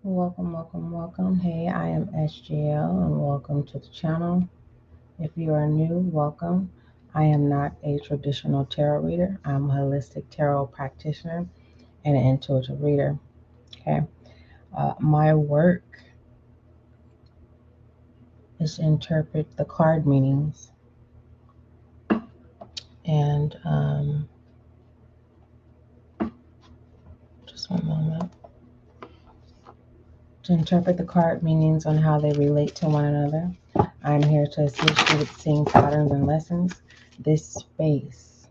Welcome. Hey, I am SGL and welcome to the channel. If you are new, welcome. I am not a traditional tarot reader. I'm a holistic tarot practitioner and an intuitive reader. Okay. My work is to interpret the card meanings and just one moment. To interpret the card meanings on how they relate to one another. I'm here to assist you with seeing patterns and lessons. This space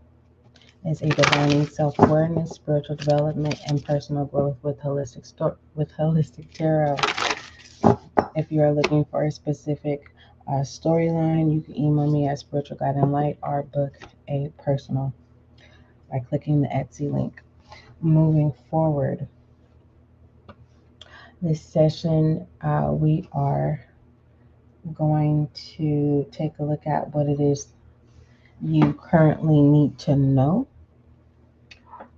is a divining self-awareness, spiritual development, and personal growth with holistic tarot. If you are looking for a specific storyline, you can email me at spiritualguideandlight or book a personal by clicking the Etsy link. Moving forward, this session we are going to take a look at what it is you currently need to know.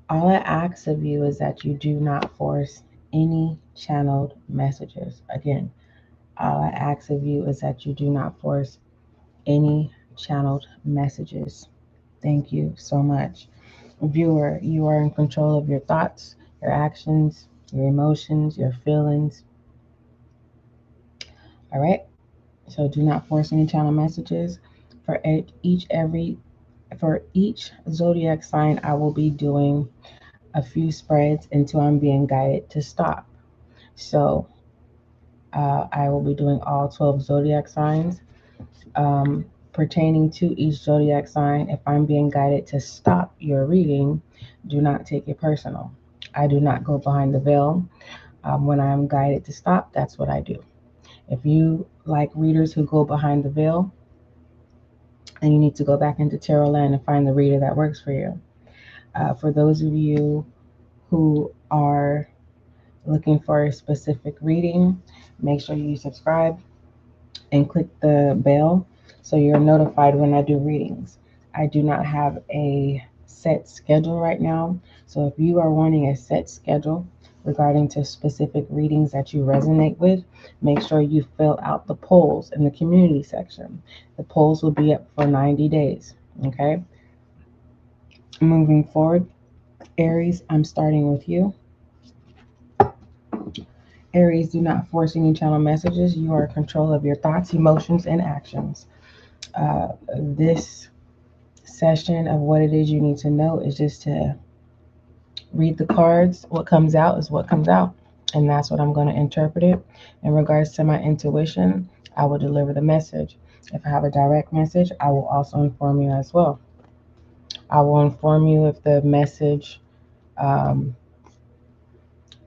All I ask of you is that you do not force any channeled messages. Again, all I ask of you is that you do not force any channeled messages. Thank you so much. Viewer, you are in control of your thoughts, your actions, your emotions, your feelings. All right? So do not force any channel messages. For each zodiac sign, I will be doing a few spreads until I'm being guided to stop. So I will be doing all 12 zodiac signs. Pertaining to each zodiac sign, if I'm being guided to stop your reading, do not take it personal. I do not go behind the veil. When I'm guided to stop, that's what I do. If you like readers who go behind the veil, and you need to go back into tarot land and find the reader that works for you. For those of you who are looking for a specific reading, make sure you subscribe and click the bell so you're notified when I do readings. I do not have a set schedule right now, so if you are wanting a set schedule regarding to specific readings that you resonate with, make sure you fill out the polls in the community section. The polls will be up for 90 days. Okay, moving forward, Aries, I'm starting with you. Aries, do not force any channel messages. You are in control of your thoughts, emotions, and actions. This session of what it is you need to know is just to read the cards. What comes out is what comes out. And that's what I'm going to interpret it. In regards to my intuition, I will deliver the message. If I have a direct message, I will also inform you as well. I will inform you if the message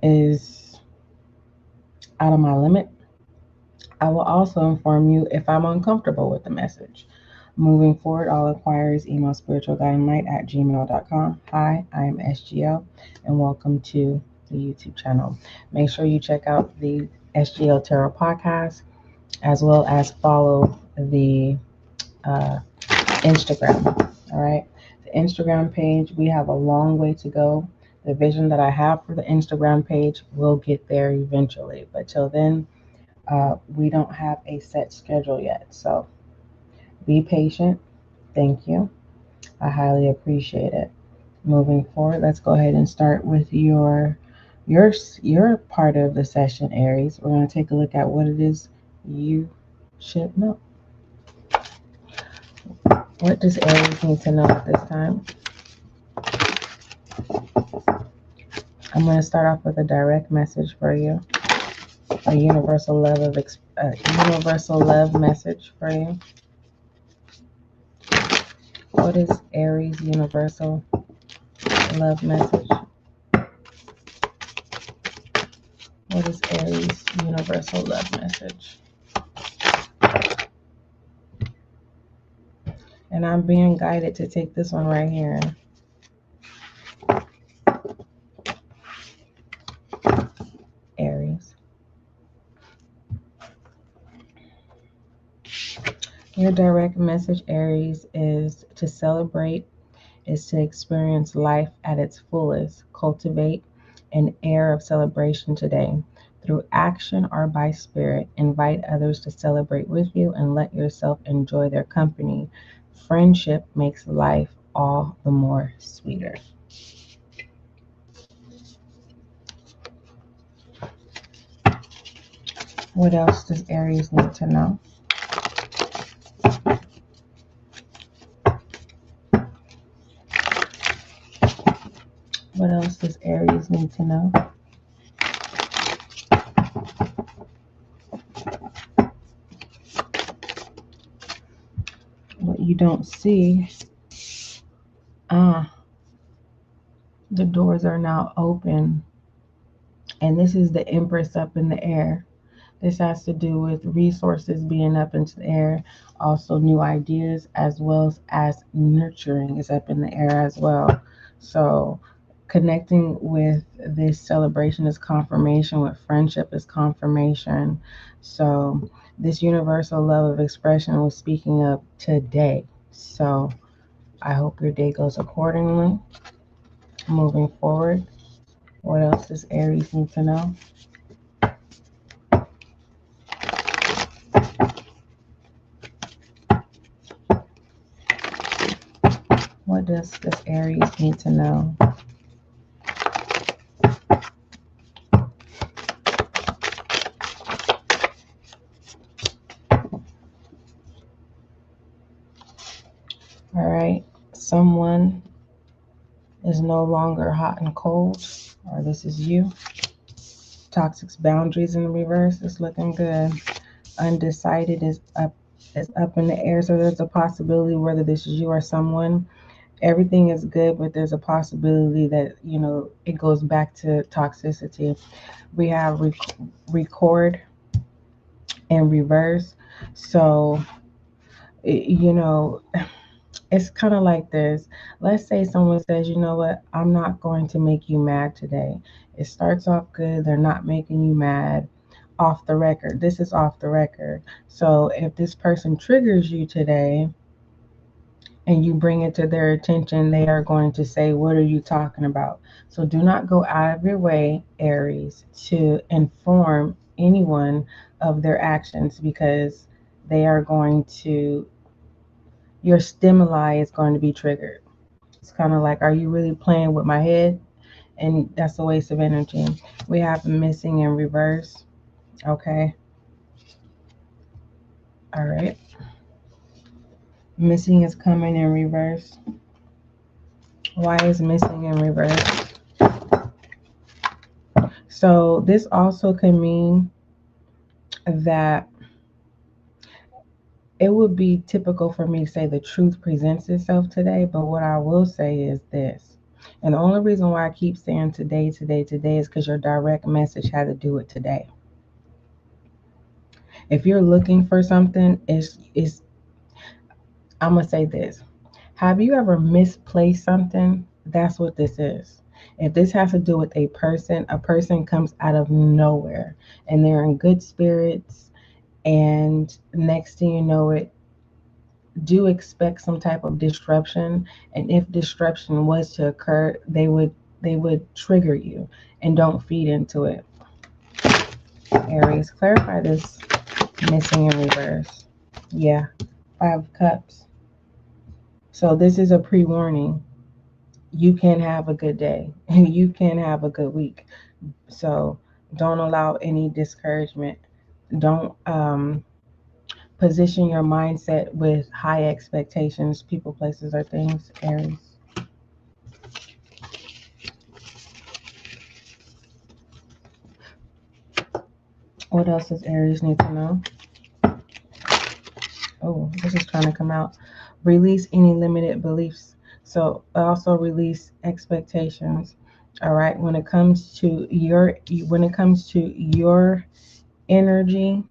is out of my limit. I will also inform you if I'm uncomfortable with the message. Moving forward, all inquiries email spiritualguidinglight@gmail.com. Hi, I am SGL, and welcome to the YouTube channel. Make sure you check out the SGL Tarot podcast, as well as follow the Instagram. All right, the Instagram page, we have a long way to go. The vision that I have for the Instagram page will get there eventually, but till then, we don't have a set schedule yet. So be patient. Thank you. I highly appreciate it. Moving forward, let's go ahead and start with your part of the session, Aries. We're going to take a look at what it is you should know. What does Aries need to know at this time? I'm going to start off with a direct message for you, a universal love message for you. What is Aries' universal love message? What is Aries' universal love message? And I'm being guided to take this one right here. Aries. Your direct message, Aries, is to celebrate, is to experience life at its fullest. Cultivate an air of celebration today. through action or by spirit. Invite others to celebrate with you and let yourself enjoy their company. Friendship makes life all the more sweeter. What else does Aries need to know? What else does Aries need to know? What you don't see, the doors are now open. And this is the Empress up in the air. This has to do with resources being up into the air, also new ideas, as well as nurturing is up in the air as well. So connecting with this celebration is confirmation, with friendship is confirmation. So this universal love of expression was speaking of today. So I hope your day goes accordingly. Moving forward, what else does Aries need to know? What does this Aries need to know? All right, someone is no longer hot and cold, or this is you. Toxic boundaries in reverse is looking good. Undecided is up in the air, so there's a possibility whether this is you or someone. Everything is good, but there's a possibility that it goes back to toxicity. We have record and reverse, so it's kind of like this. Let's say someone says, you know what, I'm not going to make you mad today. It starts off good, they're not making you mad. Off the record, this is off the record. So if this person triggers you today and you bring it to their attention, they are going to say, what are you talking about? So do not go out of your way, Aries, to inform anyone of their actions, because they are going to, your stimuli is going to be triggered. It's kind of like, are you really playing with my head? And that's a waste of energy. We have missing in reverse. Okay. All right. Missing is coming in reverse. Why is missing in reverse? So this also can mean that it would be typical for me to say the truth presents itself today, but what I will say is this. And the only reason why I keep saying today is because your direct message had to do with today. If you're looking for something, I'm going to say this. Have you ever misplaced something? That's what this is. If this has to do with a person comes out of nowhere and they're in good spirits, and next thing you know it, do expect some type of disruption. And if disruption was to occur, they would trigger you, and don't feed into it. Aries, clarify this missing in reverse. Yeah, 5 of Cups. So this is a pre-warning. You can have a good day. You can have a good week. So don't allow any discouragement. Don't position your mindset with high expectations, people, places, or things, Aries. What else does Aries need to know? Oh, this is trying to come out. Release any limited beliefs. So also release expectations. All right. When it comes to your energy,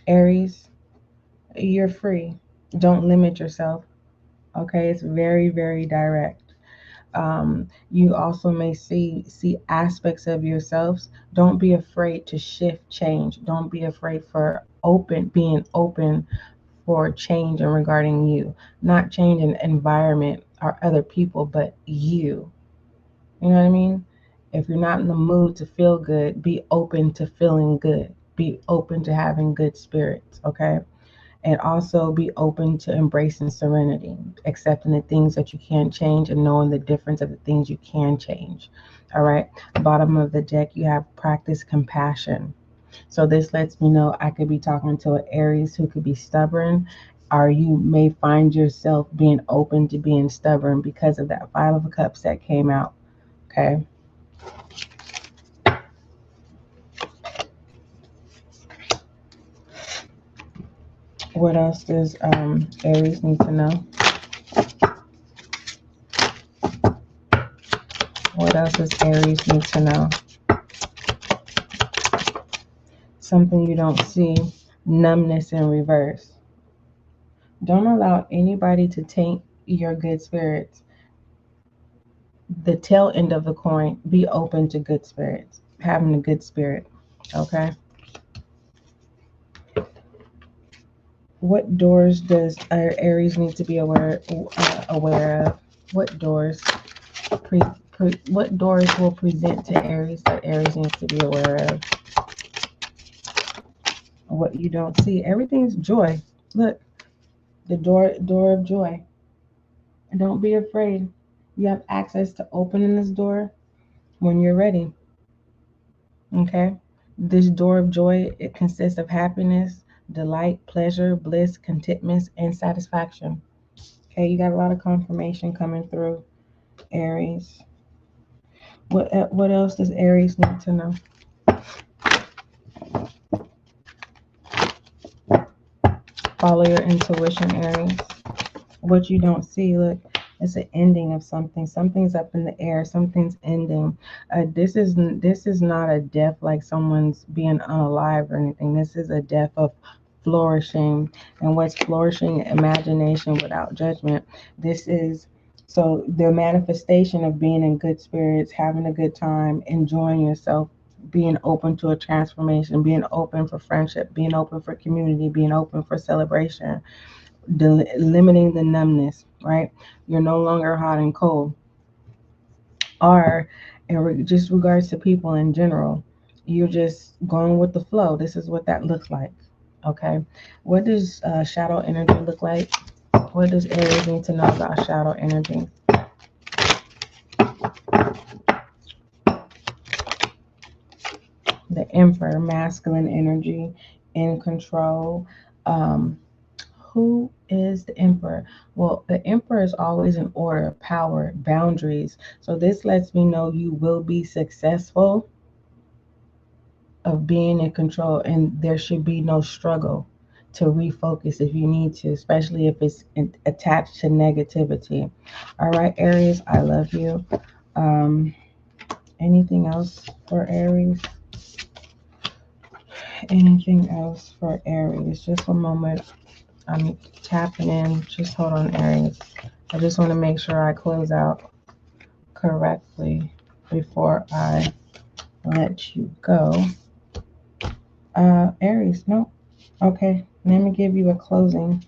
Aries, you're free. Don't limit yourself. Okay. It's very, very direct. You also may see aspects of yourselves. Don't be afraid to shift, change. Don't be afraid for being open for change and regarding you, not change in environment or other people, but you. You know what I mean? If you're not in the mood to feel good, be open to feeling good. Be open to having good spirits, okay? And also be open to embracing serenity, accepting the things that you can't change and knowing the difference of the things you can change. All right. Bottom of the deck, you have practice compassion. So this lets me know I could be talking to an Aries who could be stubborn, or you may find yourself being open to being stubborn because of that Five of Cups that came out. Okay. What else does Aries need to know? What else does Aries need to know? Something you don't see, numbness in reverse. Don't allow anybody to taint your good spirits. The tail end of the coin, be open to good spirits, having a good spirit. Okay. What doors does Aries need to be aware of? What doors what doors will present to Aries that Aries needs to be aware of? What you don't see. Everything's joy. Look, the door of joy. Don't be afraid. You have access to opening this door when you're ready. Okay? This door of joy, it consists of happiness, delight, pleasure, bliss, contentment, and satisfaction. Okay, you got a lot of confirmation coming through, Aries. What else does Aries need to know? Follow your intuition, Aries. What you don't see, look, it's an ending of something. Something's up in the air. Something's ending. This is not a death like someone's being unalive or anything. This is a death of flourishing. And what's flourishing? Imagination without judgment. This is so the manifestation of being in good spirits, having a good time, enjoying yourself, being open to a transformation, being open for friendship, being open for community, being open for celebration, limiting the numbness, right? You're no longer hot and cold. Or in just regards to people in general, you're just going with the flow. This is what that looks like. Okay. What does shadow energy look like? What does Aries need to know about shadow energy? The Emperor, masculine energy, in control. Who is the Emperor? Well, the Emperor is always in order, power, boundaries. So this lets me know you will be successful of being in control, and there should be no struggle to refocus if you need to, especially if it's attached to negativity. All right, Aries, I love you. Anything else for Aries? Anything else for Aries? Just a moment. I'm tapping in. Just hold on, Aries. I just want to make sure I close out correctly before I let you go. Aries, no. Okay, let me give you a closing.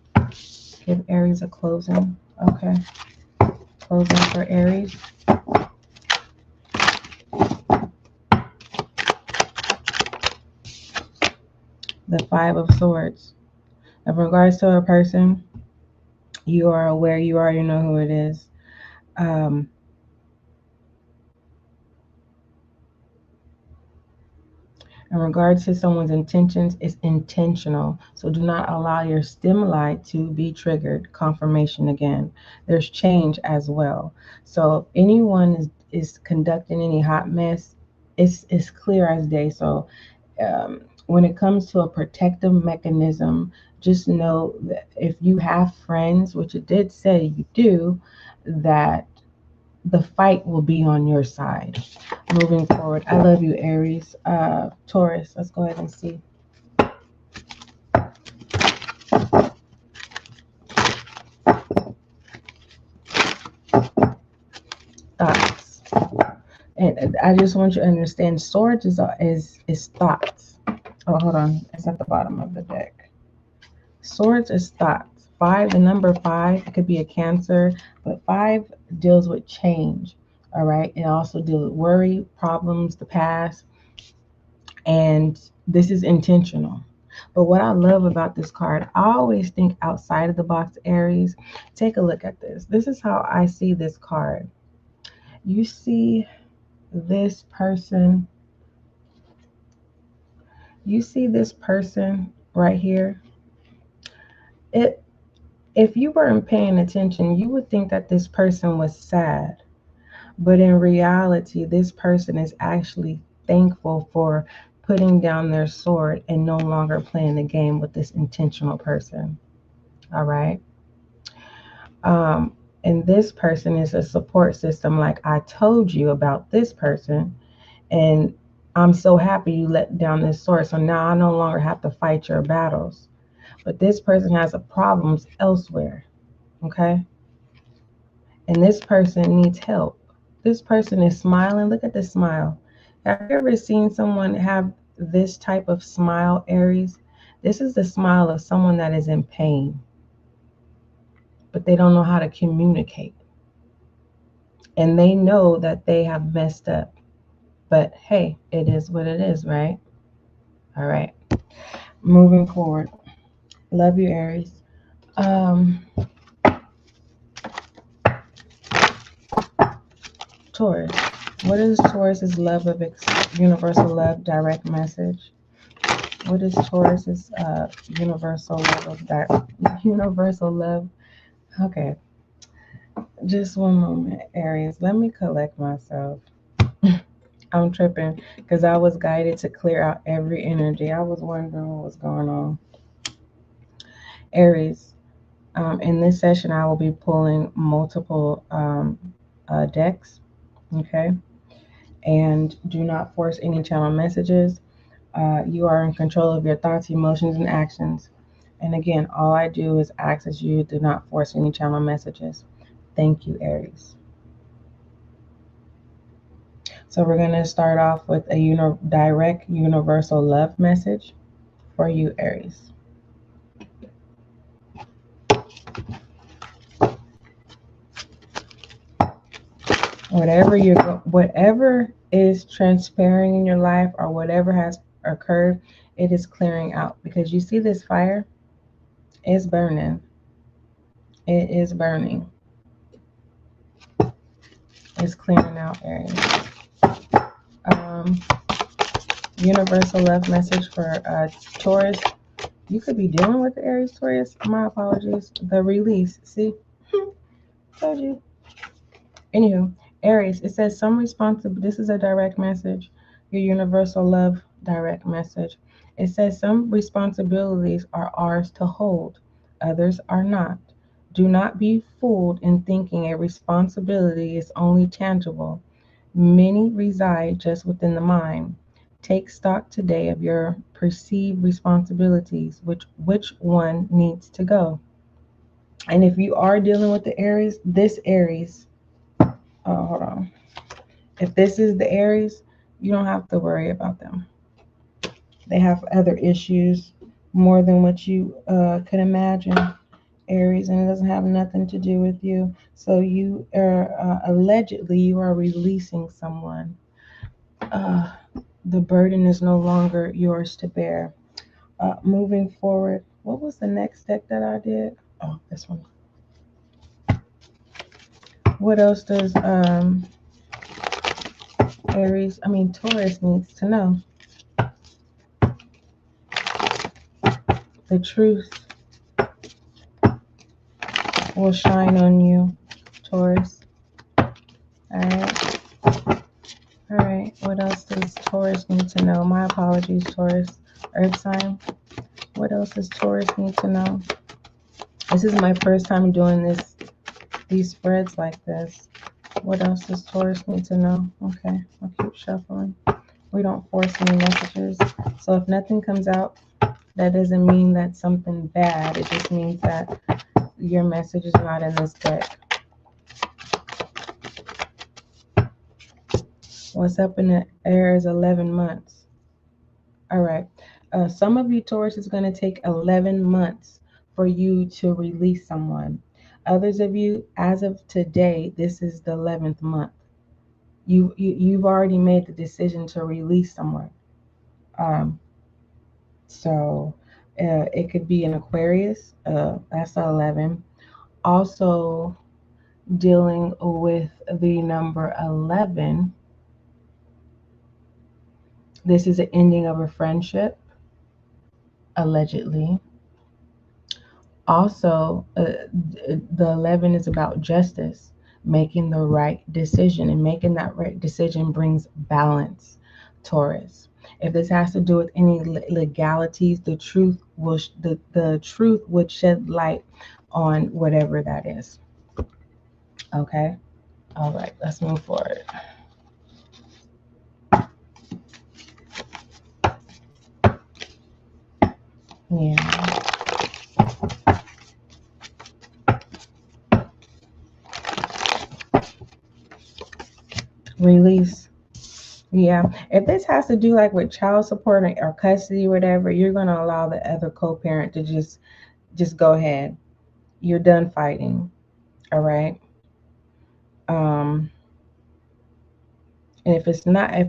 Give Aries a closing. Okay. Closing for Aries. The Five of Swords. In regards to a person, you are aware, you already know who it is. In regards to someone's intentions, it's intentional. So do not allow your stimuli to be triggered. Confirmation again. There's change as well. So if anyone is conducting any hot mess, it's clear as day. So when it comes to a protective mechanism, just know that if you have friends, which it did say you do, that the fight will be on your side moving forward. I love you, Aries. Taurus, let's go ahead and see. Thoughts. And I just want you to understand, swords is thoughts. Oh, hold on. It's at the bottom of the deck. Swords is thoughts. Five, the number five, it could be a Cancer, but five deals with change. All right. It also deals with worry, problems, the past, and this is intentional. But what I love about this card, I always think outside of the box, Aries. Take a look at this. This is how I see this card. You see this person, right here. It If you weren't paying attention, you would think that this person was sad. But in reality, this person is actually thankful for putting down their sword and no longer playing the game with this intentional person. All right. And this person is a support system, like I told you about this person. And I'm so happy you let down this sword. So now I no longer have to fight your battles. But this person has a problems elsewhere. Okay. And this person needs help. This person is smiling. Look at the smile. Have you ever seen someone have this type of smile, Aries? This is the smile of someone that is in pain, but they don't know how to communicate. And they know that they have messed up. But hey, it is what it is, right? All right. Moving forward. Love you, Aries. Taurus. What is Taurus's love of universal love direct message? What is Taurus's universal love of universal love? Okay, just one moment, Aries. Let me collect myself. I'm tripping because I was guided to clear out every energy. I was wondering what was going on. Aries. In this session, I will be pulling multiple decks. Okay, and do not force any channel messages. You are in control of your thoughts, emotions, and actions. And again, all I do is ask that you do not force any channel messages. Thank you, Aries. So we're going to start off with a direct universal love message for you, Aries. Whatever is transpiring in your life or whatever has occurred, it is clearing out, because you see this fire is burning. It is burning. It's clearing out, Aries. Universal love message for Taurus. You could be dealing with the Aries, Taurus. My apologies. The release. See? Told you. Anywho, Aries, it says some responsibility. This is a direct message. Your universal love direct message. It says some responsibilities are ours to hold, others are not. Do not be fooled in thinking a responsibility is only tangible. Many reside just within the mind. Take stock today of your perceived responsibilities, which one needs to go. And if you are dealing with the Aries, this Aries, hold on. If this is the Aries, you don't have to worry about them. They have other issues more than what you could imagine, Aries, and it doesn't have nothing to do with you. So you are allegedly you are releasing someone. The burden is no longer yours to bear. Moving forward, what was the next deck that I did? Oh, this one. What else does Taurus needs to know? The truth will shine on you, Taurus. Alright. Alright. What else does Taurus need to know? My apologies, Taurus. Earth sign. What else does Taurus need to know? This is my first time doing these spreads like this. What else does Taurus need to know? Okay, I'll keep shuffling. We don't force any messages. So if nothing comes out, that doesn't mean that's something bad. It just means that your message is not in this deck. What's up in the air is 11 months. All right. Some of you, Taurus, is going to take 11 months for you to release someone. Others of you, as of today, this is the 11th month. You've already made the decision to release someone. Um, so it could be an Aquarius. That's 11. Also, dealing with the number 11. This is an ending of a friendship, allegedly. Also, the 11 is about justice, making the right decision, and making that right decision brings balance, Taurus. If this has to do with any legalities, the truth would shed light on whatever that is. Okay. All right. Let's move forward. Yeah. Release. Yeah, if this has to do like with child support or custody, whatever, you're gonna allow the other co-parent to just go ahead. You're done fighting. All right. Um, and if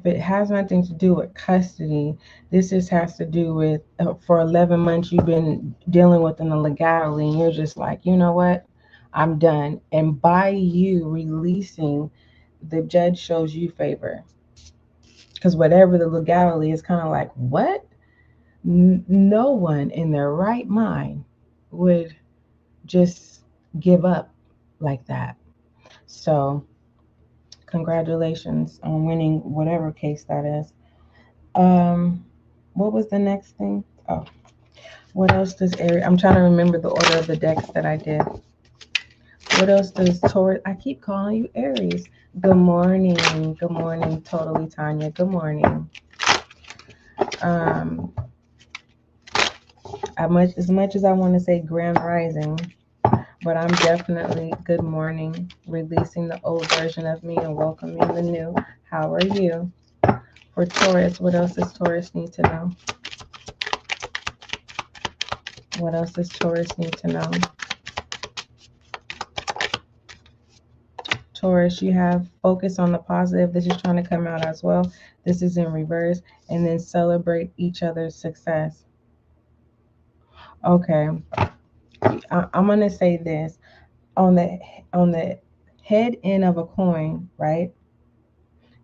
it has nothing to do with custody, this just has to do with for 11 months you've been dealing with an illegality, and you're just like, you know what, I'm done. And by you releasing, the judge shows you favor because whatever the legality is, kind of like what. No one in their right mind would just give up like that. So, congratulations on winning whatever case that is. Um, what was the next thing? Oh, what else does Aries? I'm trying to remember the order of the decks that I did. What else does Taurus? I keep calling you Aries. Good morning. Good morning, totally Tanya. Good morning. Um, as much as I want to say Grand Rising, but I'm definitely good morning, releasing the old version of me and welcoming the new. How are you? For Taurus, what else does Taurus need to know? What else does Taurus need to know? Taurus, you have focus on the positive. This is trying to come out as well. This is in reverse. And then celebrate each other's success. Okay. I'm going to say this. On the head end of a coin, right?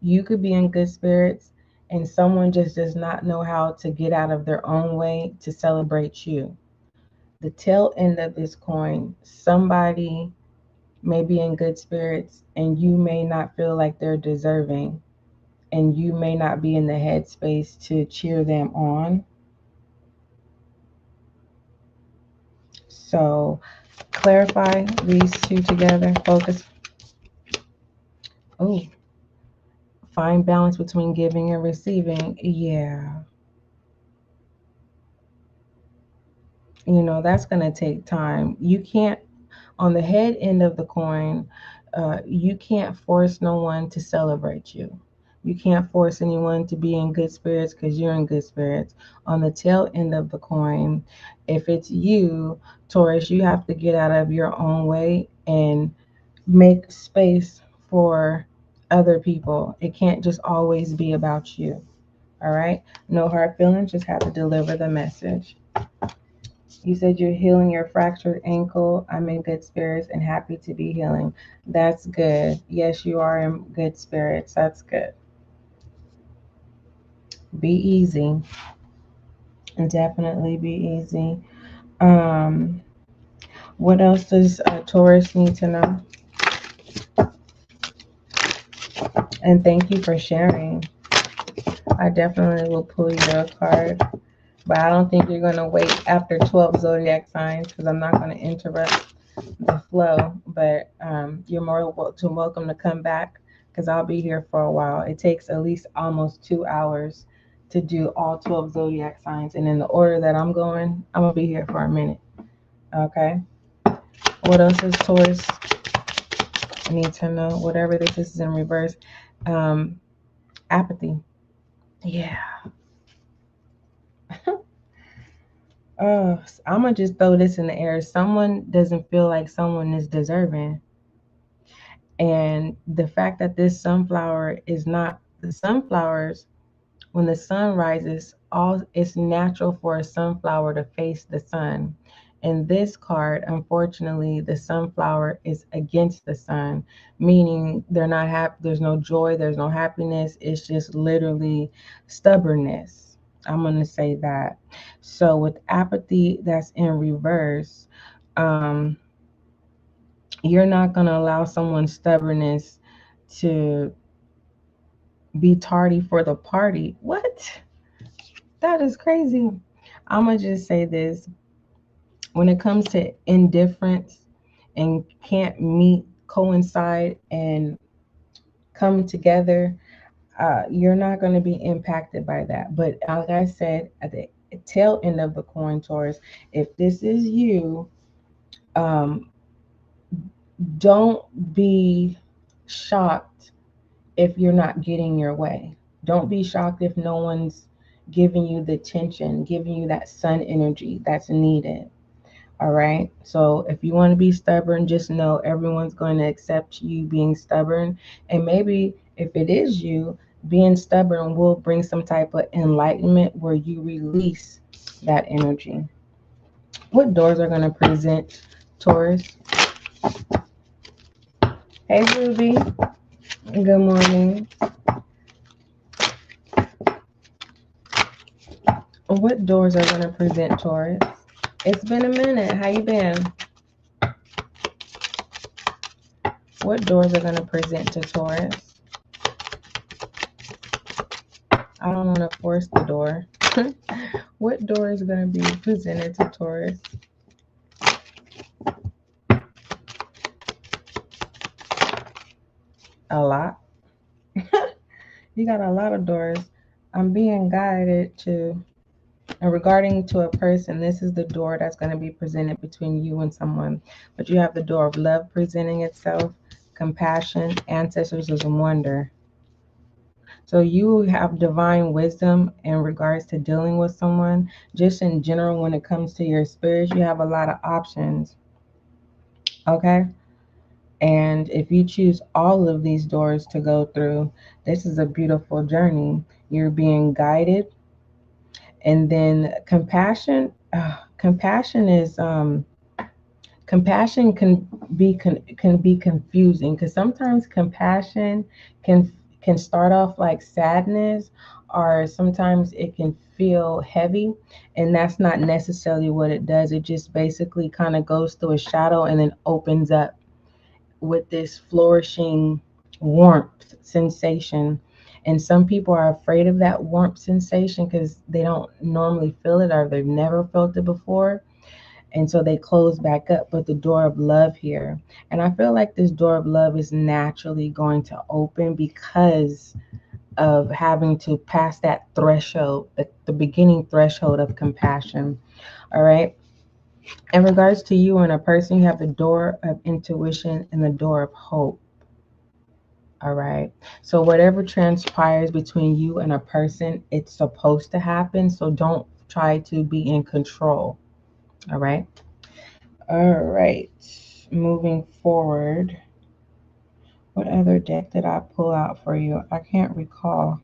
You could be in good spirits and someone just does not know how to get out of their own way to celebrate you. The tail end of this coin, somebody may be in good spirits and you may not feel like they're deserving, and you may not be in the headspace to cheer them on. So clarify these two together. Focus. Oh, find balance between giving and receiving. Yeah. That's going to take time. You can't, on the head end of the coin, you can't force no one to celebrate you. You can't force anyone to be in good spirits because you're in good spirits. On the tail end of the coin, if it's you, Taurus, you have to get out of your own way and make space for other people. It can't just always be about you. All right? No hard feelings, just have to deliver the message. You said you're healing your fractured ankle. I'm in good spirits and happy to be healing. That's good. Yes, you are in good spirits. That's good. Be easy. Definitely be easy. Um, what else does Taurus need to know? And thank you for sharing. I definitely will pull you a card, but I don't think you're going to wait after 12 zodiac signs because I'm not going to interrupt the flow. But you're more welcome to come back because I'll be here for a while. It takes at least almost 2 hours to do all 12 zodiac signs. And in the order that I'm going, I'm going to be here for a minute. Okay. What else is Taurus need to know? Whatever this is in reverse. Apathy. Yeah. I'm gonna just throw this in the air. Someone doesn't feel like someone is deserving, And the fact that this sunflower is not the sunflowers, when the sun rises, all it's natural for a sunflower to face the sun. In this card, unfortunately, the sunflower is against the sun, meaning they're not happy. There's no joy. There's no happiness. It's just literally stubbornness. I'm gonna say that. So with apathy, that's in reverse. Um, you're not gonna allow someone's stubbornness to be tardy for the party. What? That is crazy. I'm going to just say this. When it comes to indifference and can't meet, coincide, and come together, you're not going to be impacted by that. But like I said, at the tail end of the coin, Taurus, if this is you, um, don't be shocked if you're not getting your way. Don't be shocked if no one's giving you the attention, giving you that sun energy that's needed. All right. So if you want to be stubborn, just know everyone's going to accept you being stubborn. And maybe if it is you, being stubborn will bring some type of enlightenment where you release that energy. What doors are going to present, Taurus? Hey, Ruby. Good morning. What doors are going to present, Taurus? It's been a minute. How you been? What doors are going to present to Taurus? I don't want to force the door. What door is going to be presented to Taurus? A lot. You got a lot of doors. I'm being guided to, and regarding to a person, this is the door that's going to be presented between you and someone. But you have the door of love presenting itself, compassion, ancestors is a wonder. So you have divine wisdom in regards to dealing with someone. Just in general, when it comes to your spirits, you have a lot of options. Okay? And if you choose all of these doors to go through, this is a beautiful journey. You're being guided. And then compassion, compassion is compassion can be confusing because sometimes compassion can start off like sadness, or sometimes it can feel heavy, and that's not necessarily what it does. It just basically kind of goes through a shadow and then opens up with this flourishing warmth sensation. And some people are afraid of that warmth sensation because they don't normally feel it or they've never felt it before, and so they close back up. But the door of love here, and I feel like this door of love is naturally going to open because of having to pass that threshold, the beginning threshold of compassion. All right. In regards to you and a person, you have the door of intuition and the door of hope. All right. So whatever transpires between you and a person, it's supposed to happen. So don't try to be in control. All right. All right. Moving forward. What other deck did I pull out for you? I can't recall.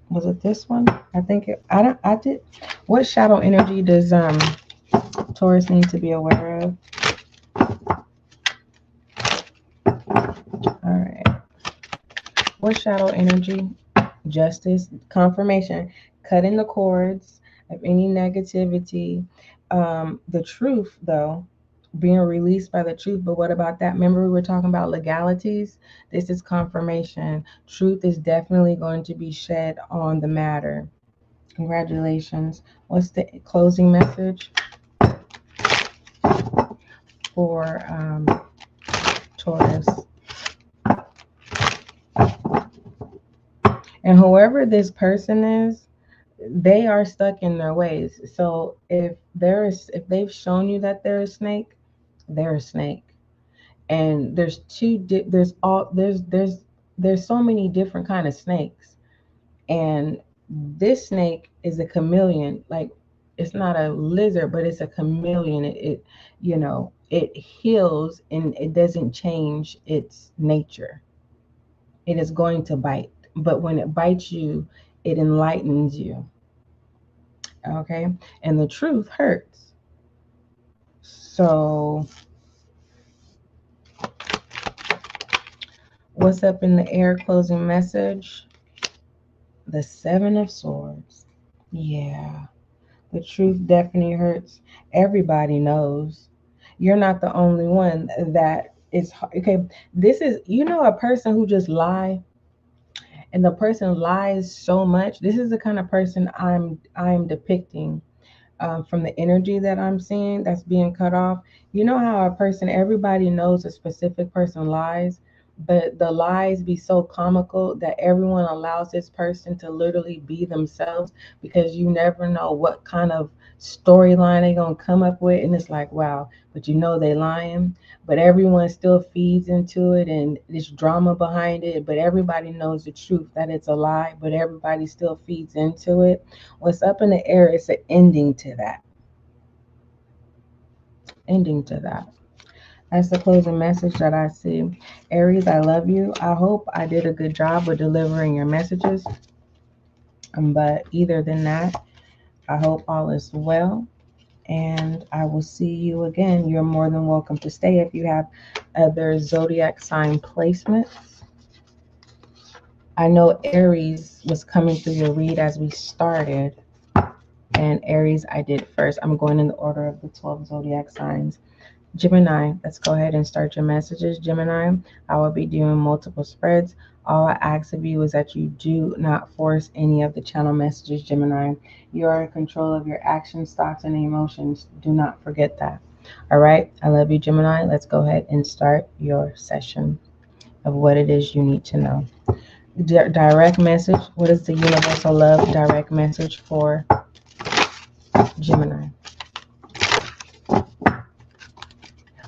Was it this one? I think I did. What shadow energy does Taurus need to be aware of? All right. What shadow energy? Justice, confirmation, cutting the cords of any negativity. The truth, though, being released by the truth. But what about that? Remember, we were talking about legalities? This is confirmation. Truth is definitely going to be shed on the matter. Congratulations. What's the closing message for Taurus? And whoever this person is, they are stuck in their ways. So if they've shown you that they're a snake, they're a snake. And there's so many different kind of snakes. And this snake is a chameleon. Like, it's not a lizard, but it's a chameleon. It it heals and it doesn't change its nature. It is going to bite, but when it bites you, it enlightens you. Okay, and the truth hurts. So, what's up in the air? Closing message. The Seven of Swords. Yeah, the truth definitely hurts. Everybody knows. You're not the only one that is okay. This is, a person who just lie, and the person lies so much. This is the kind of person I'm depicting, from the energy that I'm seeing that's being cut off. You know how a person, everybody knows a specific person lies, but the lies be so comical that everyone allows this person to literally be themselves, because you never know what kind of storyline they're going to come up with. And it's like, wow, but they lying, but everyone still feeds into it and there's drama behind it, but everybody knows the truth that it's a lie, but everybody still feeds into it. What's up in the air is an ending to that. Ending to that. That's the closing message that I see. Aries, I love you. I hope I did a good job with delivering your messages. But either than that, I hope all is well. And I will see you again. You're more than welcome to stay if you have other zodiac sign placements. I know Aries was coming through your read as we started. And Aries, I did first. I'm going in the order of the 12 zodiac signs. Gemini, let's go ahead and start your messages. Gemini, I will be doing multiple spreads. All I ask of you is that you do not force any of the channel messages, Gemini. You are in control of your actions, thoughts, and emotions. Do not forget that. All right. I love you, Gemini. Let's go ahead and start your session of what it is you need to know. Direct message. What is the universal love direct message for Gemini?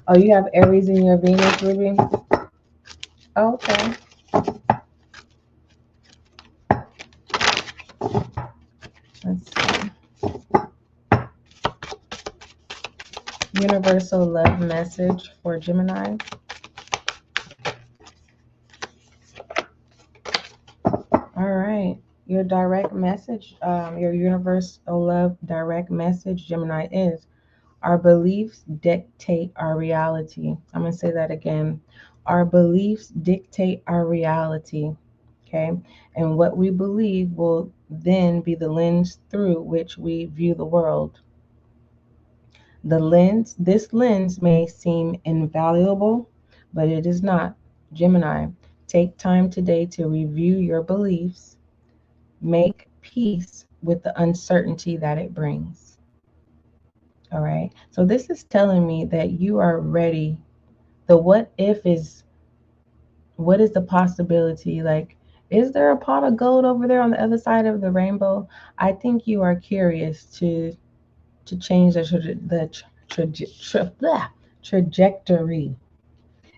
Oh, you have Aries in your Venus, Ruby? Okay. Let's see. Universal love message for Gemini. All right. Your direct message, your universal love direct message, Gemini, is our beliefs dictate our reality. I'm going to say that again. Our beliefs dictate our reality. Okay. And what we believe will then be the lens through which we view the world. This lens may seem invaluable, but it is not. Gemini, take time today to review your beliefs. Make peace with the uncertainty that it brings. All right. So this is telling me that you are ready. The what if is, what is the possibility? Like, is there a pot of gold over there on the other side of the rainbow? I think you are curious to change the trajectory,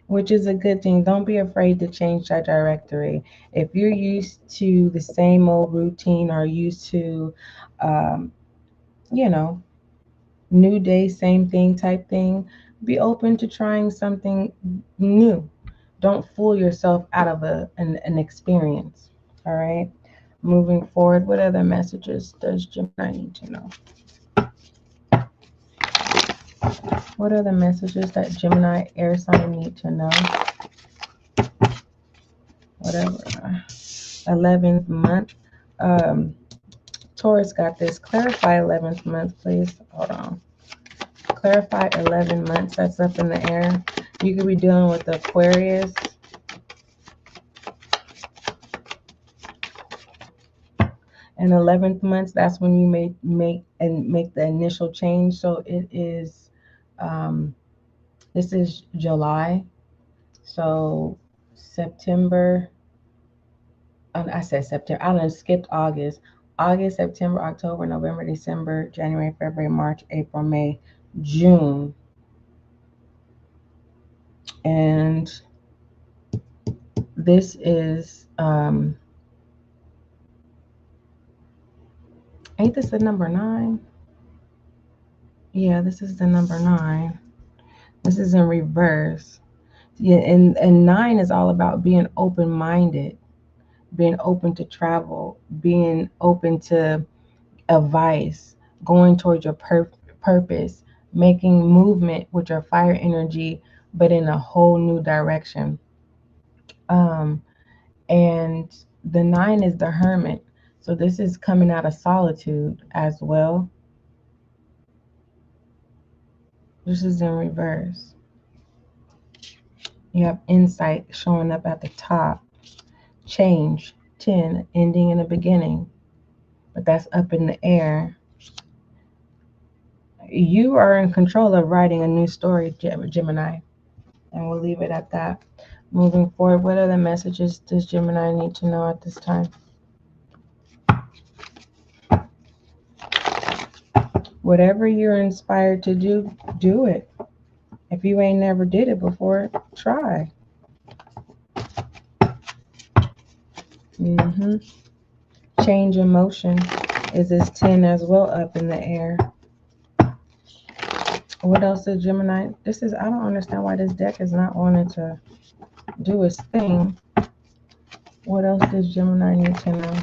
which is a good thing. Don't be afraid to change that trajectory. If you're used to the same old routine, or used to, um, you know, new day, same thing type thing, be open to trying something new. Don't fool yourself out of an experience. All right. Moving forward, what other messages does Gemini need to know? What are the messages that Gemini air sign need to know? Whatever. 11th month. Taurus got this. Clarify 11th month, please. Hold on. Clarify 11 months. That's up in the air. You could be dealing with Aquarius. And 11th months, that's when you make the initial change. So it is, this is July. So September, I said September. I done skipped August. August, September, October, November, December, January, February, March, April, May, June. And this is, ain't this the number 9? Yeah, this is the number 9. This is in reverse. Yeah, and 9 is all about being open-minded, being open to travel, being open to advice, going towards your purpose, making movement with your fire energy, but in a whole new direction. Um, and the 9 is the hermit. So this is coming out of solitude as well. This is in reverse. You have insight showing up at the top. Change, 10, ending in a beginning. But that's up in the air. You are in control of writing a new story, Gemini. And we'll leave it at that. Moving forward, what other messages does Gemini need to know at this time? Whatever you're inspired to do, do it. If you ain't never did it before, try. Change in motion is this 10 as well up in the air. What else is Gemini? I don't understand why this deck is not wanting to do its thing. What else does Gemini need to know?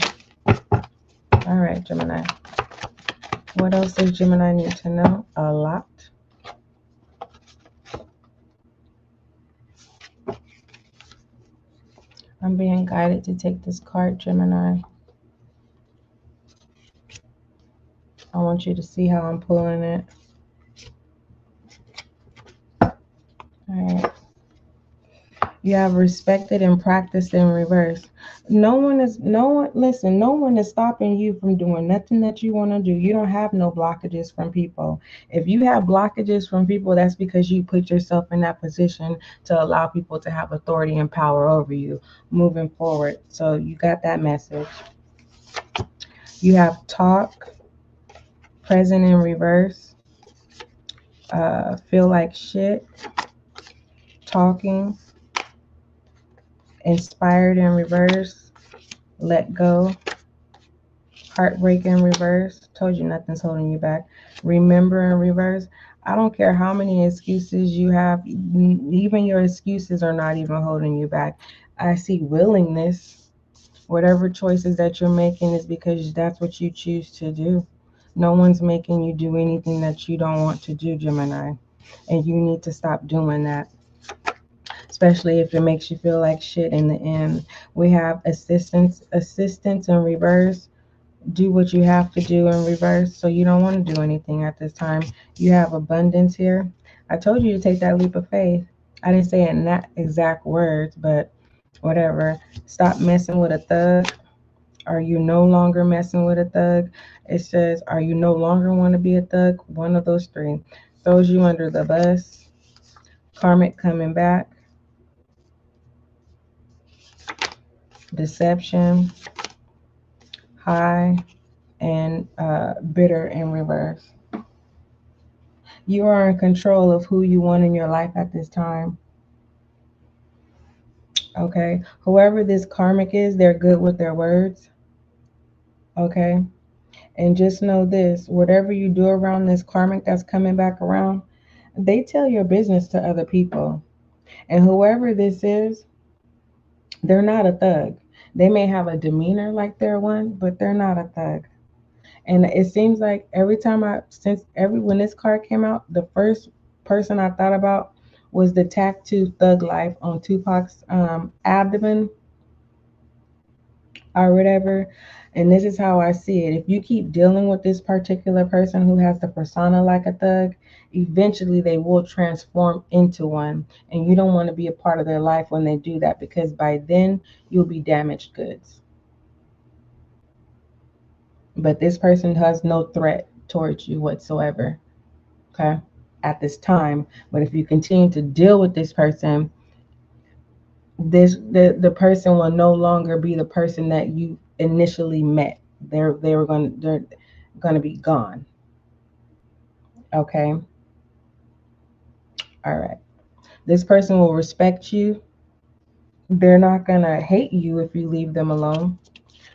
All right, Gemini. What else does Gemini need to know? A lot. I'm being guided to take this card, Gemini. I want you to see how I'm pulling it. All right. You have respected and practiced in reverse. No one is stopping you from doing nothing that you want to do. You don't have no blockages from people. If you have blockages from people, that's because you put yourself in that position to allow people to have authority and power over you moving forward. So you got that message. You have talk, present in reverse, feel like shit, talking, inspired in reverse, let go, heartbreak in reverse, told you nothing's holding you back, remember in reverse. I don't care how many excuses you have, even your excuses are not even holding you back. I see willingness. Whatever choices that you're making is because that's what you choose to do. No one's making you do anything that you don't want to do, Gemini. And you need to stop doing that, especially if it makes you feel like shit in the end. We have assistance in reverse. Do what you have to do in reverse. So you don't want to do anything at this time. You have abundance here. I told you to take that leap of faith. I didn't say it in that exact words, but whatever. Stop messing with a thug. Are you no longer messing with a thug? It says, are you no longer want to be a thug? One of those three. Throws you under the bus. Karmic coming back. Deception. High. And bitter in reverse. You are in control of who you want in your life at this time. Okay. Whoever this karmic is, they're good with their words. Okay. And just know this, whatever you do around this karmic that's coming back around, they tell your business to other people. And whoever this is, they're not a thug. They may have a demeanor like they're one, but they're not a thug. And it seems like when this card came out, the first person I thought about was the tattoo Thug Life on Tupac's abdomen or whatever. And this is how I see it. If you keep dealing with this particular person who has the persona like a thug, eventually they will transform into one. And you don't want to be a part of their life when they do that, because by then you'll be damaged goods. But this person has no threat towards you whatsoever, okay, at this time. But if you continue to deal with this person, the person will no longer be the person that you initially met. They're going to be gone. Okay. All right. This person will respect you. They're not going to hate you if you leave them alone.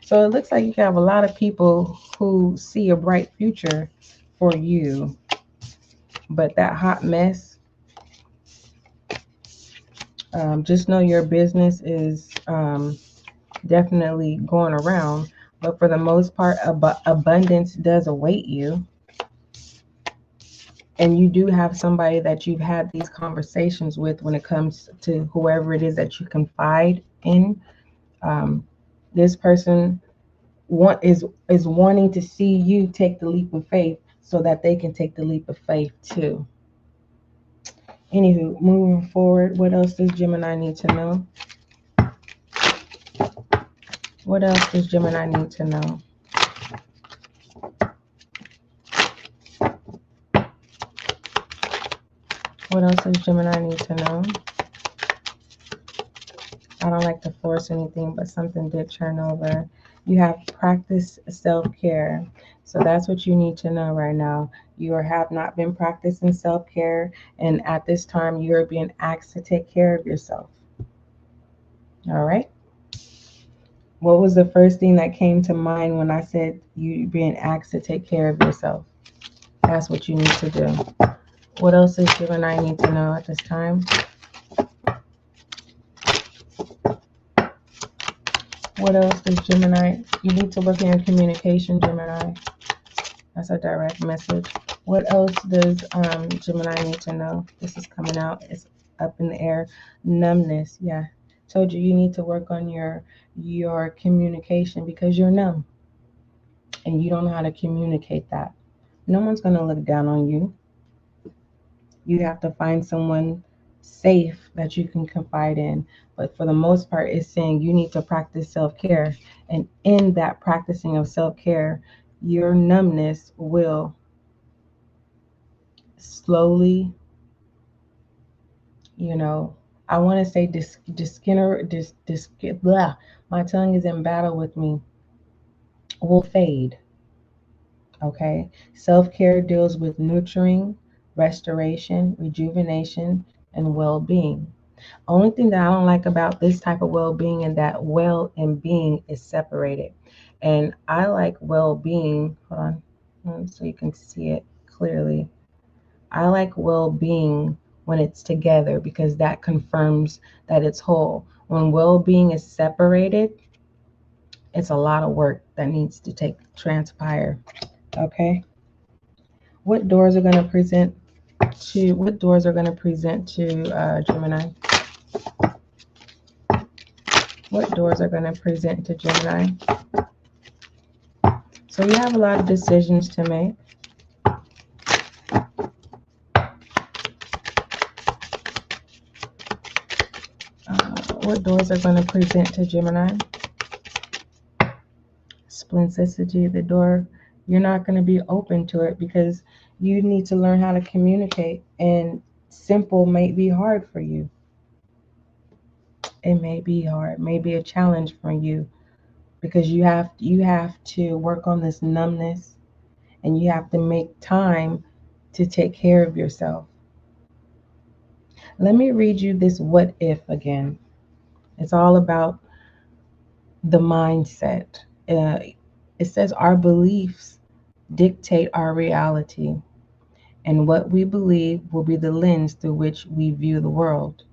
So it looks like you have a lot of people who see a bright future for you. But that hot mess, Just know your business is definitely going around, but for the most part, abundance does await you. And you do have somebody that you've had these conversations with when it comes to whoever it is that you confide in. This person is wanting to see you take the leap of faith so that they can take the leap of faith too. Anywho, moving forward, what else does Gemini need to know? What else does Gemini need to know? What else does Gemini need to know? I don't like to force anything, but something did turn over. You have practiced self-care. So that's what you need to know right now. You have not been practicing self-care, and at this time, you're being asked to take care of yourself. All right? What was the first thing that came to mind when I said you being asked to take care of yourself? That's what you need to do. What else does Gemini need to know at this time? What else does Gemini? You need to work on your communication, Gemini. That's a direct message. What else does Gemini need to know? This is coming out. It's up in the air. Numbness. Yeah. Told you you need to work on your communication because you're numb and you don't know how to communicate that. No one's going to look down on you. You have to find someone safe that you can confide in. But for the most part, it's saying you need to practice self-care. And in that practicing of self-care, your numbness will slowly, I want to say blah, my tongue is in battle with me, will fade. Okay. Self-care deals with nurturing, restoration, rejuvenation, and well-being. Only thing that I don't like about this type of well-being and that well and being is separated. And I like well-being, hold on, so you can see it clearly. I like well-being when it's together because that confirms that it's whole. When well-being is separated, it's a lot of work that needs to transpire. Okay. What doors are going to present to Gemini? What doors are going to present to Gemini? So you have a lot of decisions to make. What doors are going to present to Gemini? Splinticity, the door, you're not going to be open to it because you need to learn how to communicate, and simple may be hard for you. It may be hard, may be a challenge for you because you have to work on this numbness and you have to make time to take care of yourself. Let me read you this what if again. It's all about the mindset. It says our beliefs dictate our reality, and what we believe will be the lens through which we view the world.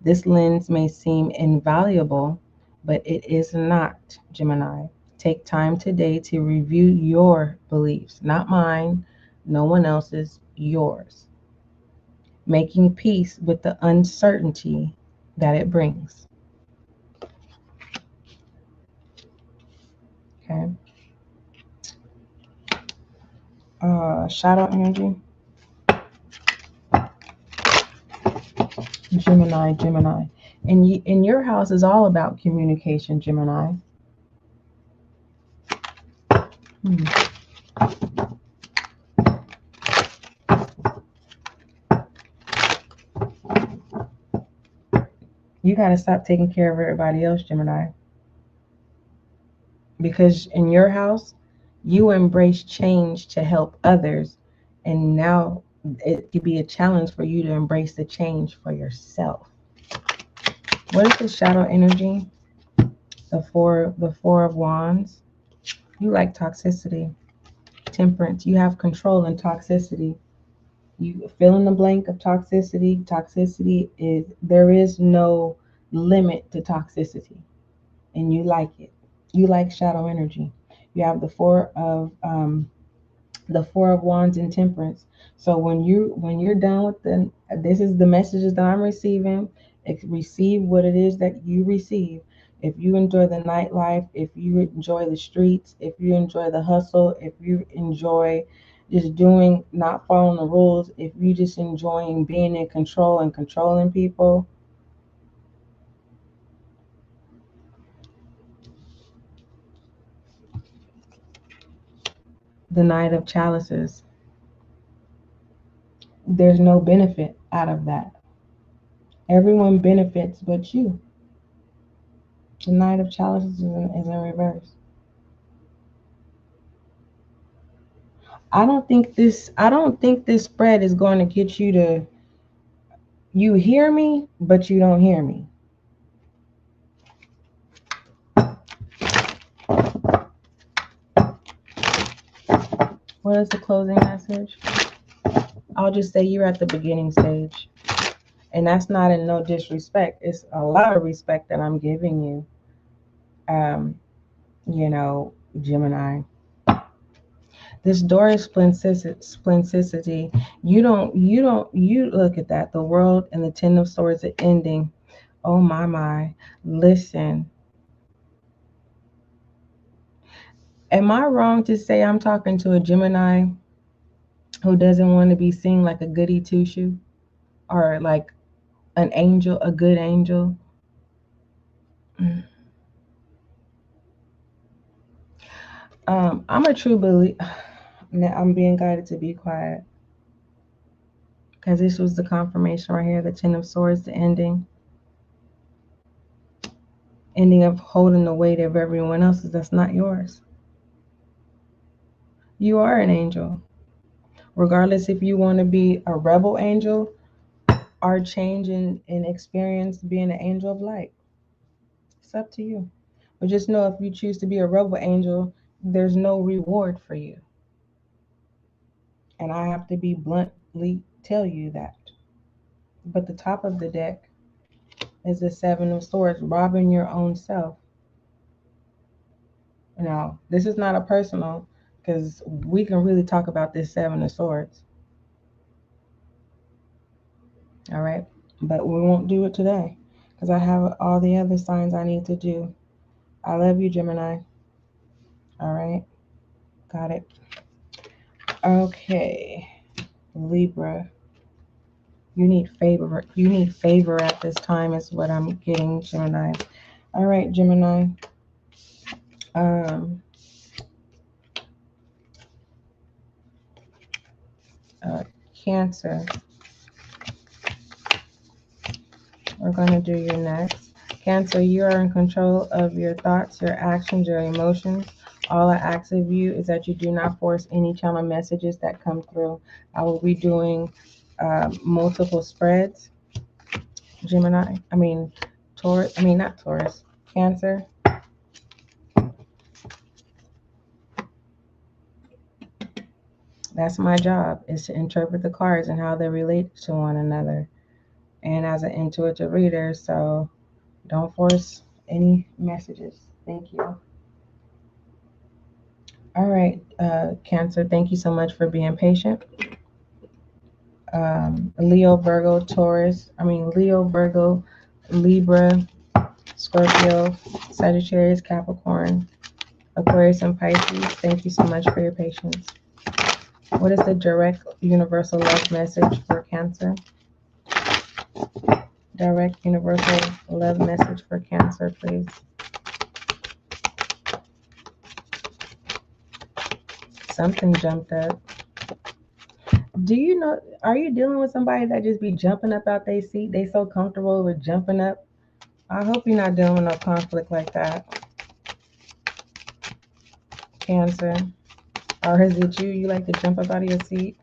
This lens may seem invaluable, but it is not, Gemini. Take time today to review your beliefs, not mine, no one else's, yours. Making peace with the uncertainty that it brings. Okay. Shadow energy. Gemini. And your house is all about communication, Gemini. You got to stop taking care of everybody else, Gemini. Because in your house, you embrace change to help others. And now it could be a challenge for you to embrace the change for yourself. What is the shadow energy? The four of wands. You like toxicity. Temperance. You have control and toxicity. You fill in the blank of toxicity. Toxicity is, there is no limit to toxicity, and you like it. You like shadow energy. You have the Four of Wands and Temperance. So when you're done with this is the messages that I'm receiving. Receive what it is that you receive. If you enjoy the nightlife, if you enjoy the streets, if you enjoy the hustle, if you enjoy just doing, not following the rules, if you just enjoying being in control and controlling people, the Knight of Chalices, there's no benefit out of that. Everyone benefits but you. The Knight of Chalices is in reverse. I don't think this spread is going to get you to, you hear me, but you don't hear me. What is the closing message? I'll just say you're at the beginning stage. And that's not in no disrespect. It's a lot of respect that I'm giving you. You know, Gemini. This door is splenticity. You look at that. The world and the Ten of Swords are ending. Oh my. Listen. Am I wrong to say I'm talking to a Gemini who doesn't want to be seen like a goody two shoe, or like an angel, a good angel? I'm a true believer. Now I'm being guided to be quiet because this was the confirmation right here: the Ten of Swords, the ending of holding the weight of everyone else's that's not yours. You are an angel, regardless if you want to be a rebel angel or change and experience being an angel of light. It's up to you. But just know, if you choose to be a rebel angel, there's no reward for you. And I have to be bluntly tell you that. But the top of the deck is the Seven of Swords, robbing your own self. Now, this is not a personal, because we can really talk about this Seven of Swords. All right? But we won't do it today because I have all the other signs I need to do. I love you, Gemini. All right? Got it. Okay. Libra. You need favor. You need favor at this time is what I'm getting, Gemini. All right, Gemini. Um, Cancer. We're going to do you next. Cancer, you are in control of your thoughts, your actions, your emotions. All I ask of you is that you do not force any channel messages that come through. I will be doing multiple spreads. Gemini. Taurus. Not Taurus. Cancer. That's my job, is to interpret the cards and how they relate to one another. And as an intuitive reader, so don't force any messages. Thank you. All right, Cancer, thank you so much for being patient. Leo, Virgo, Leo, Virgo, Libra, Scorpio, Sagittarius, Capricorn, Aquarius, and Pisces, thank you so much for your patience. What is the direct universal love message for Cancer? Direct universal love message for Cancer, please. Something jumped up. Do you know, are you dealing with somebody that just be jumping up out their seat? They so comfortable with jumping up. I hope you're not dealing with no conflict like that, Cancer. Or is it you? You like to jump up out of your seat?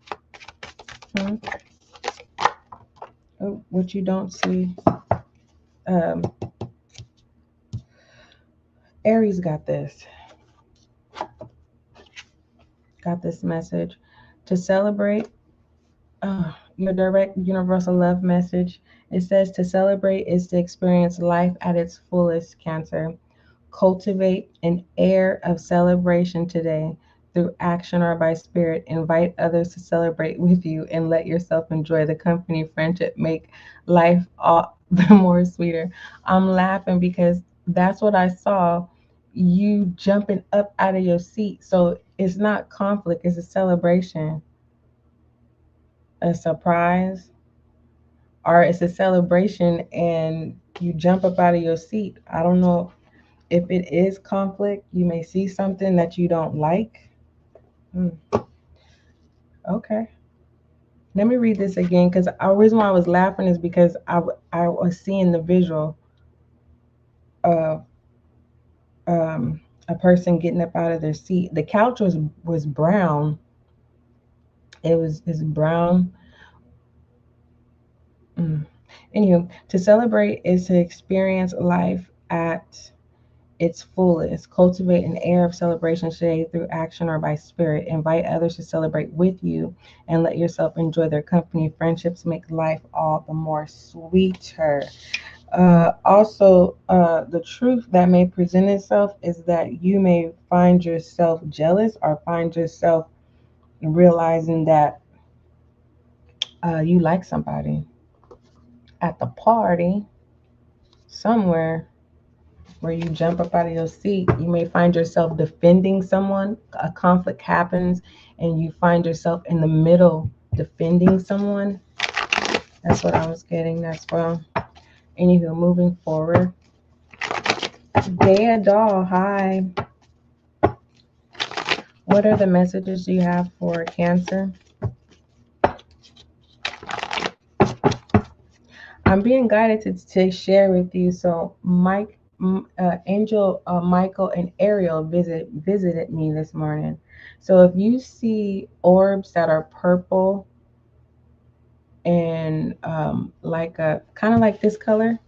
Oh, what you don't see. Aries got this. Got this message. To celebrate Your direct universal love message. It says to celebrate is to experience life at its fullest, Cancer. Cultivate an air of celebration today through action or by spirit. Invite others to celebrate with you and let yourself enjoy the company. Friendship make life all the more sweeter. I'm laughing because that's what I saw. You jumping up out of your seat. So it's not conflict, it's a celebration, a surprise, or it's a celebration and you jump up out of your seat. I don't know if it is conflict. You may see something that you don't like. Hmm, okay. Let me read this again because the reason why I was laughing is because I was seeing the visual of a person getting up out of their seat. The couch was brown. It's brown. Mm. Anywho, to celebrate is to experience life at its fullest. Cultivate an air of celebration today through action or by spirit. Invite others to celebrate with you and let yourself enjoy their company. Friendships make life all the more sweeter. Also, the truth that may present itself is that you may find yourself jealous or find yourself realizing that you like somebody at the party somewhere where you jump up out of your seat. You may find yourself defending someone. A conflict happens, and you find yourself in the middle defending someone. That's what I was getting as well. Anywho, moving forward. Dea Doll, hi. What are the messages you have for Cancer? I'm being guided to share with you. So, Angel, Michael, and Ariel visited me this morning. So, if you see orbs that are purple and like a kind of like this color,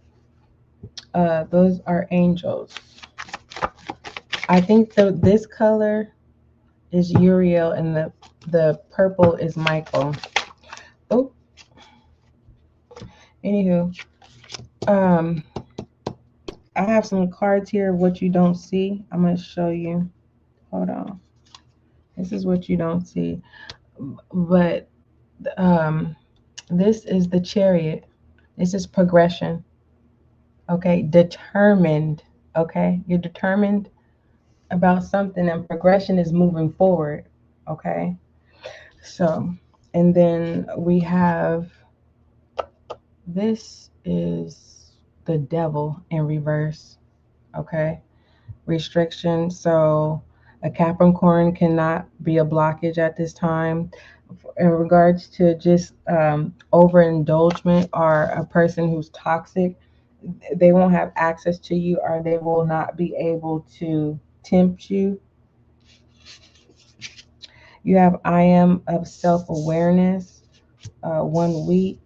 those are angels. I think this color is Uriel and the purple is Michael. Oh, anywho, um, I have some cards here of what you don't see. I'm gonna show you. Hold on. This is what you don't see, but um, this is the Chariot. This is progression. Okay, determined. Okay, you're determined about something, and progression is moving forward. Okay, so and then we have this is the Devil in reverse. Okay, restriction. So a Capricorn cannot be a blockage at this time. In regards to just overindulgence or a person who's toxic, they won't have access to you or they will not be able to tempt you. You have I am of self-awareness, 1 week.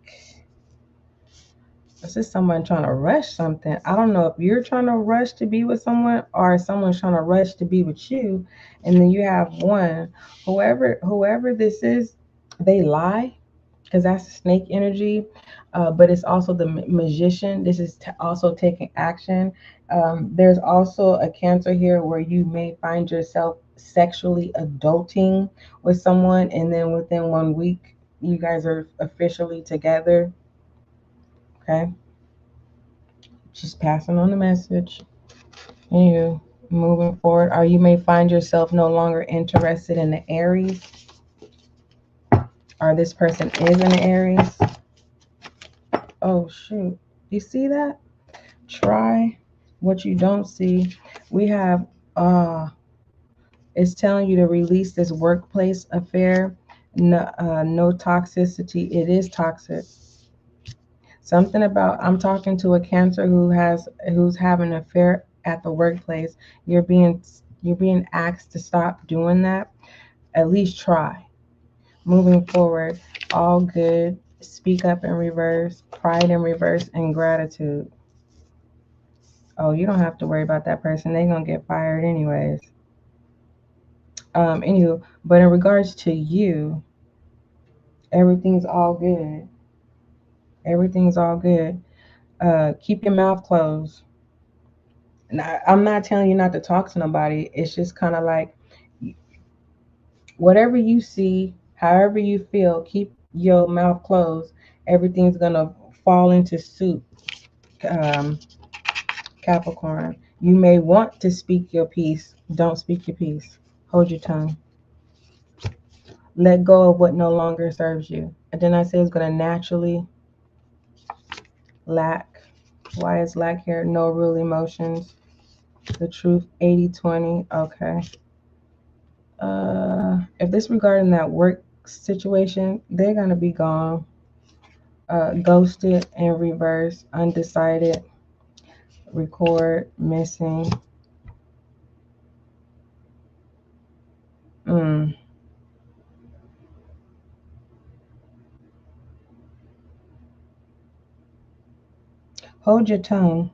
This is someone trying to rush something. I don't know if you're trying to rush to be with someone or someone's trying to rush to be with you. And then you have one. Whoever this is, they lie because that's snake energy. But it's also the magician. This is also taking action. There's also a Cancer here where you may find yourself sexually adulting with someone, and then within 1 week, you guys are officially together. Okay, just passing on the message. Anywho, moving forward, or you may find yourself no longer interested in the Aries, or this person is an Aries. Oh shoot, you see that? Try what you don't see. We have it's telling you to release this workplace affair. No, no toxicity. It is toxic. Something about I'm talking to a Cancer who's having an affair at the workplace. You're being asked to stop doing that. At least try. Moving forward, all good. Speak up in reverse. Pride in reverse, and gratitude. Oh, you don't have to worry about that person. They're gonna get fired anyways. Anywho, but in regards to you, Everything's all good. Everything's all good. Keep your mouth closed. Now, I'm not telling you not to talk to nobody. It's just kind of like whatever you see, however you feel, keep your mouth closed. Everything's gonna fall into soup. Um, Capricorn, you may want to speak your piece. Don't speak your piece. Hold your tongue. Let go of what no longer serves you. And then I say it's gonna naturally lack. Why is lack here? No real emotions. The truth, 80/20. Okay. If this regarding that work situation, they're gonna be gone. Ghosted in reverse, undecided, record, missing. Mm. Hold your tongue.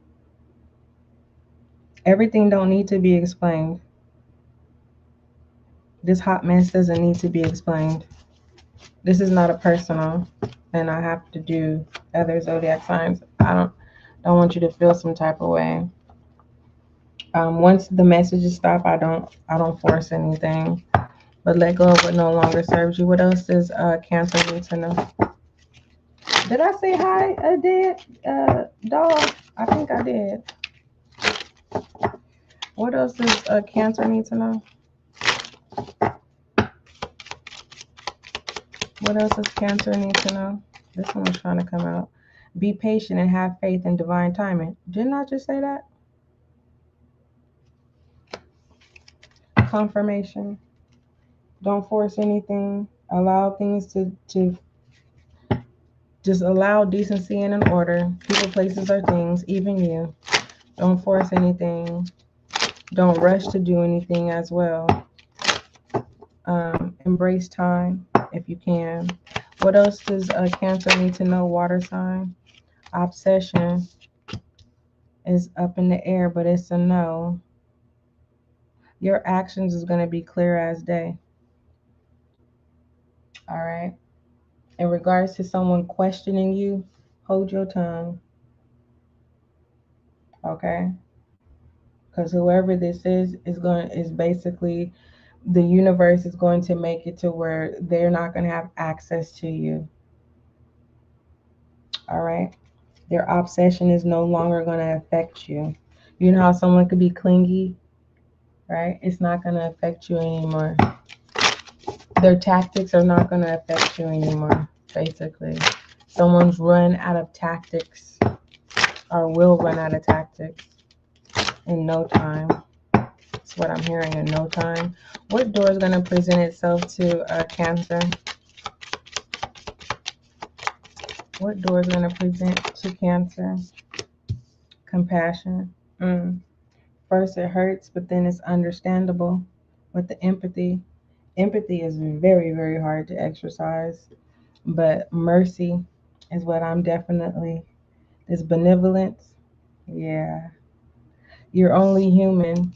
Everything don't need to be explained. This hot mess doesn't need to be explained. This is not a personal, and I have to do other zodiac signs. I don't want you to feel some type of way. Once the messages stop, I don't force anything. But let go of what no longer serves you. What else does Cancer need to know? Did I say hi, dead dog? I think I did. What else does Cancer need to know? What else does Cancer need to know? This one was trying to come out. Be patient and have faith in divine timing. Didn't I just say that? Confirmation. Don't force anything. Allow things to just allow decency and an order. People, places, or things, even you. Don't force anything. Don't rush to do anything as well. Embrace time if you can. What else does Cancer need to know? Water sign. Obsession is up in the air, but it's a no. Your actions is going to be clear as day. All right. In regards to someone questioning you, hold your tongue. Okay. Because whoever this is basically the universe is going to make it to where they're not going to have access to you. All right. Their obsession is no longer going to affect you. You know how someone could be clingy, right? It's not going to affect you anymore. Their tactics are not going to affect you anymore, basically. Someone's run out of tactics or will run out of tactics in no time. That's what I'm hearing, in no time. What door is going to present itself to Cancer? What door is going to present to Cancer? Compassion. First it hurts, but then it's understandable with the empathy. Empathy is very, very hard to exercise, but mercy is what I'm definitely. This benevolence, yeah. You're only human.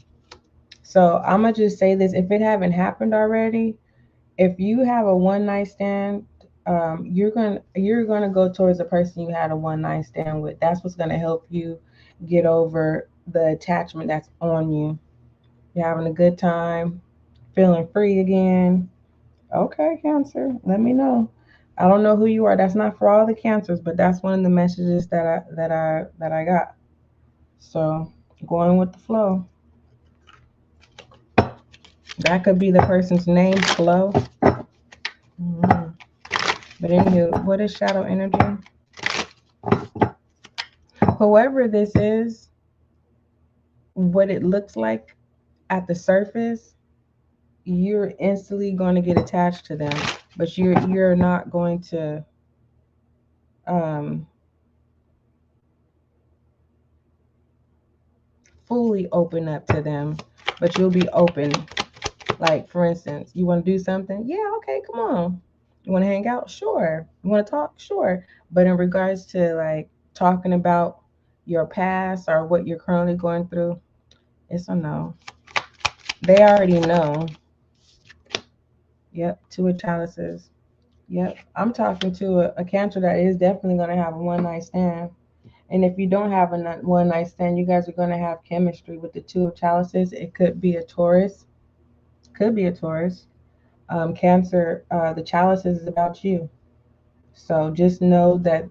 So I'm gonna just say this: if it haven't happened already, if you have a one night stand, you're gonna go towards the person you had a one night stand with. That's what's gonna help you get over the attachment that's on you. You're having a good time, feeling free again. Okay, Cancer, let me know. I don't know who you are. That's not for all the cancers, but that's one of the messages that I got. So going with the flow. That could be the person's name, Flow. Mm-hmm. But anywho, what is shadow energy? Whoever this is, what it looks like at the surface, you're instantly going to get attached to them, but you're not going to um, fully open up to them, but you'll be open. Like, for instance, you want to do something? Yeah, okay, come on. You want to hang out? Sure. You want to talk? Sure. But in regards to like talking about your past or what you're currently going through, it's a no. They already know. Yep, two of chalices. Yep. I'm talking to a Cancer that is definitely going to have a one night stand. And if you don't have a one night stand, you guys are going to have chemistry with the Two of Chalices. It could be a Taurus. Could be a Taurus. Cancer, the Chalices is about you. So just know that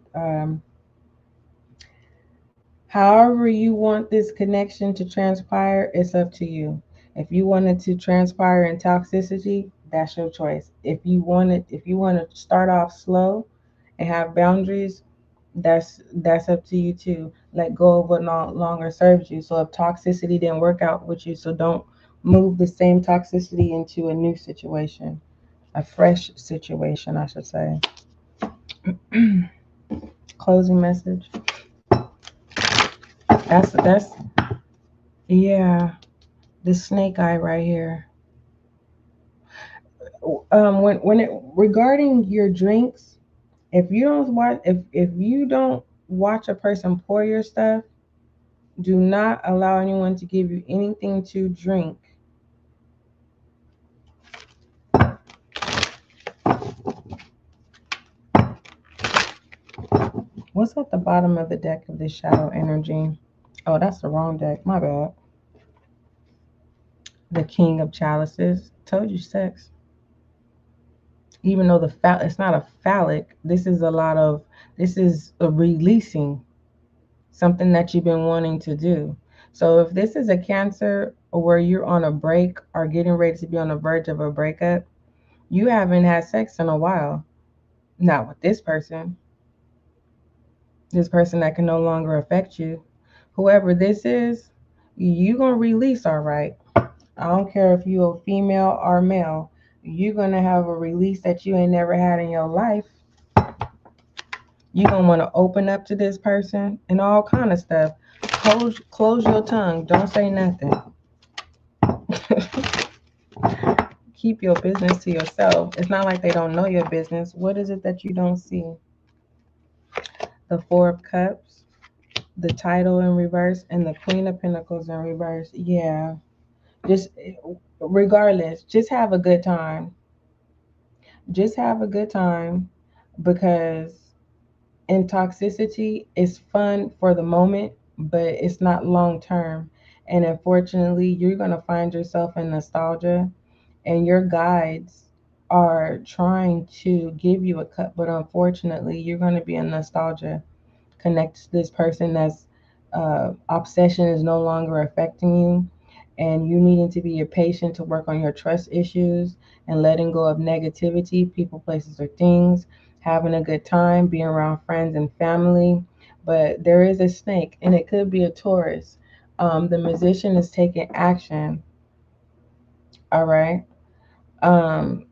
however you want this connection to transpire, it's up to you. If you want it to transpire in toxicity, that's your choice. If you want to start off slow and have boundaries, that's up to you too. Let go of what no longer serves you. So if toxicity didn't work out with you, so don't move the same toxicity into a new situation, a fresh situation, I should say. Closing message. That's yeah. This snake eye right here. When it regarding your drinks, if you don't watch a person pour your stuff, do not allow anyone to give you anything to drink. What's at the bottom of the deck of this shadow energy? Oh, that's the wrong deck. My bad. The King of Chalices. Told you sex. Even though it's not a phallic, this is a releasing something that you've been wanting to do. So if this is a Cancer where you're on a break or getting ready to be on the verge of a breakup, you haven't had sex in a while. Not with this person. This person that can no longer affect you. Whoever this is, you gonna release all right. I don't care if you a female or male. You're gonna have a release that you ain't never had in your life. You're gonna want to open up to this person and all kind of stuff. Close your tongue. Don't say nothing. Keep your business to yourself. It's not like they don't know your business. What is it that you don't see? The Four of Cups, the Title in reverse, and the Queen of Pentacles in reverse. Yeah. Just regardless, just have a good time. Just have a good time, because in toxicity is fun for the moment, but it's not long term. And unfortunately, you're going to find yourself in nostalgia, and your guides are trying to give you a cut, but unfortunately, you're going to be in nostalgia. Connect to this person that's obsession is no longer affecting you, and you needing to be patient to work on your trust issues and letting go of negativity, people, places, or things, having a good time, being around friends and family. But there is a snake, and it could be a Taurus. The Magician is taking action. All right. Um,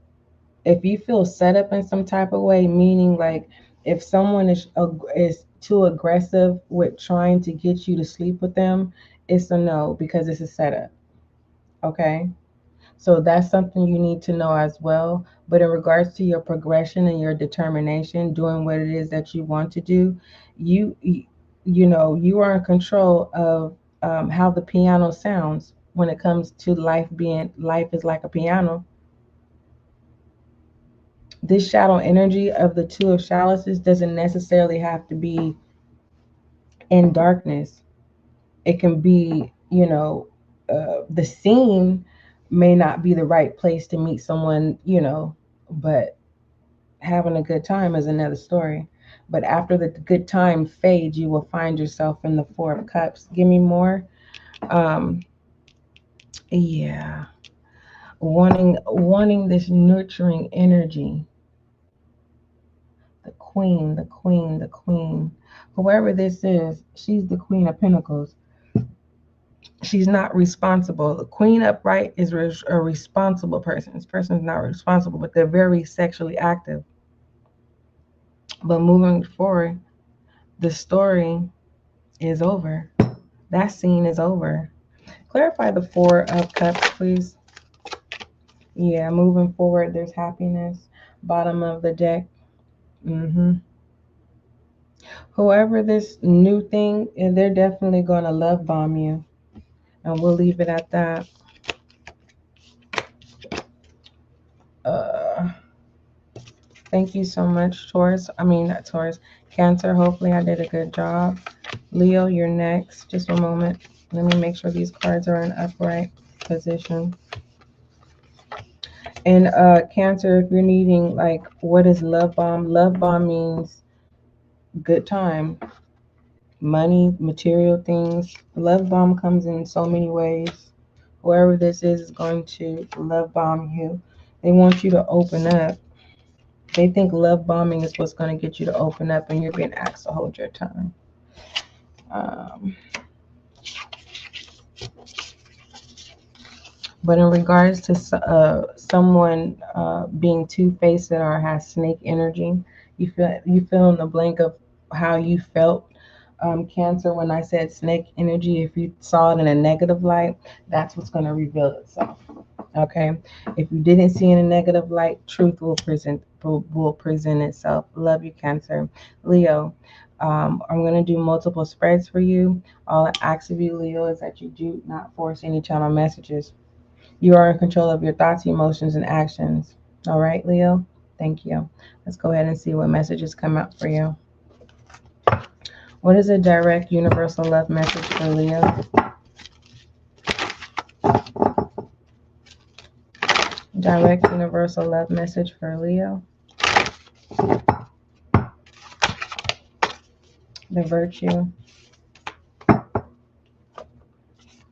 if you feel set up in some type of way, meaning like if someone is too aggressive with trying to get you to sleep with them, it's a no, because it's a setup. Okay. So that's something you need to know as well. But in regards to your progression and your determination, doing what it is that you want to do, you are in control of how the piano sounds when it comes to life. Being life is like a piano. This shadow energy of the Two of Chalices doesn't necessarily have to be in darkness. It can be, the scene may not be the right place to meet someone, but having a good time is another story. But after the good time fades, you will find yourself in the Four of Cups. Give me more. Um, yeah, wanting this nurturing energy. The Queen, the Queen, the Queen. Whoever this is, she's the Queen of Pentacles. She's not responsible. The Queen upright is a responsible person. This person is not responsible, but they're very sexually active. But moving forward, the story is over. That scene is over. Clarify the Four of Cups, please. Yeah, moving forward, there's happiness. Bottom of the deck. Whoever this new thing, they're definitely going to love bomb you. And we'll leave it at that. Uh, Thank you so much, Taurus. I mean, not Taurus, Cancer. Hopefully, I did a good job. Leo, you're next. Just a moment. Let me make sure these cards are in upright position. And Cancer, if you're needing, like, what is love bomb? Love bomb means good time, money, material things. Love bomb comes in so many ways. Whoever this is going to love bomb you. They want you to open up. They think love bombing is what's going to get you to open up, and you're being asked to hold your tongue. Um, but in regards to someone being two-faced or has snake energy, you feel in the blank of how you felt. Cancer, when I said snake energy, if you saw it in a negative light, that's what's going to reveal itself. Okay, if you didn't see in a negative light, truth will present itself. Love you, Cancer. Leo, I'm going to do multiple spreads for you. All I ask of you, Leo, is that you do not force any channel messages. You are in control of your thoughts, emotions, and actions. All right, Leo? Thank you. Let's go ahead and see what messages come out for you. What is a direct universal love message for Leo? Direct universal love message for Leo. The Virtue.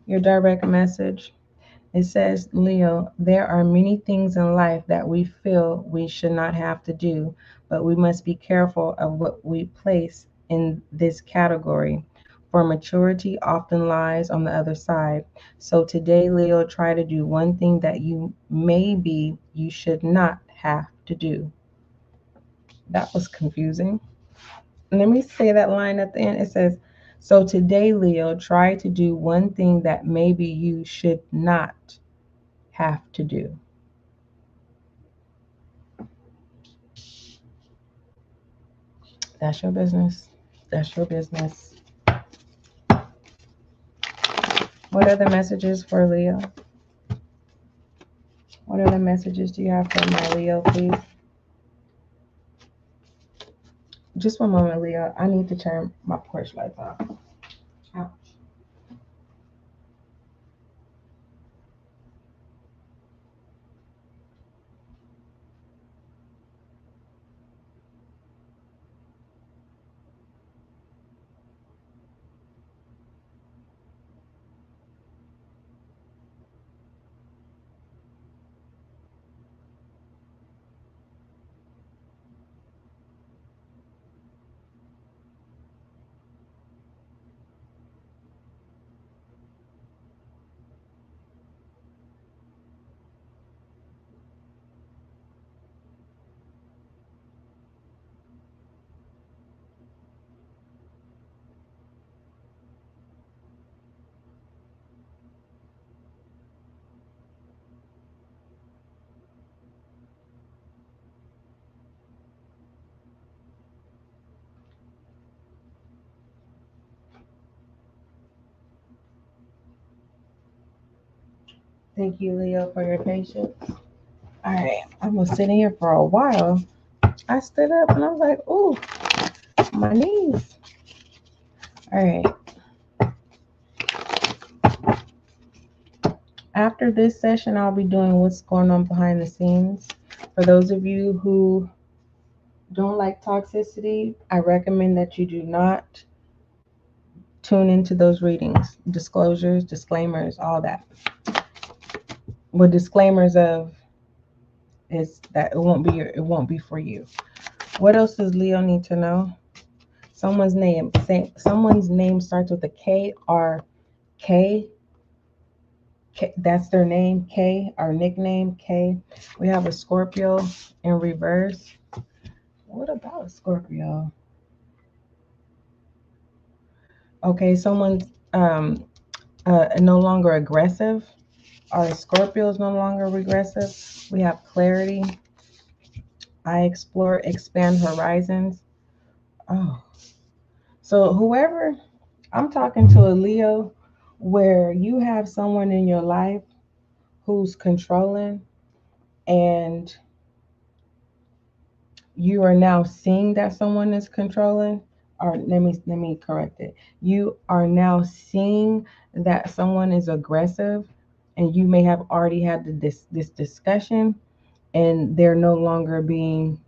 Your direct message. It says, Leo, there are many things in life that we feel we should not have to do, but we must be careful of what we place in this category. For maturity often lies on the other side. So today, Leo, try to do one thing that you should not have to do. That was confusing. Let me say that line at the end. It says, so today, Leo, try to do one thing that maybe you should not have to do. That's your business. That's your business. What other messages for Leo? What other messages do you have for my Leo, please? Just one moment, Leo. I need to turn my porch lights off. Ouch. Thank you, Leo, for your patience. All right. I was sitting here for a while. I stood up and I was like, ooh, my knees. All right. After this session, I'll be doing what's going on behind the scenes. For those of you who don't like toxicity, I recommend that you do not tune into those readings. Disclosures, disclaimers, all that. With disclaimers of is that it won't be for you. What else does Leo need to know? Someone's name starts with a K or K. That's their name, K, our nickname, K. We have a Scorpio in reverse. What about a Scorpio? Okay, someone's no longer aggressive. Our Scorpio is no longer regressive. We have clarity. I explore, expand horizons. Oh, so whoever, I'm talking to a Leo where you have someone in your life who's controlling, and you are now seeing that someone is controlling, or let me correct it. You are now seeing that someone is aggressive, and you may have already had this discussion, and they're no longer being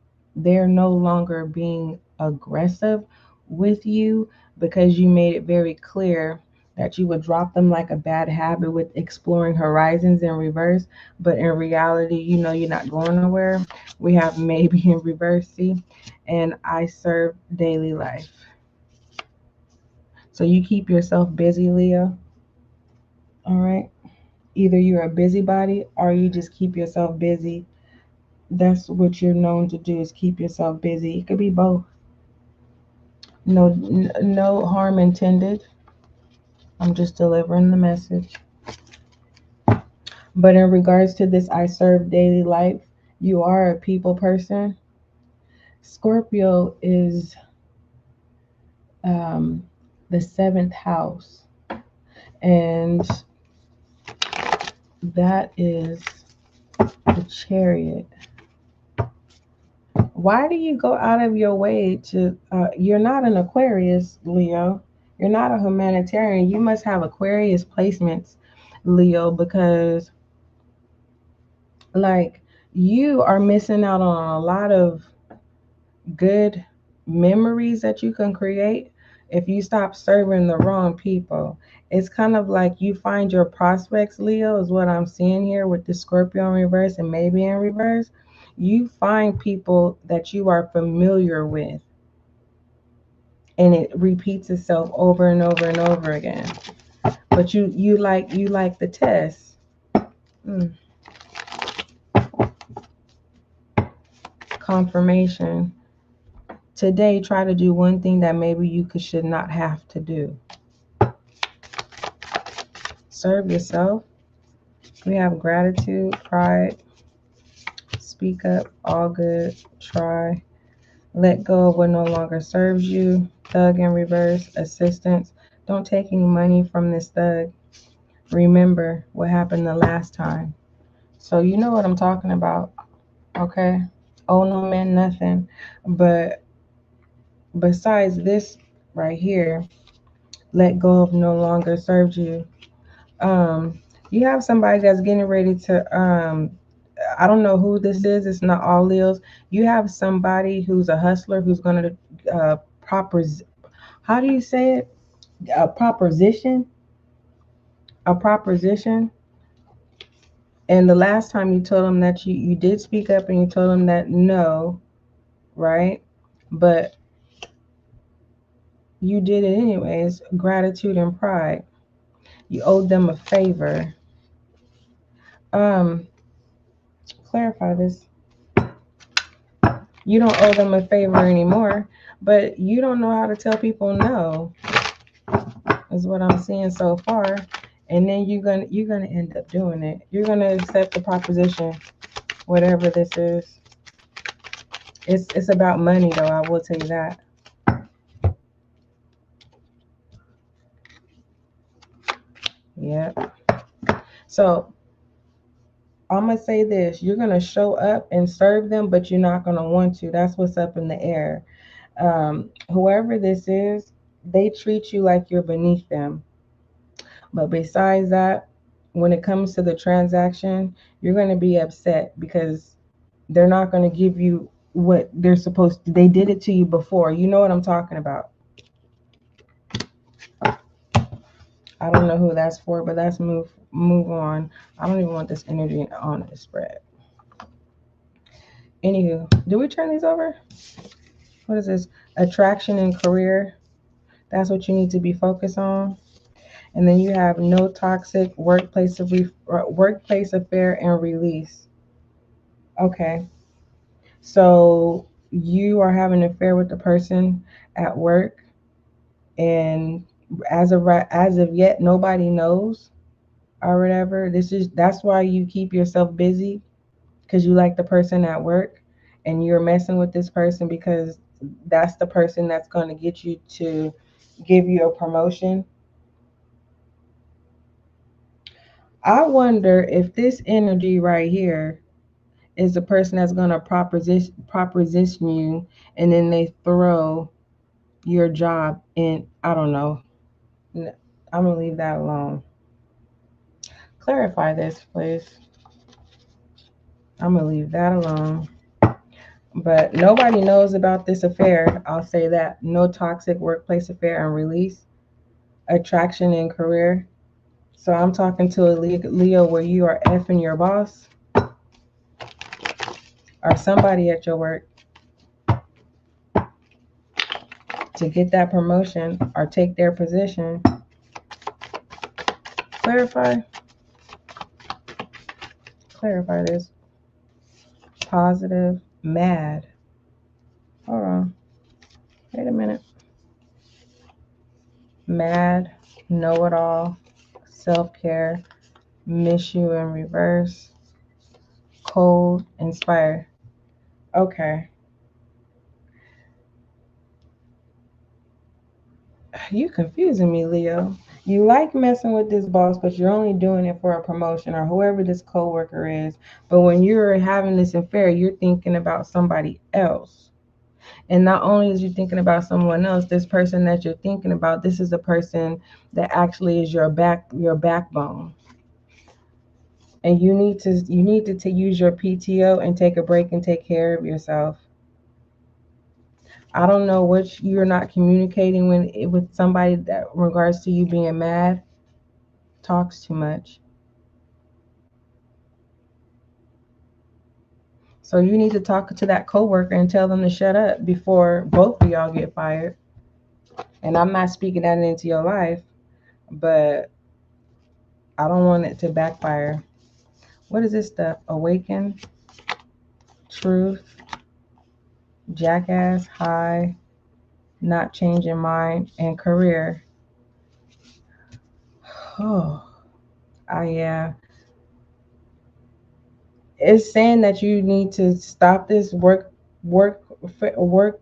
aggressive with you, because you made it very clear that you would drop them like a bad habit with exploring horizons in reverse. But in reality, you're not going nowhere. We have maybe in reverse, see, and I serve daily life. So you keep yourself busy, Leo. All right. Either you're a busybody or you just keep yourself busy. That's what you're known to do, is keep yourself busy. It could be both. No harm intended. I'm just delivering the message. But in regards to this, I serve daily life. You are a people person. Scorpio is um, the seventh house, and that is the Chariot. Why do you go out of your way to? You're not an Aquarius, Leo. You're not a humanitarian. You must have Aquarius placements, Leo, because like you are missing out on a lot of good memories that you can create if you stop serving the wrong people. It's kind of like you find your prospects, Leo, is what I'm seeing here with the Scorpio in reverse and maybe in reverse. You find people that you are familiar with, and it repeats itself over and over and over again. But you like the test. Mm. Confirmation. Today, try to do one thing that maybe you should not have to do. Serve yourself. We have gratitude, pride, speak up, all good, try, let go of what no longer serves you, thug in reverse, assistance. Don't take any money from this thug. Remember what happened the last time. So you know what I'm talking about, okay? Oh, no man, nothing. But besides this right here, let go of no longer serves you. Um, you have somebody that's getting ready to I don't know who this is. It's not all Leos. You have somebody who's a hustler who's going to proper. How do you say it? A proposition. A proposition. And the last time you told them that you did speak up and you told them that no, right? But you did it anyways. Gratitude and pride. You owed them a favor. Um, Clarify this. You don't owe them a favor anymore, but you don't know how to tell people no, is what I'm seeing so far. And then you're gonna end up doing it. You're gonna accept the proposition, whatever this is. It's about money though, I will tell you that. Yeah. So I'm gonna say this: you're gonna show up and serve them, but you're not gonna want to. That's what's up in the air. Whoever this is, they treat you like you're beneath them. But besides that, when it comes to the transaction, you're going to be upset because they're not going to give you what they're supposed to. They did it to you before. You know what I'm talking about. I don't know who that's for, but let's move on. I don't even want this energy on the spread. Anywho, do we turn these over? What is this? Attraction and career. That's what you need to be focused on. And then you have no toxic workplace affair and release. Okay. So you are having an affair with the person at work, and as of yet, nobody knows or whatever. That's why you keep yourself busy, because you like the person at work, and you're messing with this person because that's the person that's going to get you to give you a promotion. I wonder if this energy right here is the person that's going to proposition you, and then they throw your job in. I don't know. I'm going to leave that alone. Clarify this, please. I'm going to leave that alone. But nobody knows about this affair. I'll say that. No toxic workplace affair and release, attraction in career. So I'm talking to a Leo where you are effing your boss or somebody at your work to get that promotion or take their position. Clarify. Clarify this. Positive, mad. Hold on. Wait a minute. Mad, know it all, self care, miss you in reverse, cold, inspire. Okay. You confusing me, Leo. You like messing with this boss, but you're only doing it for a promotion or whoever this coworker is. But when you're having this affair, you're thinking about somebody else. And not only is you thinking about someone else, this person that you're thinking about, this is a person that actually is your backbone. And you need to use your PTO and take a break and take care of yourself. I don't know what you're not communicating with somebody that regards to you being mad. Talks too much. So you need to talk to that coworker and tell them to shut up before both of y'all get fired. And I'm not speaking that into your life, but I don't want it to backfire. What is this stuff? Awaken, truth, jackass, high, not changing mind, and career. Oh, yeah. It's saying that you need to stop this work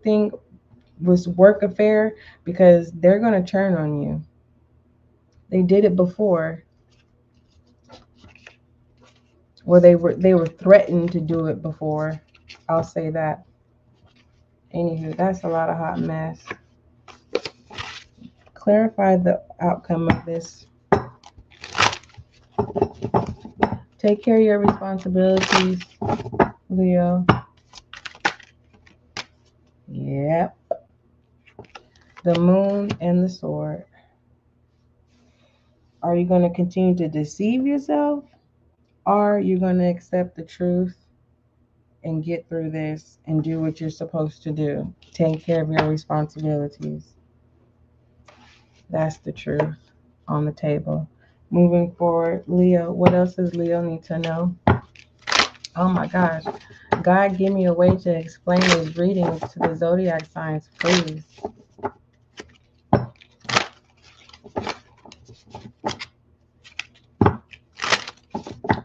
thing, this work affair, because they're gonna turn on you. They did it before, or they were threatened to do it before. I'll say that. Anywho, that's a lot of hot mess. Clarify the outcome of this. Take care of your responsibilities, Leo. Yep. The moon and the sword. Are you going to continue to deceive yourself? Or are you going to accept the truth and get through this and do what you're supposed to do? Take care of your responsibilities. That's the truth on the table. Moving forward, Leo, what else does Leo need to know? Oh my gosh. God, give me a way to explain these readings to the zodiac signs, please.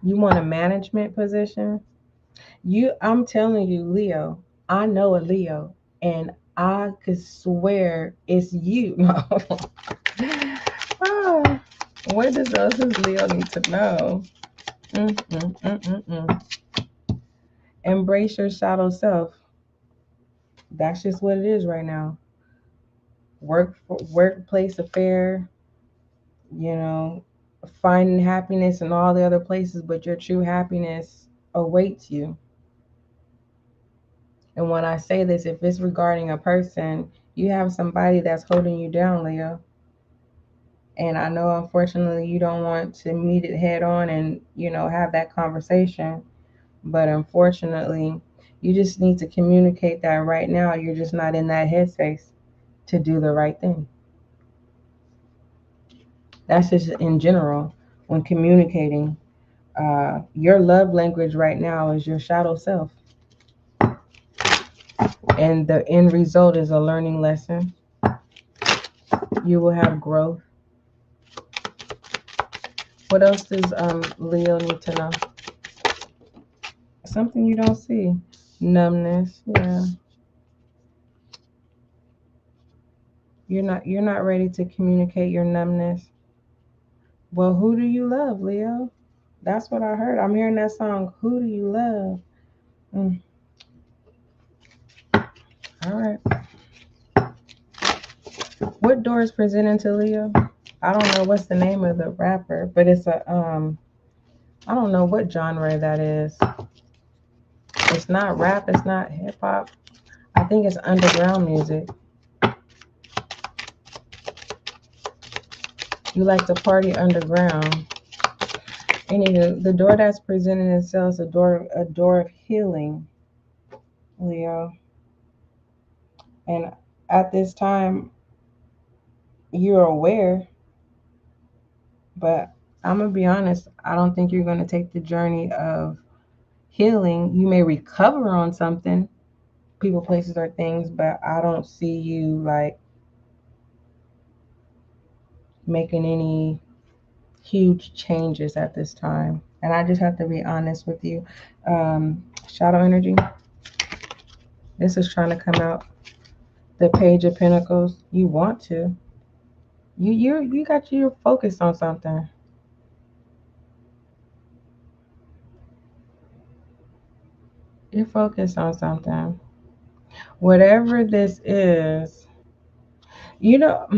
You want a management position? I'm telling you, Leo, I know a Leo, and I could swear it's you. Oh, what else does Leo need to know? Embrace your shadow self. That's just what it is right now. Workplace affair, you know, finding happiness in all the other places, but your true happiness awaits you. And when I say this, if it's regarding a person, you have somebody that's holding you down, Leo. And I know, unfortunately, you don't want to meet it head on and, have that conversation. But unfortunately, you just need to communicate that right now. You're just not in that headspace to do the right thing. That's just in general when communicating. Your love language right now is your shadow self. And the end result is a learning lesson. You will have growth. What else does Leo need to know? Something you don't see. Numbness. Yeah. You're not ready to communicate your numbness. Well, who do you love, Leo? That's what I heard. I'm hearing that song, Who Do You Love? Mm. All right. What door is presenting to Leo? I don't know what's the name of the rapper, but it's a I don't know what genre that is. It's not rap, it's not hip hop. I think it's underground music. You like to party underground. Anywho, the door that's presenting itself is a door of healing, Leo. And at this time, you're aware, but I'm gonna be honest, I don't think you're gonna take the journey of healing. You may recover on something, people, places, or things, but I don't see you like making any huge changes at this time. And I just have to be honest with you. Shadow energy, this is trying to come out. The Page of Pentacles, you want to. You're focused on something. You're focused on something. Whatever this is, you know,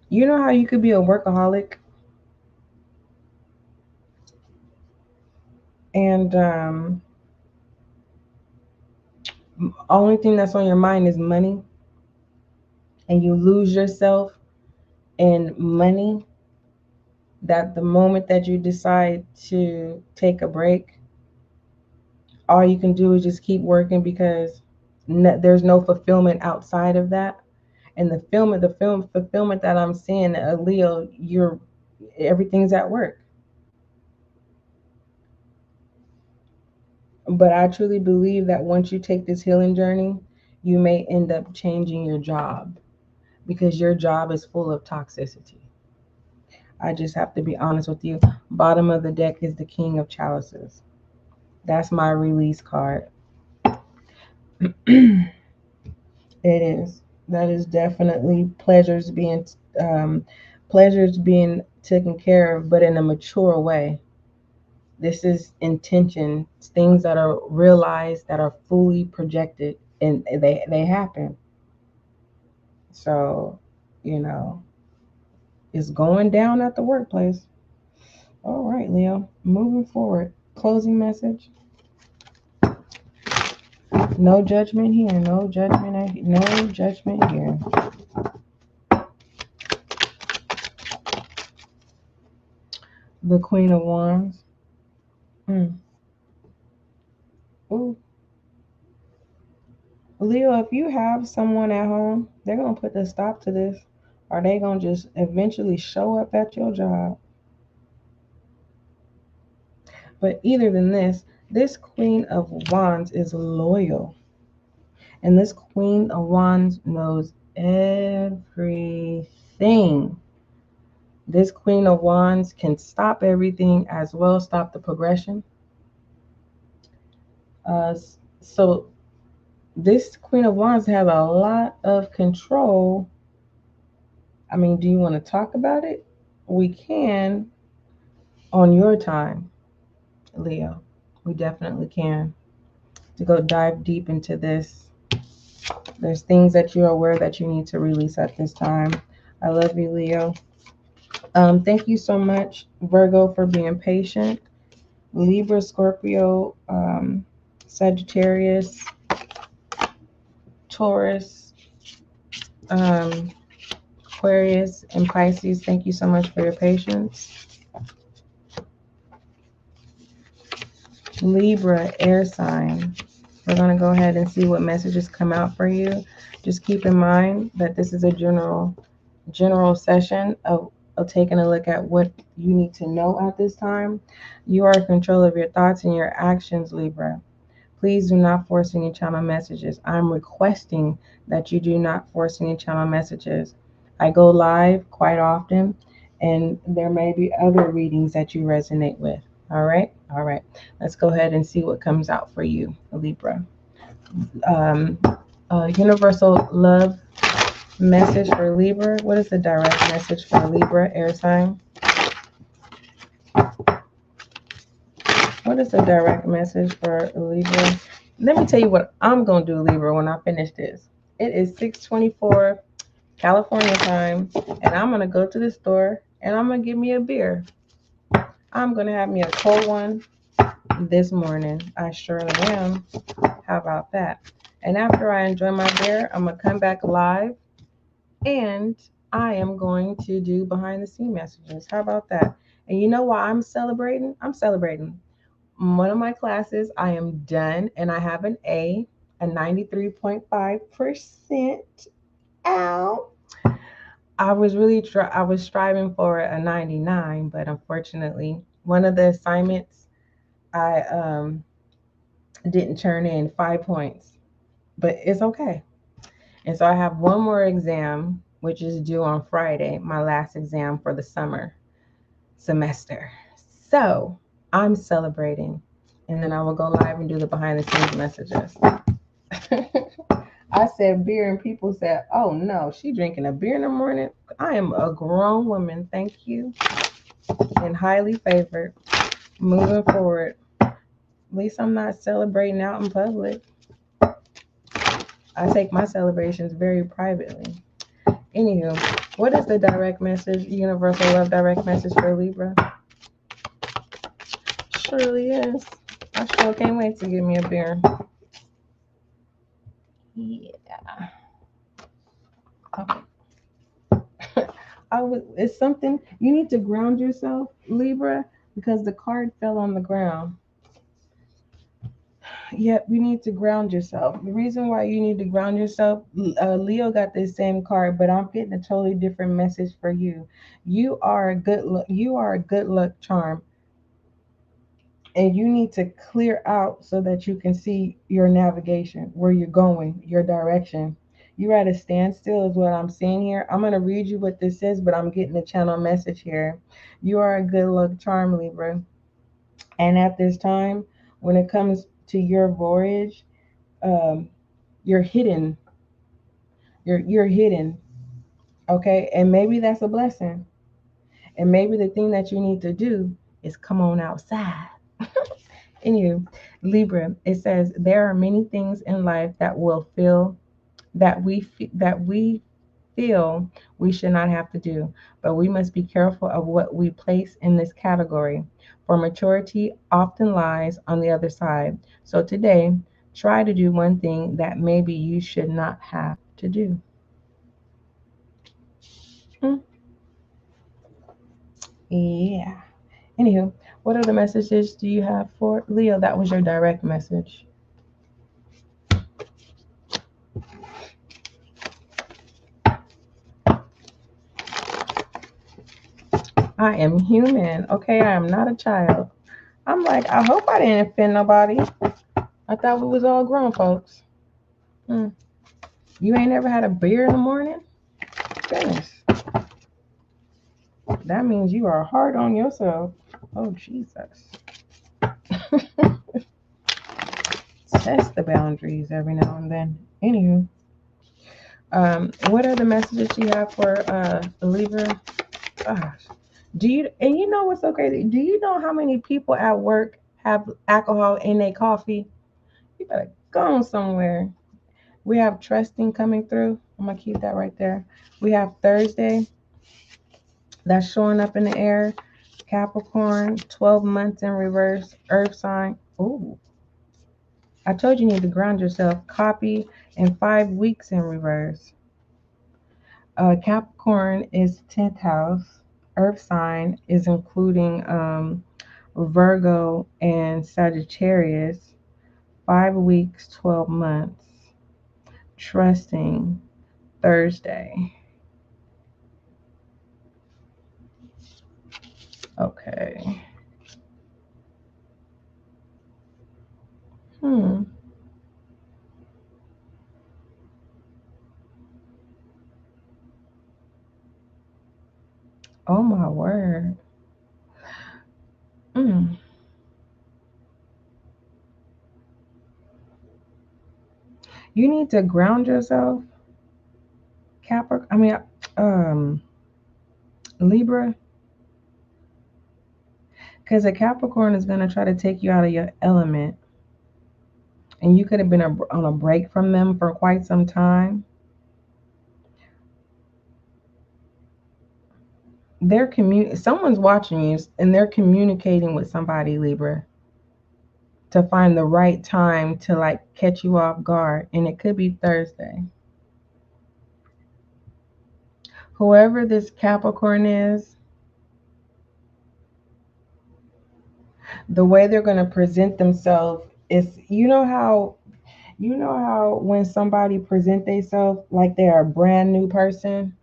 you know how you could be a workaholic and only thing that's on your mind is money, and you lose yourself in money. That the moment that you decide to take a break, all you can do is just keep working because there's no fulfillment outside of that. And the film fulfillment that I'm seeing, Leo, everything's at work. But I truly believe that once you take this healing journey, you may end up changing your job because your job is full of toxicity. I just have to be honest with you. Bottom of the deck is the King of Chalices. That's my release card. It is. That is definitely pleasures being taken care of, but in a mature way. This is intention, things that are realized, that are fully projected, and they happen. So, you know, it's going down at the workplace. All right, Leo. Moving forward. Closing message. No judgment here. No judgment. No judgment here. The Queen of Wands. Ooh. Leo, if you have someone at home, they're going to put a stop to this, or they going to just eventually show up at your job. But either than this Queen of Wands is loyal. And this Queen of Wands knows everything. This Queen of Wands can stop everything as well, stop the progression. So this Queen of Wands has a lot of control. I mean, do you want to talk about it? We can on your time, Leo. We definitely can. To go dive deep into this. There's things that you're aware that you need to release at this time. I love you, Leo. Thank you so much, Virgo, for being patient. Libra, Scorpio, Sagittarius, Taurus, Aquarius, and Pisces. Thank you so much for your patience. Libra, air sign. We're going to go ahead and see what messages come out for you. Just keep in mind that this is a general session of taking a look at what you need to know at this time. You are in control of your thoughts and your actions, Libra. Please do not force any channel messages. I'm requesting that you do not force any channel messages. I go live quite often, and there may be other readings that you resonate with. All right? All right. Let's go ahead and see what comes out for you, Libra. Universal love message for Libra. What is the direct message for Libra, air sign? What What is the direct message for Libra? Let me tell you what I'm going to do, Libra, when I finish this. It is 6:24 California time, and I'm going to go to the store, and I'm going to get me a beer. I'm going to have me a cold one this morning. I surely am. How about that? And after I enjoy my beer, I'm going to come back live, and I am going to do behind the scene messages. How about that? And you know why I'm celebrating? I'm celebrating. One of my classes, I am done, and I have an A, a 93.5%. Ow. I was striving for a 99, but unfortunately, one of the assignments I didn't turn in 5 points, but it's okay. And so I have one more exam, which is due on Friday, my last exam for the summer semester. So I'm celebrating, and then I will go live and do the behind the scenes messages. I said beer, and people said, "Oh no, she drinking a beer in the morning." I am a grown woman, thank you, and highly favored. Moving forward, at least I'm not celebrating out in public. I take my celebrations very privately. Anywho, what is the direct message, universal love direct message for Libra? Surely is. I sure can't wait to get me a beer. Yeah. Okay. It's something you need to ground yourself, Libra, because the card fell on the ground. Yep, you need to ground yourself. The reason why you need to ground yourself, Leo got this same card, but I'm getting a totally different message for you. You are a good luck. You are a good luck charm, and you need to clear out so that you can see your navigation, where you're going, your direction. You're at a standstill, is what I'm seeing here. I'm gonna read you what this is, but I'm getting a channel message here. You are a good luck charm, Libra, and at this time, when it comes to your voyage, um, you're hidden. You're hidden. Okay, and maybe that's a blessing. And maybe the thing that you need to do is come on outside. Anywho, Libra, it says there are many things in life that will feel that we feel we should not have to do, but we must be careful of what we place in this category. For maturity often lies on the other side. So today, try to do one thing that maybe you should not have to do. Hmm. Yeah. Anywho, what other messages do you have for Leo? That was your direct message. I am human. Okay, I am not a child. I'm like, I hope I didn't offend nobody. I thought we was all grown folks. Hmm. You ain't never had a beer in the morning? Goodness. That means you are hard on yourself. Oh, Jesus. Test the boundaries every now and then. Anywho, what are the messages you have for Libra? Gosh. And you know what's so crazy? Do you know how many people at work have alcohol in their coffee? You better go on somewhere. We have trusting coming through. I'm going to keep that right there. We have Thursday. That's showing up in the air. Capricorn, 12 months in reverse. Earth sign. Ooh. I told you need to ground yourself. Copy and 5 weeks in reverse. Capricorn is 10th house. Earth sign is including Virgo and Sagittarius. 5 weeks, 12 months. Trusting Thursday. Okay. Hmm. Oh my word. Hmm. You need to ground yourself, Capricorn. um, Libra. Because a Capricorn is going to try to take you out of your element. And you could have been on a break from them for quite some time. Someone's watching you and they're communicating with somebody, Libra, to find the right time to like catch you off guard. And it could be Thursday. Whoever this Capricorn is, the way they're going to present themselves is, you know how when somebody present themselves like they're a brand new person,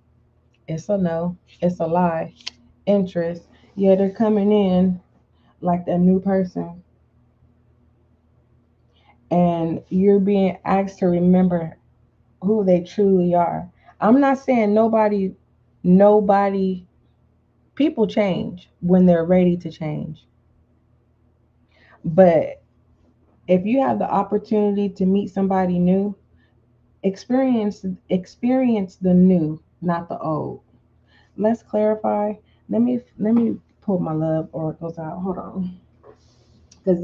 it's a no, it's a lie. Interest, yeah, they're coming in like a new person, and you're being asked to remember who they truly are. I'm not saying nobody, people change when they're ready to change. But if you have the opportunity to meet somebody new, experience the new, not the old. Let's clarify. Let me pull my love oracles out. Hold on. Because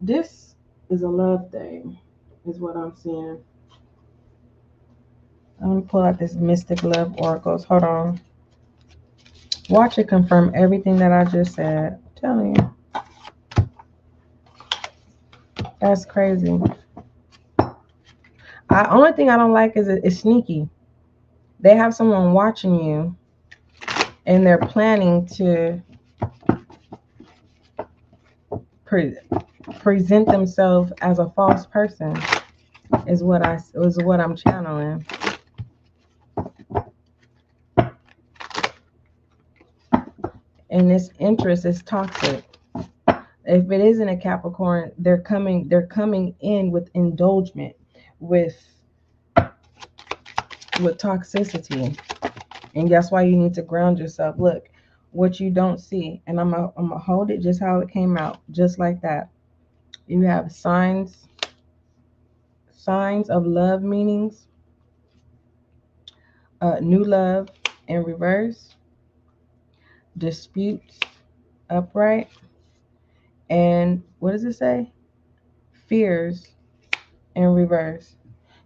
this is a love thing, is what I'm seeing. I'm gonna pull out this mystic love oracles. Hold on. Watch it confirm everything that I just said. I'm telling you. That's crazy. Only thing I don't like is it's sneaky. They have someone watching you and they're planning to present themselves as a false person is what I'm channeling. And this interest is toxic. If it isn't a Capricorn, they're coming in with indulgence, with toxicity. And that's why you need to ground yourself. Look, what you don't see, and I'm gonna hold it just how it came out, just like that. You have signs of love meanings, new love in reverse, disputes upright, and what does it say? Fears in reverse.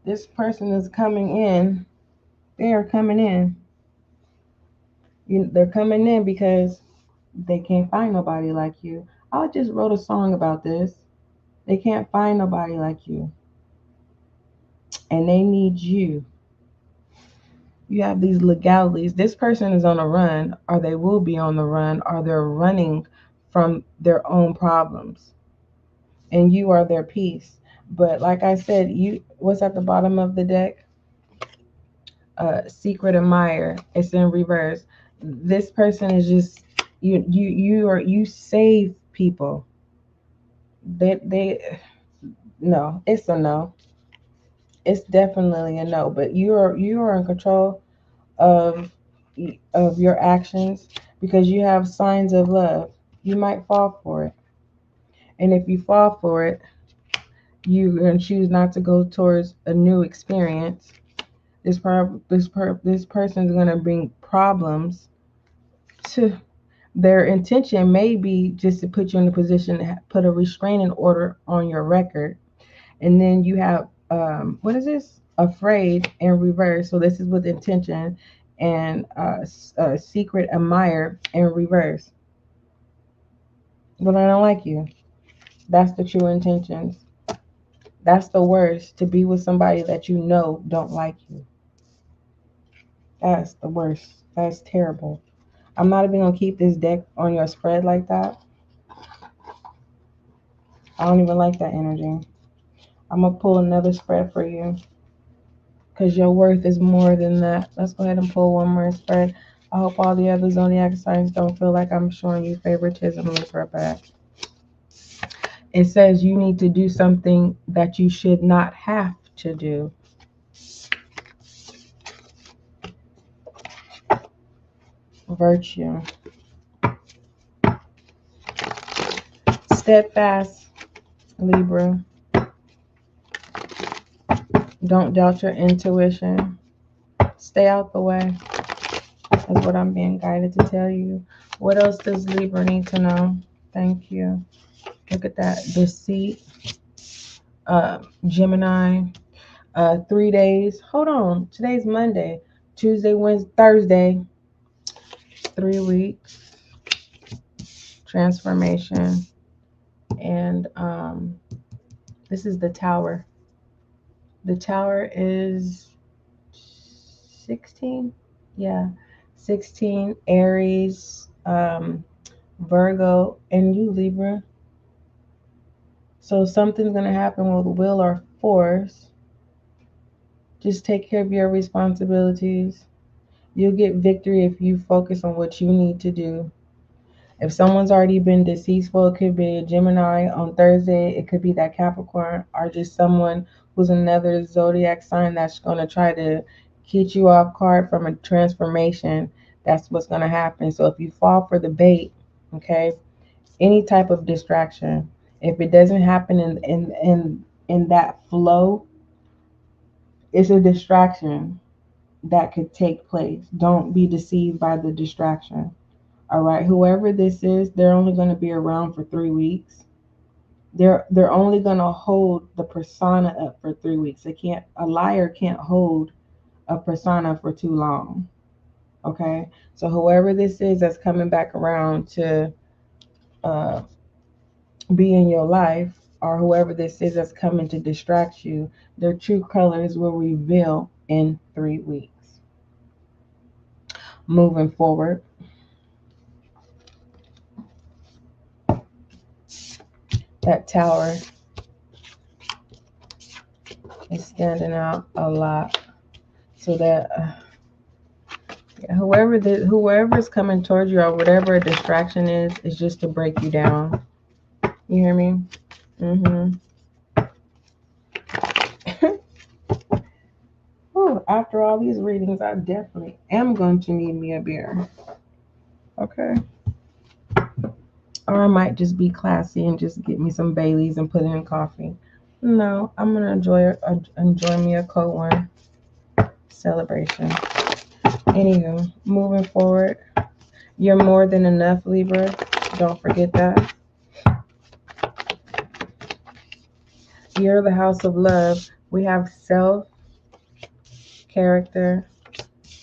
This person is coming in. They are coming in. They're coming in because they can't find nobody like you. I just wrote a song about this. They can't find nobody like you. And they need you. You have these legalities. This person is on a run, or they will be on the run, or they're running from their own problems. And you are their peace. But like I said, what's at the bottom of the deck? Secret admirer. It's in reverse. This person is just you save people. They no, it's a no. It's definitely a no. But you are in control of your actions because you have signs of love. You might fall for it, and if you fall for it, you're gonna choose not to go towards a new experience. This person is gonna bring problems to. Their intention may be just to put you in a position to put a restraining order on your record. And then you have, what is this? Afraid in reverse. So this is with intention. And secret admirer in reverse. But I don't like you. That's the true intentions. That's the worst, to be with somebody that you know don't like you. That's the worst. That's terrible. I'm not even going to keep this deck on your spread like that. I don't even like that energy. I'm going to pull another spread for you because your worth is more than that. Let's go ahead and pull one more spread. I hope all the other zodiac signs don't feel like I'm showing you favoritism. Libra back. It says you need to do something that you should not have to do. Virtue. Steadfast, Libra. Don't doubt your intuition. Stay out the way. That's what I'm being guided to tell you. What else does Libra need to know? Thank you. Look at that. Deceit. Gemini. 3 days. Hold on. Today's Monday. Tuesday, Wednesday, Thursday. 3 weeks. Transformation. And this is the Tower. The Tower is 16. Yeah. 16. Aries. Virgo. And you, Libra. So something's going to happen with will or force. Just take care of your responsibilities. You'll get victory if you focus on what you need to do. If someone's already been deceitful, it could be a Gemini on Thursday. It could be that Capricorn, or just someone who's another zodiac sign that's going to try to get you off guard from a transformation. That's what's going to happen. So if you fall for the bait, okay, any type of distraction, if it doesn't happen in that flow, it's a distraction that could take place. Don't be deceived by the distraction. All right. Whoever this is, they're only going to be around for 3 weeks. They're only going to hold the persona up for 3 weeks. A liar can't hold a persona for too long. Okay. So whoever this is that's coming back around to uh, be in your life, or whoever this is that's coming to distract you, their true colors will reveal in 3 weeks. Moving forward, that Tower is standing out a lot. So that whoever's coming towards you, or whatever a distraction is just to break you down. You hear me? Ooh, after all these readings, I definitely am going to need me a beer. Okay. Or I might just be classy and just get me some Baileys and put it in coffee. No, I'm gonna enjoy me a cold one. Celebration. Anywho, moving forward, you're more than enough, Libra. Don't forget that. You're the house of love. We have self, character,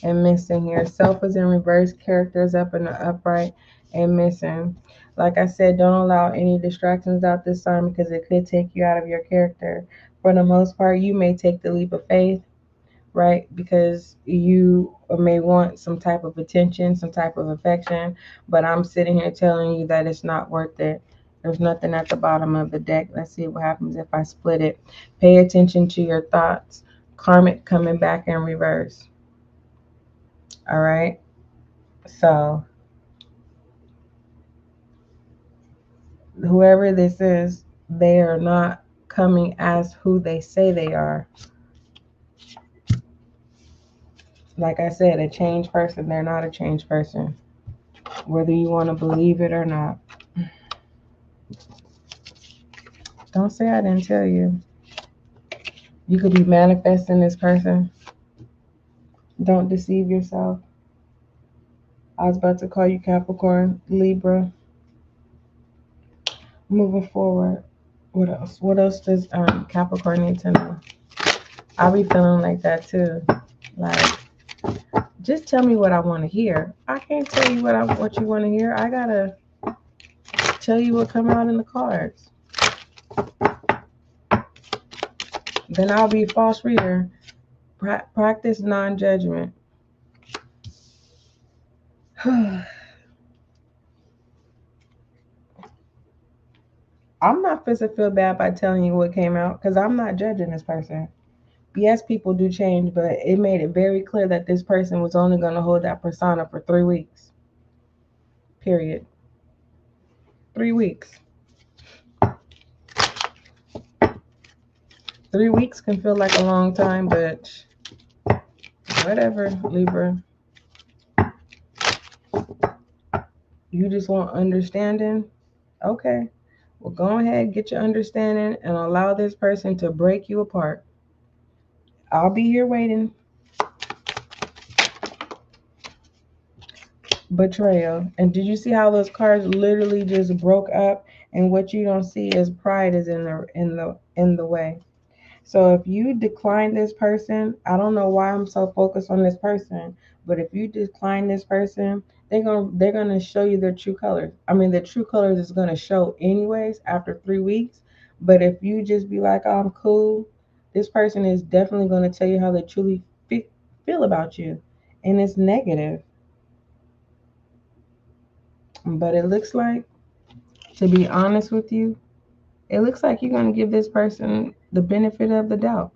and missing here. Self is in reverse, character is up in the upright, and missing. Like I said, don't allow any distractions out this time, because it could take you out of your character. For the most part, you may take the leap of faith, right? Because you may want some type of attention, some type of affection, but I'm sitting here telling you that it's not worth it. There's nothing at the bottom of the deck. Let's see what happens if I split it. Pay attention to your thoughts. Karmic coming back in reverse. All right. So whoever this is, they are not coming as who they say they are. Like I said, a changed person. They're not a changed person, whether you want to believe it or not. Don't say I didn't tell you. You could be manifesting this person. Don't deceive yourself. I was about to call you Capricorn, Libra. Moving forward, what else? What else does Capricorn need to know? I'll be feeling like that too. Like, just tell me what I want to hear. I can't tell you what you want to hear. I gotta tell you what come out in the cards. Then I'll be a false reader. Practice non-judgment. I'm not supposed to feel bad by telling you what came out, because I'm not judging this person. Yes, people do change, but it made it very clear that this person was only going to hold that persona for 3 weeks. Period. 3 weeks. 3 weeks can feel like a long time, but whatever, Libra. You just want understanding? Okay. Well, go ahead, get your understanding, and allow this person to break you apart. I'll be here waiting. Betrayal. And did you see how those cards literally just broke up? And what you don't see is pride is in the way. So if you decline this person, I don't know why I'm so focused on this person, but if you decline this person, they're gonna show you their true colors. I mean, the true colors is gonna show anyways after 3 weeks. But if you just be like, oh, I'm cool, this person is definitely gonna tell you how they truly feel about you, and it's negative. But it looks like, to be honest with you, it looks like you're gonna give this person the benefit of the doubt.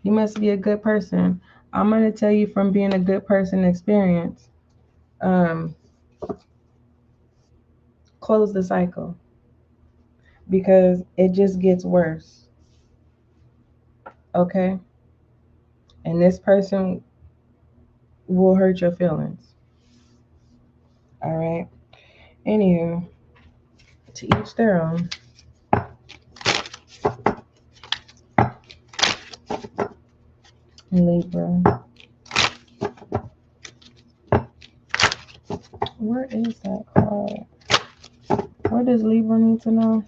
You must be a good person. I'm going to tell you from being a good person experience, um, close the cycle because it just gets worse. Okay? And this person will hurt your feelings. All right? Anywho, to each their own. Libra. Where is that card? What does Libra need to know?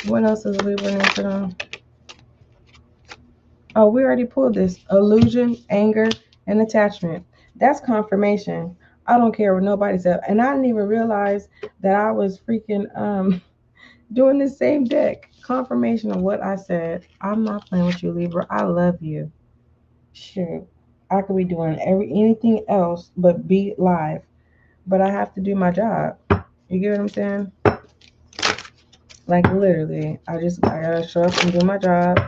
What else does Libra need to know? Oh, we already pulled this. Illusion, anger, and attachment. That's confirmation. I don't care what nobody said. And I didn't even realize that I was freaking doing the same deck. Confirmation of what I said. I'm not playing with you, Libra. I love you. Shoot. I could be doing anything else but be live. But I have to do my job. You get what I'm saying? Like literally. I gotta show up and do my job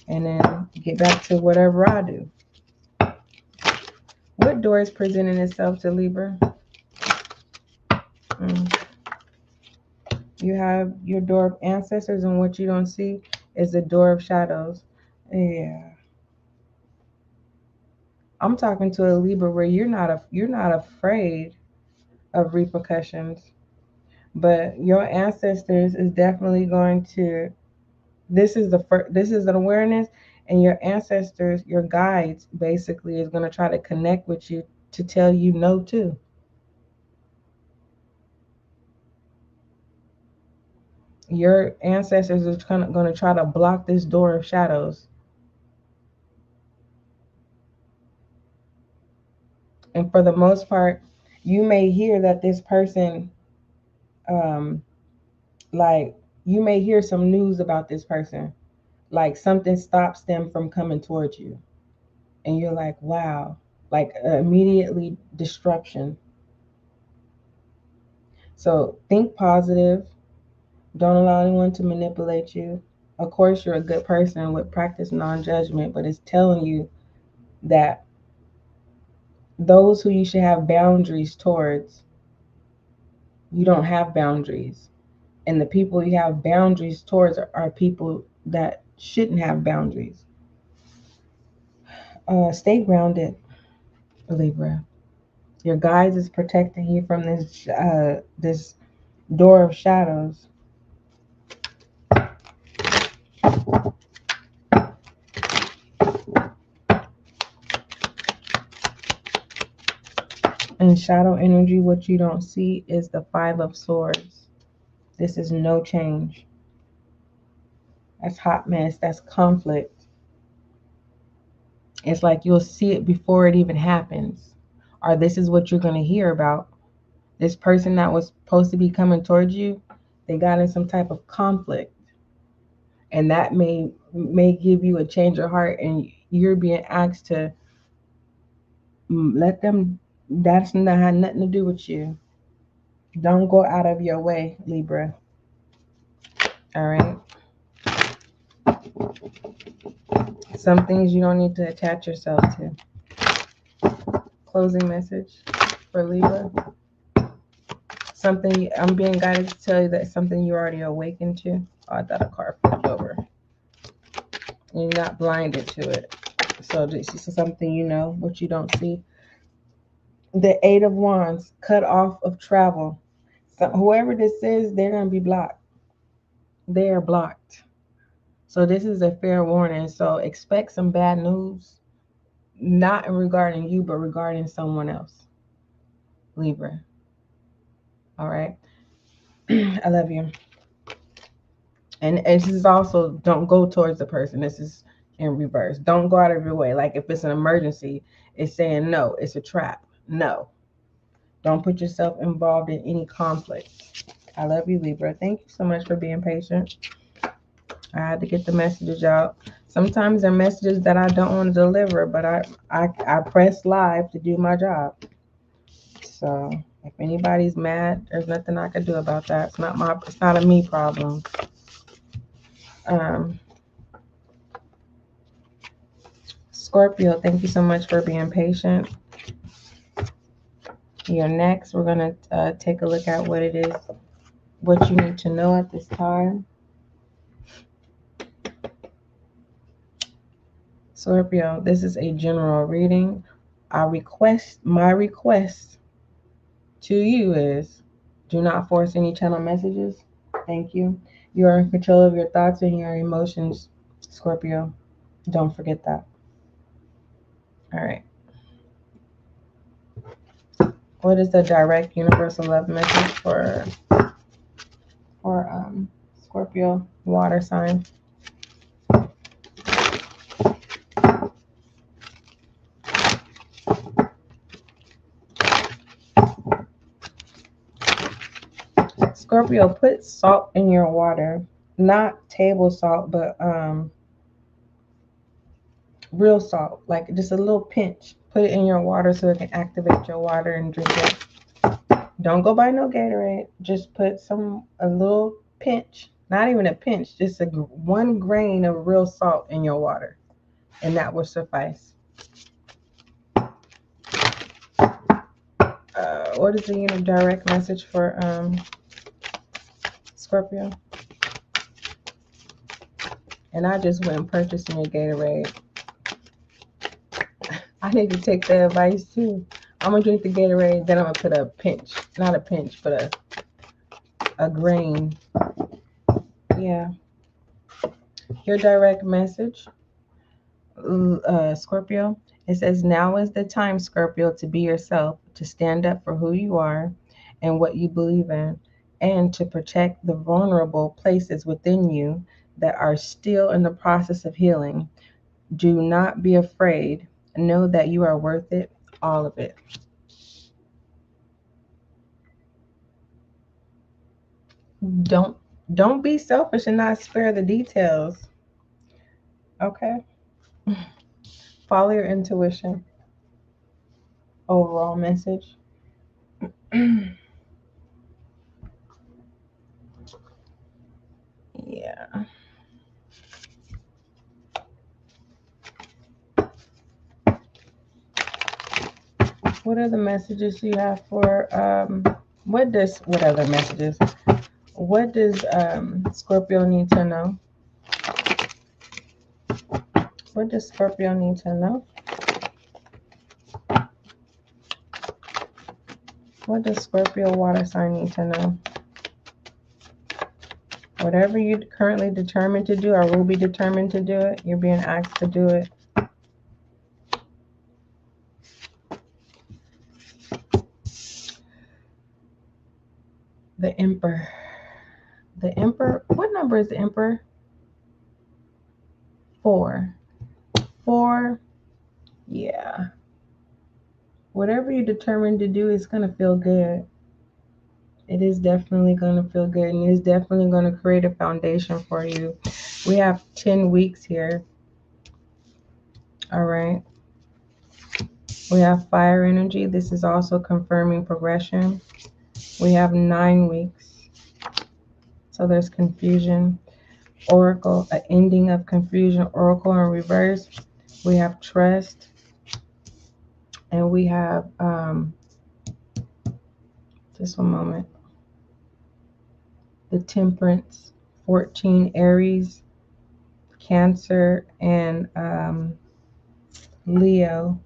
and then get back to whatever I do. What door is presenting itself to Libra? You have your door of ancestors, and what you don't see is the door of shadows. Yeah. I'm talking to a Libra where you're not afraid of repercussions, but your ancestors is definitely going to. This is an awareness, and your ancestors, your guides, basically is going to try to connect with you to tell you no too. Your ancestors are going to try to block this door of shadows. And for the most part, you may hear that this person, um, like, you may hear some news about this person, like something stops them from coming towards you. And you're like, wow, like immediately disruption. So think positive. Don't allow anyone to manipulate you. Of course, you're a good person with practice non-judgment, but it's telling you that those who you should have boundaries towards, you don't have boundaries. And the people you have boundaries towards are people that shouldn't have boundaries. Stay grounded, Libra. Your guides is protecting you from this door of shadows. In shadow energy, what you don't see is the Five of Swords. This is no change. That's hot mess. That's conflict. It's like you'll see it before it even happens. Or this is what you're going to hear about. This person that was supposed to be coming towards you, they got in some type of conflict. And that may give you a change of heart, and you're being asked to let them, that's not had nothing to do with you. Don't go out of your way, Libra. All right. Some things you don't need to attach yourself to. Closing message for Libra. Something I'm being guided to tell you that something you're already awakened to. Oh, I thought a car flipped over. You're not blinded to it. So this is something you know, what you don't see. The Eight of Wands, cut off of travel. So whoever this is, they're going to be blocked. They are blocked. So this is a fair warning. So expect some bad news, not regarding you, but regarding someone else. Libra. All right. I love you. And this is also, don't go towards the person. This is in reverse. Don't go out of your way. Like if it's an emergency, it's saying no, it's a trap. No. Don't put yourself involved in any conflict. I love you, Libra. Thank you so much for being patient. I had to get the messages out. Sometimes they're messages that I don't want to deliver, but I press live to do my job. So if anybody's mad, there's nothing I can do about that. It's not a me problem. Scorpio, thank you so much for being patient. You're next. We're going to take a look at what it is, what you need to know at this time. Scorpio, this is a general reading. My request to you is do not force any channel messages. Thank you. You are in control of your thoughts and your emotions, Scorpio. Don't forget that. All right. What is the direct universal love message for Scorpio water sign? Scorpio, put salt in your water. Not table salt, but real salt. Like just a little pinch. Put it in your water so it can activate your water and drink it. Don't go buy no Gatorade. Just put a little pinch, not even a pinch, just 1 grain of real salt in your water. And that will suffice. What is the direct message for Scorpio? And I just went and purchased me a Gatorade. I need to take the advice too. I'm going to drink the Gatorade, then I'm going to put a pinch. Not a pinch, but a grain. Yeah. Your direct message, Scorpio. It says, now is the time, Scorpio, to be yourself, to stand up for who you are and what you believe in, and to protect the vulnerable places within you that are still in the process of healing. Do not be afraid. Know that you are worth it, all of it. Don't be selfish and not spare the details. Okay? Follow your intuition. Overall message. Yeah. What are the messages you have for what other messages? What does Scorpio need to know? What does Scorpio need to know? What does Scorpio water sign need to know? Whatever you're currently determined to do or will be determined to do it, you're being asked to do it. The Emperor. The Emperor. What number is the Emperor? 4. 4. Yeah. Whatever you're determined to do is going to feel good. It is definitely going to feel good, and it's definitely going to create a foundation for you. We have 10 weeks here. All right. We have fire energy. This is also confirming progression. We have 9 weeks. So there's confusion. Oracle, an ending of confusion. Oracle in reverse. We have trust. And we have, just one moment. The Temperance, 14 Aries, Cancer, and Leo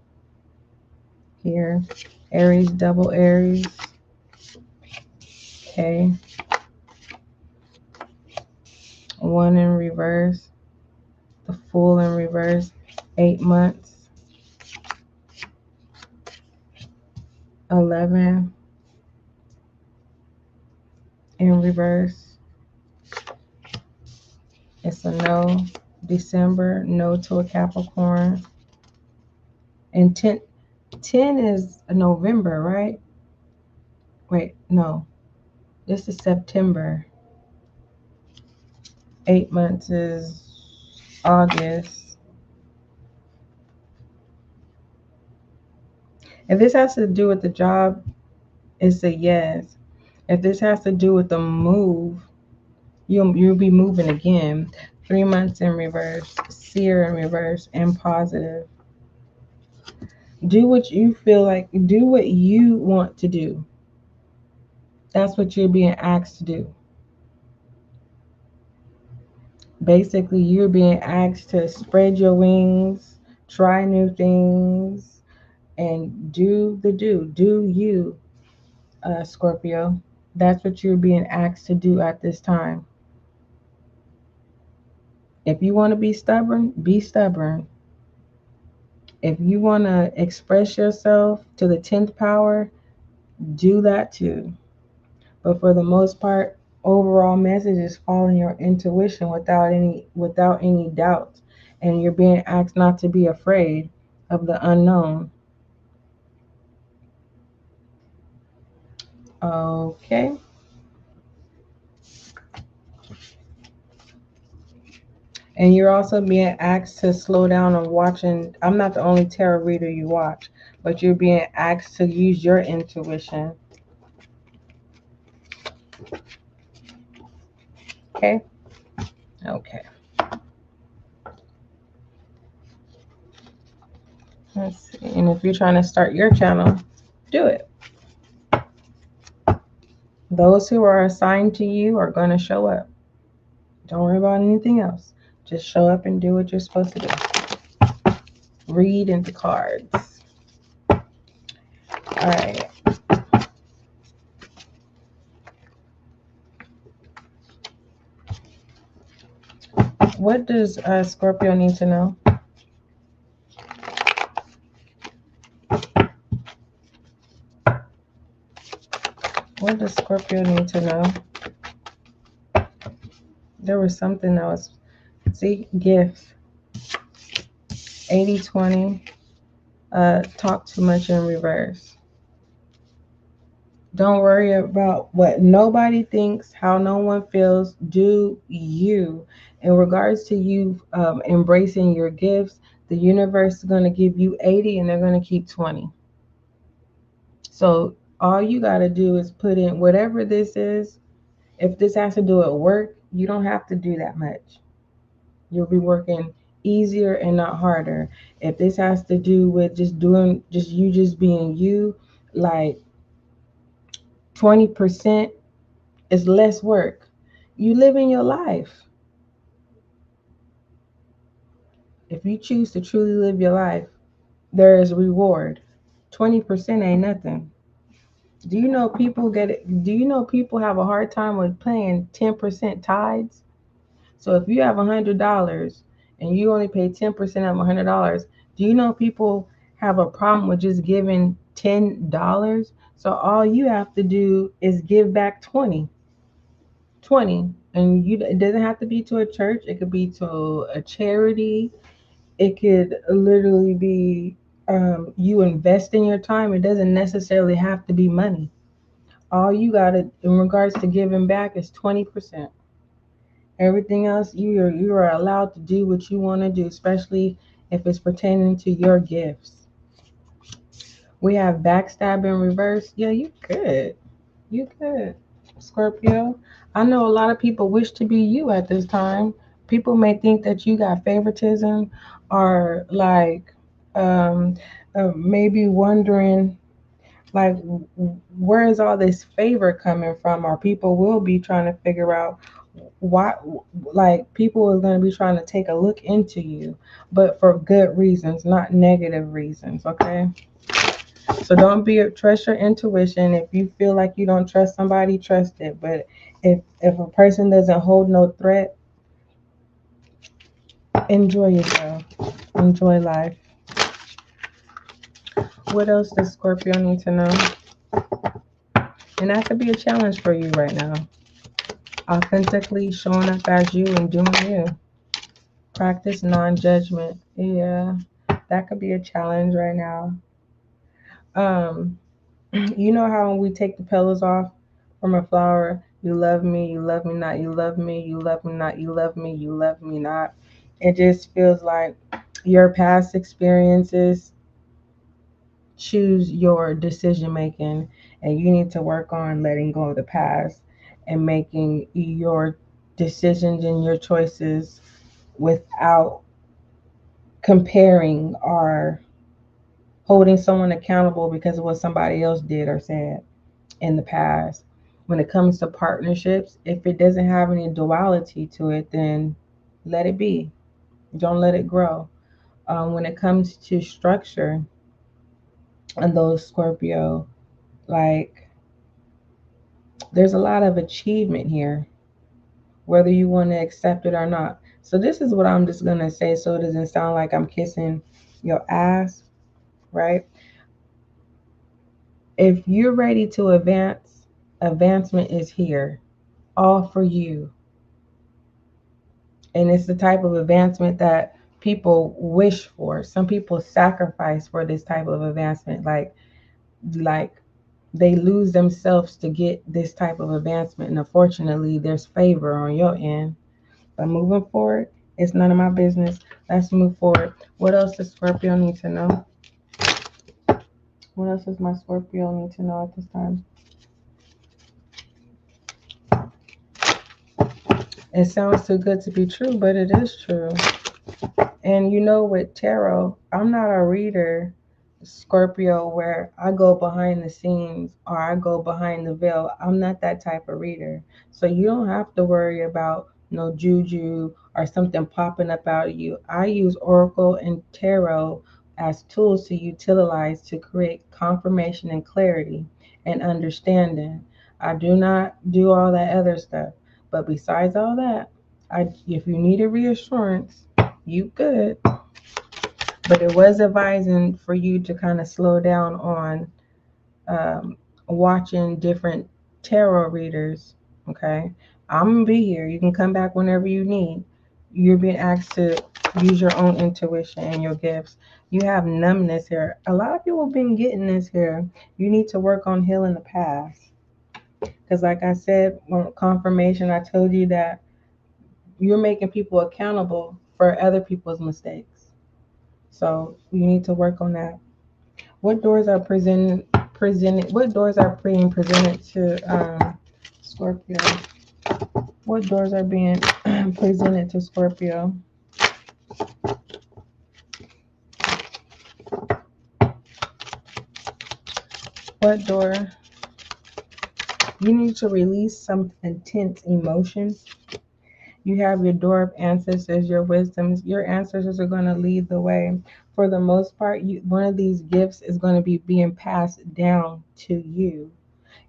here. Aries, double Aries. Okay. 1 in reverse. Fool in reverse, 8 months, 11 in reverse. It's a no. December, no to a Capricorn. And 10 is a November, right? Wait, no. This is September. 8 months is August. If this has to do with the job, it's a yes. If this has to do with the move, you'll be moving again. 3 months in reverse, seer in reverse, and positive. Do what you feel like, do what you want to do. That's what you're being asked to do. Basically, you're being asked to spread your wings, try new things, and do you, Scorpio. That's what you're being asked to do at this time. If you want to be stubborn, be stubborn. If you want to express yourself to the 10th power, do that too. But for the most part, overall message is following your intuition without any doubts. And you're being asked not to be afraid of the unknown. Okay. And you're also being asked to slow down on watching. I'm not the only tarot reader you watch, but you're being asked to use your intuition. Okay? Okay. Let's see. And if you're trying to start your channel, do it. Those who are assigned to you are going to show up. Don't worry about anything else. Just show up and do what you're supposed to do. Read into cards. All right. What does Scorpio need to know? What does Scorpio need to know? There was something that was, see, gifts. 80-20. Talk too much in reverse. Don't worry about what nobody thinks, how no one feels. Do you. In regards to you embracing your gifts, the universe is going to give you 80 and they're going to keep 20. So all you got to do is put in whatever this is. If this has to do with work, you don't have to do that much. You'll be working easier and not harder. If this has to do with just being you, like 20% is less work. You living your life. If you choose to truly live your life, there is reward. 20% ain't nothing. Do you know people get it? Do you know people have a hard time with paying 10% tithes? So if you have $100 and you only pay 10% of $100, do you know people have a problem with just giving $10? So all you have to do is give back 20. And it doesn't have to be to a church. It could be to a charity. It could literally be you investing your time. It doesn't necessarily have to be money. All you got to, in regards to giving back, is 20%. Everything else, you are allowed to do what you want to do, especially if it's pertaining to your gifts. We have backstab in reverse. Yeah, you could. You could. Scorpio. I know a lot of people wish to be you at this time. People may think that you got favoritism, or like maybe wondering like where is all this favor coming from, or people will be trying to figure out why, like people are going to be trying to take a look into you, but for good reasons, not negative reasons. Okay, so trust your intuition. If you feel like you don't trust somebody, trust it. But if a person doesn't hold no threat, Enjoy yourself. Enjoy life. What else does Scorpio need to know? And that could be a challenge for you right now. Authentically showing up as you and doing you. Practice non-judgment. Yeah, that could be a challenge right now. Um, you know how when we take the petals off from a flower, you love me not, you love me, you love me not, you love me, you love me not. It just feels like your past experiences choose your decision making, and you need to work on letting go of the past and making your decisions and your choices without comparing or holding someone accountable because of what somebody else did or said in the past. When it comes to partnerships, if it doesn't have any duality to it, then let it be. Don't let it grow. When it comes to structure and those Scorpio, like there's a lot of achievement here, whether you want to accept it or not. So this is what I'm just gonna say, so it doesn't sound like I'm kissing your ass, right? If you're ready to advance, advancement is here, all for you. And it's the type of advancement that people wish for. Some people sacrifice for this type of advancement, like they lose themselves to get this type of advancement. And unfortunately, there's favor on your end. But moving forward, it's none of my business. Let's move forward. What else does Scorpio need to know? What else does my Scorpio need to know at this time? It sounds too good to be true, but it is true. And you know, with tarot, I'm not a reader, Scorpio, where I go behind the scenes or I go behind the veil. I'm not that type of reader. So you don't have to worry about no juju or something popping up out of you. I use Oracle and Tarot as tools to utilize to create confirmation and clarity and understanding. I do not do all that other stuff. But besides all that, if you need a reassurance, you good. But it was advising for you to kind of slow down on watching different tarot readers. Okay, I'm gonna be here. You can come back whenever you need. You're being asked to use your own intuition and your gifts. You have numbness here. A lot of people have been getting this here. You need to work on healing the past. Because, like I said, on confirmation, I told you that you're making people accountable for other people's mistakes. So you need to work on that. What doors are presented? What doors are being presented to Scorpio? What doors are being presented to Scorpio? What door? You need to release some intense emotions. You have your door of ancestors, your wisdoms. Your ancestors are going to lead the way. For the most part, one of these gifts is going to be being passed down to you.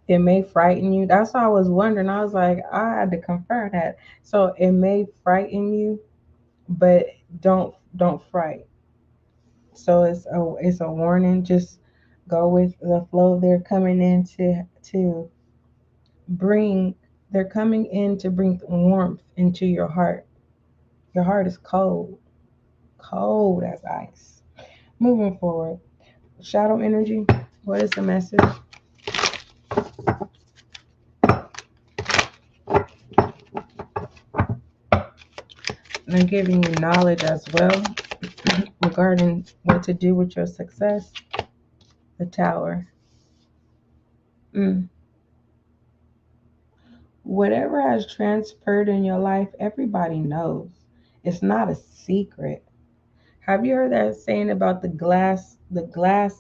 It may frighten you. That's why I was wondering. I was like, I had to confirm that. So it may frighten you, but don't fright. So it's a warning. Just go with the flow. Bring. They're coming in to bring warmth into your heart. Your heart is cold, cold as ice. Moving forward, shadow energy. What is the message? And they're giving you knowledge as well regarding what to do with your success. The Tower. Mm. Whatever has transferred in your life, everybody knows. It's not a secret. Have you heard that saying about the glass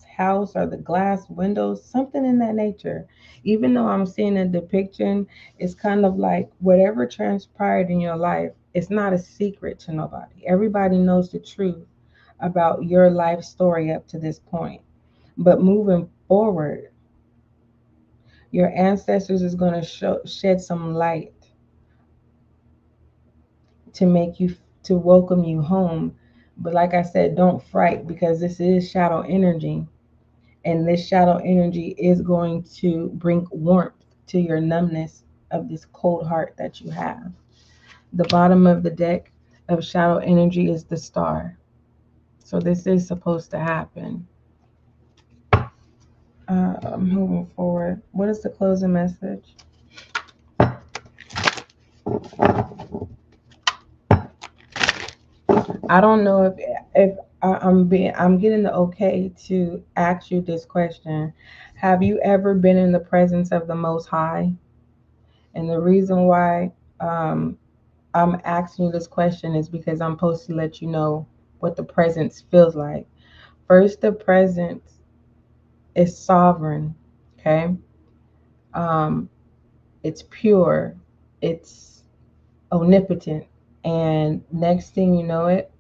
house or the glass windows, something in that nature? Even though I'm seeing a depiction, it's kind of like whatever transpired in your life, it's not a secret to nobody. Everybody knows the truth about your life story up to this point. But moving forward, your ancestors is going to shed some light to make you to welcome you home. But like I said, don't fright, because this is shadow energy. And this shadow energy is going to bring warmth to your numbness of this cold heart that you have. The bottom of the deck of shadow energy is the star. So this is supposed to happen. Moving forward. What is the closing message? I don't know if I'm getting the okay to ask you this question. Have you ever been in the presence of the Most High? And the reason why I'm asking you this question is because I'm supposed to let you know what the presence feels like. First, the presence is sovereign. Okay, um, it's pure, it's omnipotent, and next thing you know it,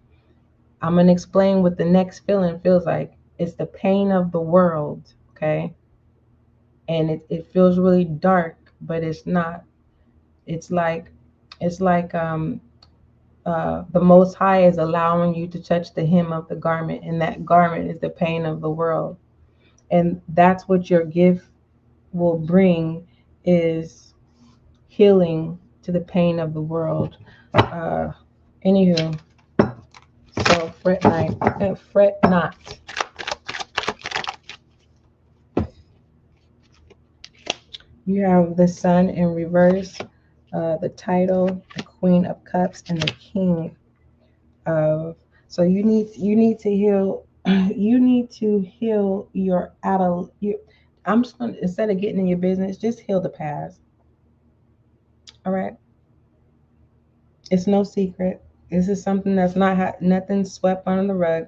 I'm gonna explain what the next feeling feels like. It's the pain of the world. Okay, and it feels really dark, but it's not. It's like it's like the Most High is allowing you to touch the hem of the garment, and that garment is the pain of the world. And that's what your gift will bring, is healing to the pain of the world. Anywho, so fret not. You have the Sun in reverse, the title, the Queen of Cups, and the King of. So you need to heal. You need to heal your adult. I'm just gonna, instead of getting in your business, just heal the past. All right. It's no secret. This is something that's not nothing swept under the rug.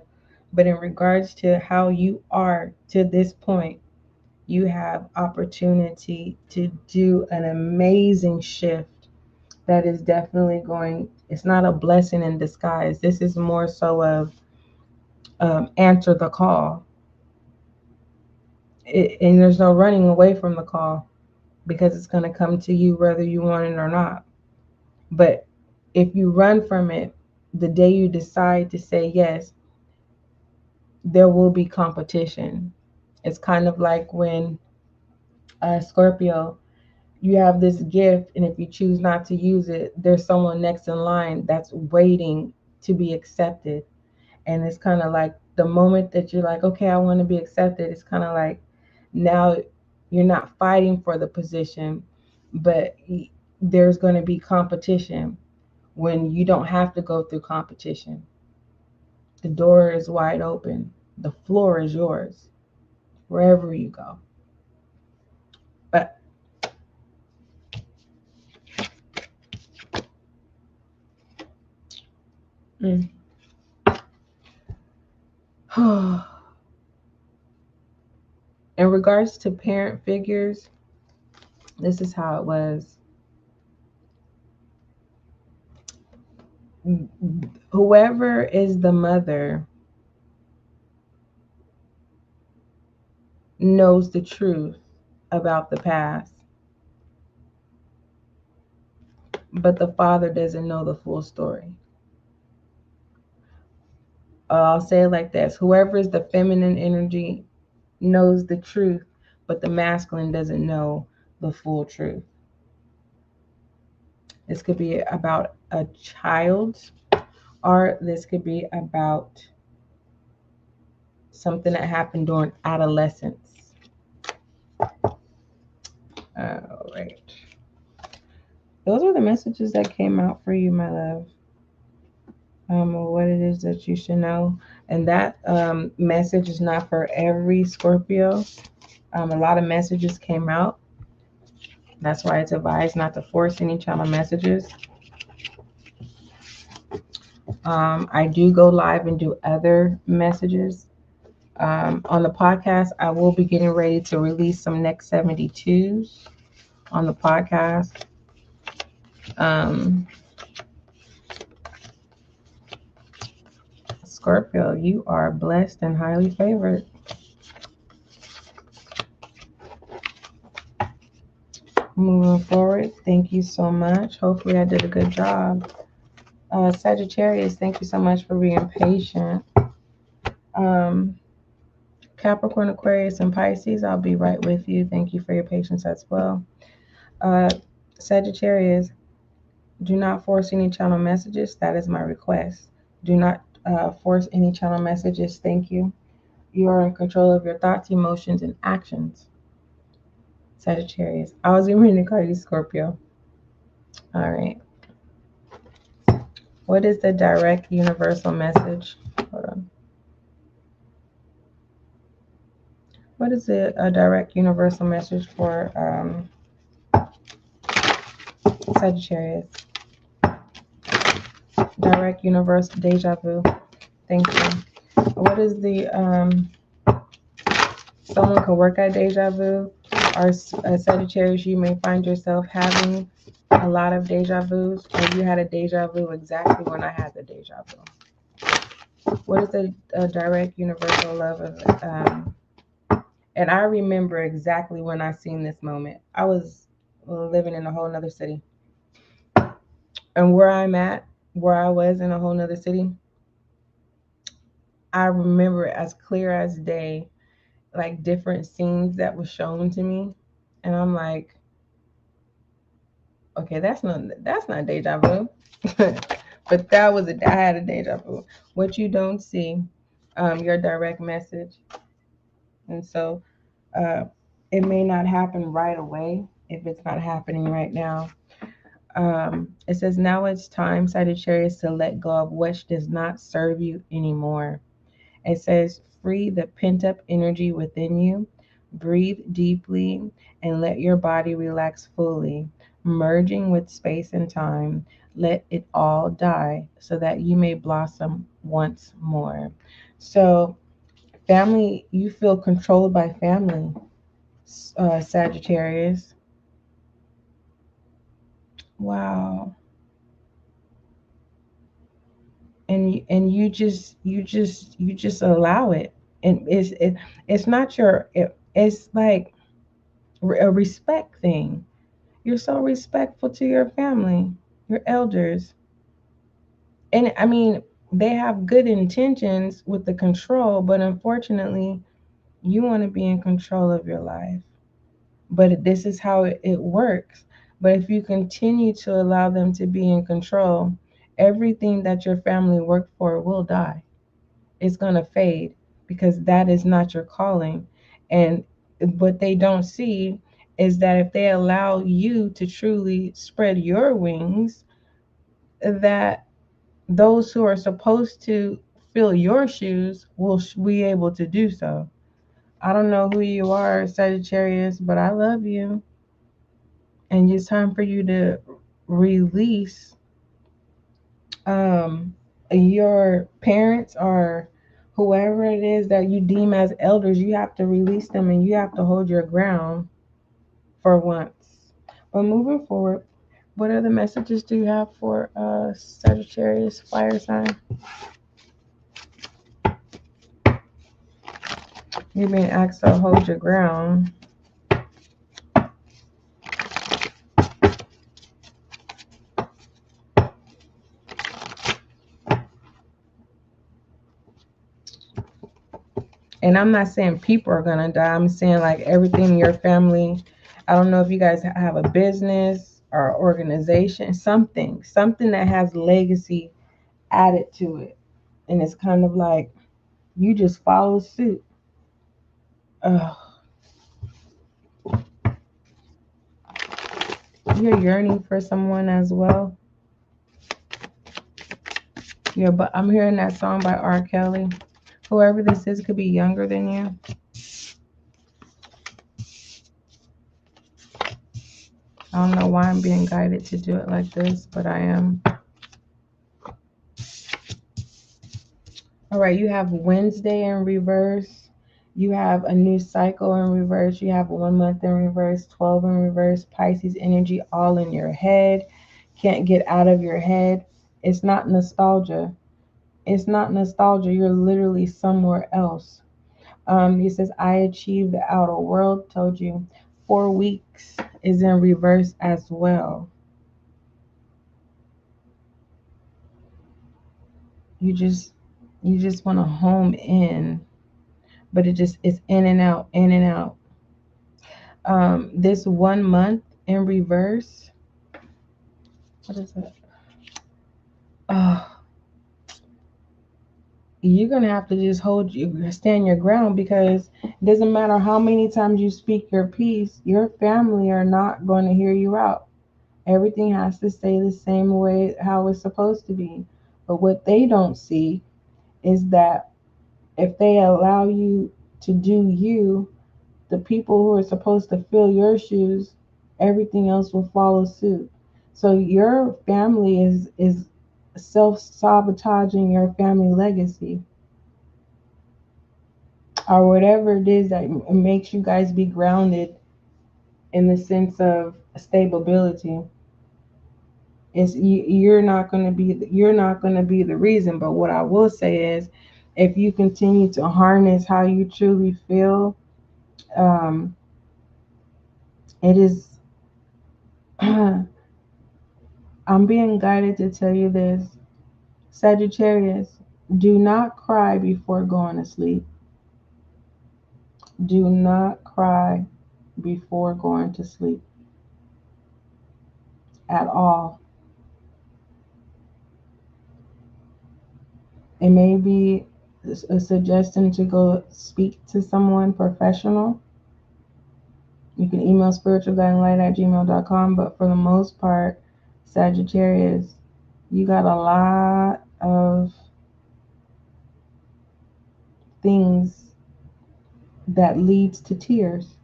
But in regards to how you are to this point, you have opportunity to do an amazing shift that is definitely going. It's not a blessing in disguise. This is more so of answer the call. And there's no running away from the call, because it's going to come to you whether you want it or not. But if you run from it, the day you decide to say yes, there will be competition. It's kind of like when Scorpio, you have this gift, and if you choose not to use it, there's someone next in line that's waiting to be accepted. And it's kind of like the moment that you're like, okay, I want to be accepted, it's kind of like now you're not fighting for the position, but there's going to be competition when you don't have to go through competition. The door is wide open. The floor is yours wherever you go. But mm, in regards to parent figures, this is how it was. Whoever is the mother knows the truth about the past, but the father doesn't know the full story. I'll say it like this: whoever is the feminine energy knows the truth, but the masculine doesn't know the full truth. This could be about a child, or this could be about something that happened during adolescence. All right. Those are the messages that came out for you, my love. What it is that you should know. And that message is not for every Scorpio. A lot of messages came out. That's why it's advised not to force any channel messages. I do go live and do other messages. On the podcast, I will be getting ready to release some next 72s on the podcast. Scorpio, you are blessed and highly favored. Moving forward, thank you so much. Hopefully I did a good job Sagittarius, thank you so much for being patient. Capricorn, Aquarius, and Pisces, I'll be right with you. Thank you for your patience as well. Sagittarius, do not force any channel messages. That is my request. Do not force any channel messages. Thank you. You are in control of your thoughts, emotions, and actions. Sagittarius. I was even reading to call you Scorpio. All right. What is the direct universal message? Hold on. What is a direct universal message for Sagittarius? Direct universal deja vu. Thank you. What is the someone could work at deja vu? Or Sagittarius, you may find yourself having a lot of deja vus, or you had a deja vu exactly when I had the deja vu. What is the direct universal love of and I remember exactly when I seen this moment. I was living in a whole nother city. And where I'm at, where I was in a whole nother city, I remember as clear as day, like different scenes that was shown to me. And I'm like, okay, that's not deja vu. But I had a deja vu. What you don't see, your direct message. And so it may not happen right away if it's not happening right now. It says, now it's time, Sagittarius, to let go of what does not serve you anymore. It says, free the pent up energy within you, breathe deeply, and let your body relax fully, merging with space and time. Let it all die so that you may blossom once more. So, family, you feel controlled by family, Sagittarius. Wow. And you just allow it, and it's not it's like a respect thing. You're so respectful to your family, your elders, and I mean they have good intentions with the control, but unfortunately you want to be in control of your life. But this is how it works. But if you continue to allow them to be in control, everything that your family worked for will die. It's going to fade because that is not your calling. And what they don't see is that if they allow you to truly spread your wings, that those who are supposed to fill your shoes will be able to do so. I don't know who you are, Sagittarius, but I love you. And it's time for you to release your parents or whoever it is that you deem as elders. You have to release them and you have to hold your ground for once. But moving forward, what other messages do you have for Sagittarius fire sign? You're being asked to hold your ground. And I'm not saying people are gonna die. I'm saying like everything in your family. I don't know if you guys have a business or organization, something that has legacy added to it. And it's kind of like you just follow suit. Ugh. You're yearning for someone as well. Yeah, but I'm hearing that song by R. Kelly. Whoever this is could be younger than you. I don't know why I'm being guided to do it like this, but I am. All right, you have Wednesday in reverse. You have a new cycle in reverse. You have 1 month in reverse, 12 in reverse, Pisces energy all in your head. Can't get out of your head. It's not nostalgia. It's not nostalgia. You're literally somewhere else. He says, I achieved the outer world. Told you. 4 weeks is in reverse as well. You just want to home in, but it's in and out, in and out. This 1 month in reverse, what is it? Oh, you're gonna have to just stand your ground, because it doesn't matter how many times you speak your piece, your family are not going to hear you out. Everything has to stay the same way how it's supposed to be. But what they don't see is that if they allow you to do you, the people who are supposed to fill your shoes, everything else will follow suit. So your family is self-sabotaging your family legacy, or whatever it is that makes you guys be grounded in the sense of stability. You're not going to be the reason. But what I will say is, if you continue to harness how you truly feel, um, it is I'm being guided to tell you this, Sagittarius: do not cry before going to sleep. Do not cry before going to sleep at all. It may be a suggestion to go speak to someone professional. You can email spiritualguidinglight@gmail.com, but for the most part, Sagittarius, you got a lot of things that leads to tears.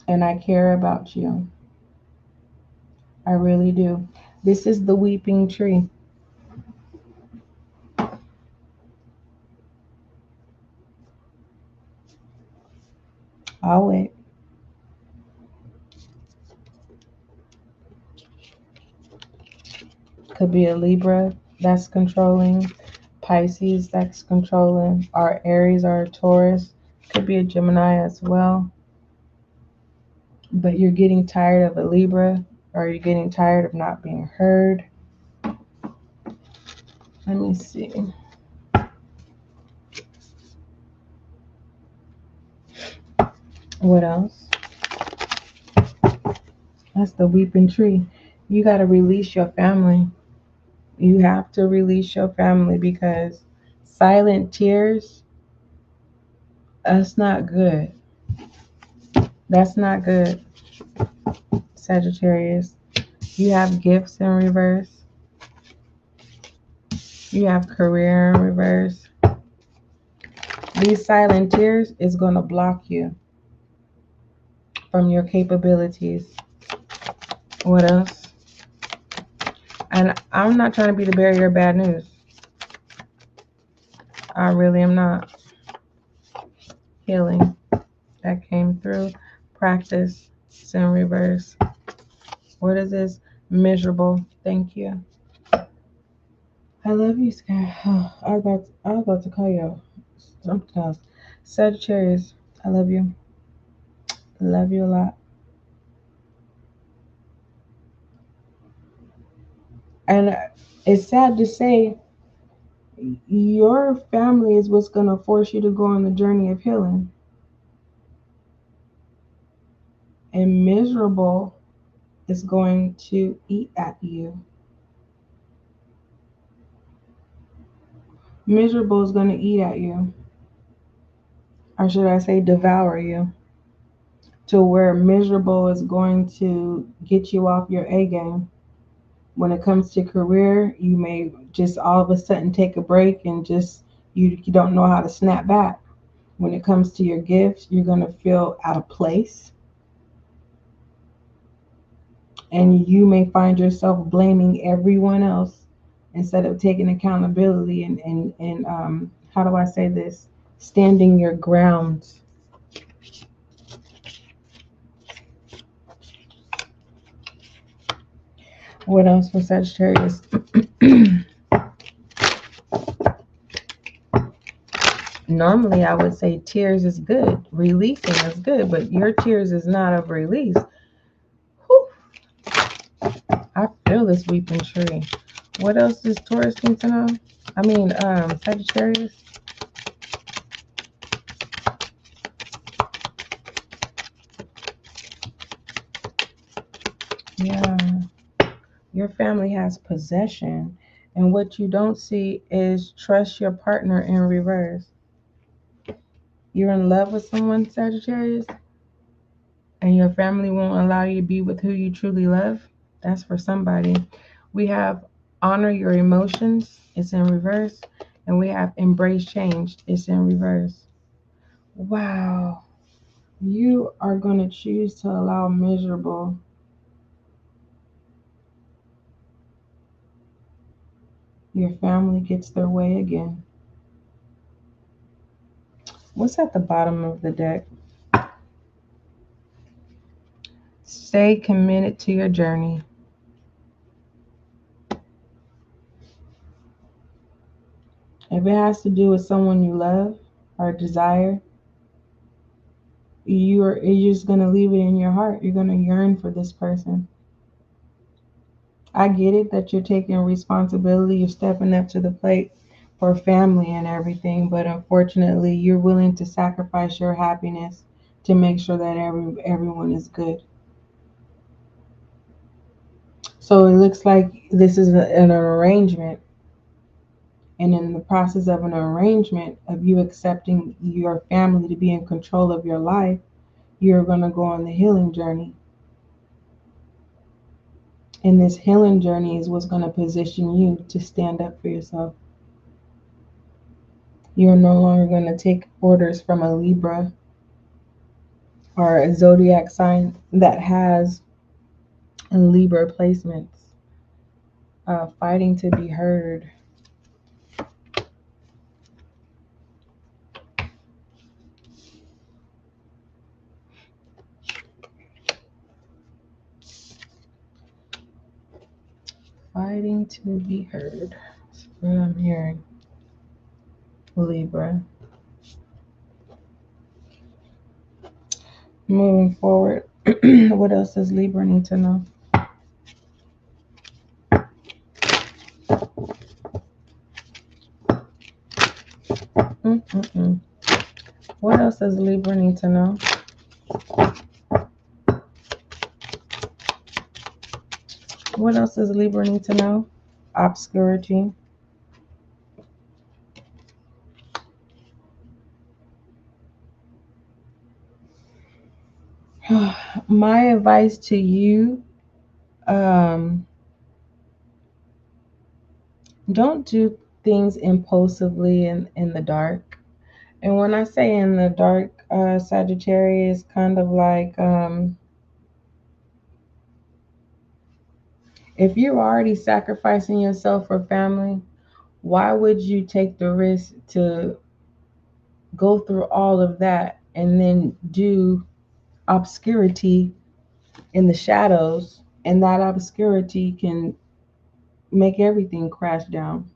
And I care about you. I really do. This is the weeping tree. I'll wait. Could be a Libra that's controlling, Pisces that's controlling, or Aries or Taurus. Could be a Gemini as well. But you're getting tired of a Libra, or you're getting tired of not being heard. Let me see. What else? That's the weeping tree. You got to release your family. You have to release your family, because silent tears, that's not good. That's not good, Sagittarius. You have gifts in reverse. You have career in reverse. These silent tears is going to block you from your capabilities. What else? And I'm not trying to be the bearer of bad news. I really am not. Healing that came through. Practice. It's in reverse. What is this? Miserable. Thank you. I love you, Sky. Oh, I was about to call you something else. Sagittarius, I love you. Love you a lot. And it's sad to say, your family is what's going to force you to go on the journey of healing. And miserable is going to eat at you. Miserable is going to eat at you. Or should I say devour you? To where miserable is going to get you off your A game. When it comes to career, you may just all of a sudden take a break and just you don't know how to snap back. When it comes to your gifts, you're going to feel out of place. And you may find yourself blaming everyone else instead of taking accountability and how do I say this? Standing your grounds. What else for Sagittarius? Normally, I would say tears is good. Releasing is good, but your tears is not of release. Whew. I feel this weeping tree. What else does Taurus need to know? I mean, Sagittarius. Yeah, your family has possession, and what you don't see is trust your partner in reverse. You're in love with someone, Sagittarius, and your family won't allow you to be with who you truly love. That's for somebody. We have honor your emotions, it's in reverse, and we have embrace change, it's in reverse. Wow. You are going to choose to allow miserable. Your family gets their way again. What's at the bottom of the deck? Stay committed to your journey. If it has to do with someone you love or desire, you're just going to leave it in your heart. You're going to yearn for this person. I get it that you're taking responsibility, you're stepping up to the plate for family and everything, but unfortunately, you're willing to sacrifice your happiness to make sure that everyone is good. So it looks like this is an arrangement, and in the process of an arrangement of you accepting your family to be in control of your life, you're going to go on the healing journey. And this healing journey is what's going to position you to stand up for yourself. You're no longer going to take orders from a Libra or a zodiac sign that has Libra placements. Fighting to be heard. Fighting to be heard. That's what I'm hearing. Libra. Moving forward, what else does Libra need to know? Mm-mm-mm. What else does Libra need to know? What else does Libra need to know? Obscurity. My advice to you, don't do things impulsively in the dark. And when I say in the dark, Sagittarius, kind of like if you're already sacrificing yourself for family, why would you take the risk to go through all of that and then do obscurity in the shadows? And that obscurity can make everything crash down.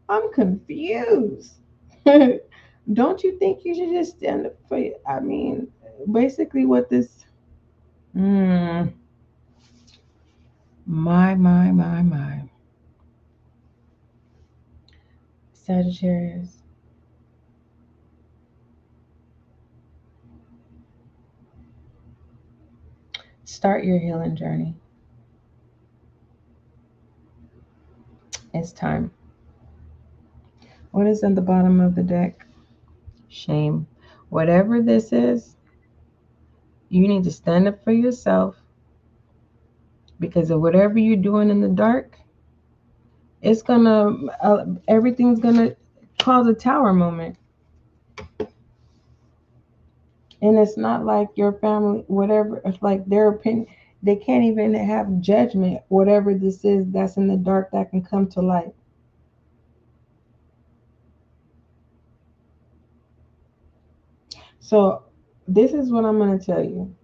I'm confused. Don't you think you should just stand up for it? I mean, basically, what this. Mm, my. Sagittarius. Start your healing journey. It's time. What is at the bottom of the deck? Shame. Whatever this is, you need to stand up for yourself, because of whatever you're doing in the dark, it's gonna, everything's gonna cause a tower moment. And it's not like your family, whatever, it's like their opinion, they can't even have judgment. Whatever this is that's in the dark, that can come to light. So this is what I'm going to tell you.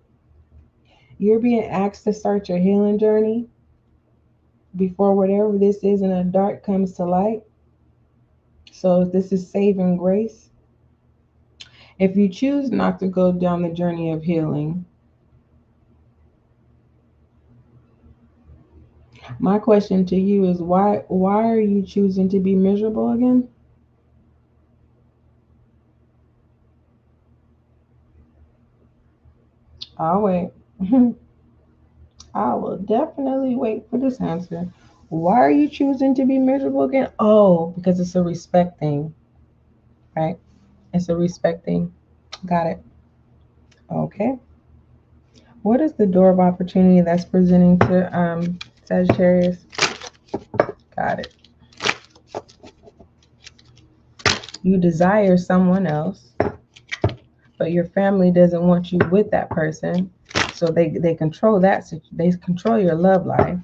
You're being asked to start your healing journey before whatever this is in the dark comes to light. So this is saving grace. If you choose not to go down the journey of healing, My question to you is why are you choosing to be miserable again? I'll wait. I will definitely wait for this answer. Why are you choosing to be miserable again? Oh, because it's a respect thing, right? It's a respect thing. Got it. Okay. What is the door of opportunity that's presenting to Sagittarius? Got it. You desire someone else, but your family doesn't want you with that person. So they control that. They control your love life.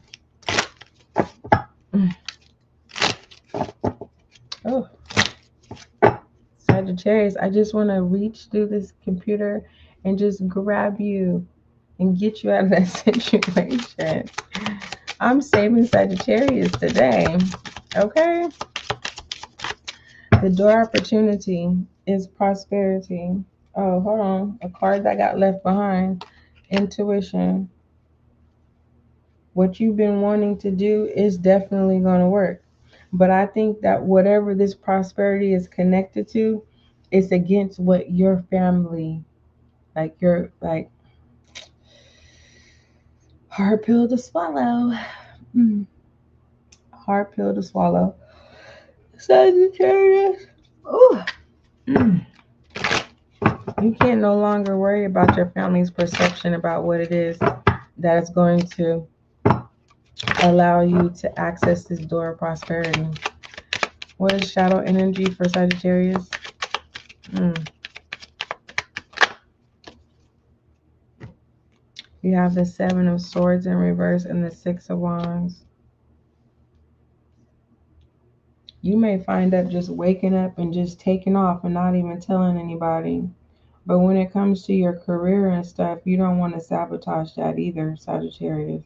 Oh, Sagittarius, I just want to reach through this computer and just grab you and get you out of that situation. I'm saving Sagittarius today. Okay? The door opportunity is prosperity. Oh, hold on. A card that got left behind. Intuition. What you've been wanting to do is definitely going to work. But I think that whatever this prosperity is connected to, it's against what your family, like your like hard pill to swallow. Mm, hard pill to swallow. Sagittarius. Ooh. Mm. You can't no longer worry about your family's perception about what it is that is going to allow you to access this door of prosperity. What is shadow energy for Sagittarius? Mm. You have the Seven of Swords in reverse and the Six of Wands. You may find up just waking up and just taking off and not even telling anybody. But when it comes to your career and stuff, you don't want to sabotage that either, Sagittarius.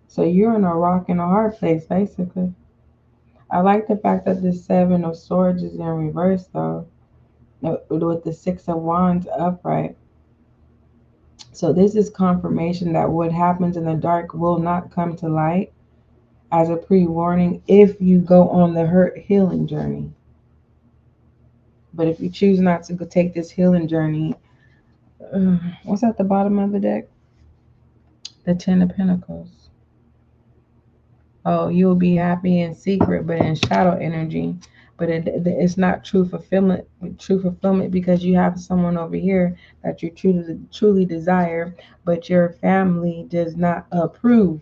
So you're in a rock and a hard place, basically. I like the fact that the Seven of Swords is in reverse, though, with the Six of Wands upright. So this is confirmation that what happens in the dark will not come to light, as a pre-warning if you go on the hurt healing journey. But if you choose not to go take this healing journey, what's at the bottom of the deck? The Ten of Pentacles. Oh, you'll be happy in secret, but in shadow energy. But it's not true fulfillment. True fulfillment because you have someone over here that you truly desire, but your family does not approve.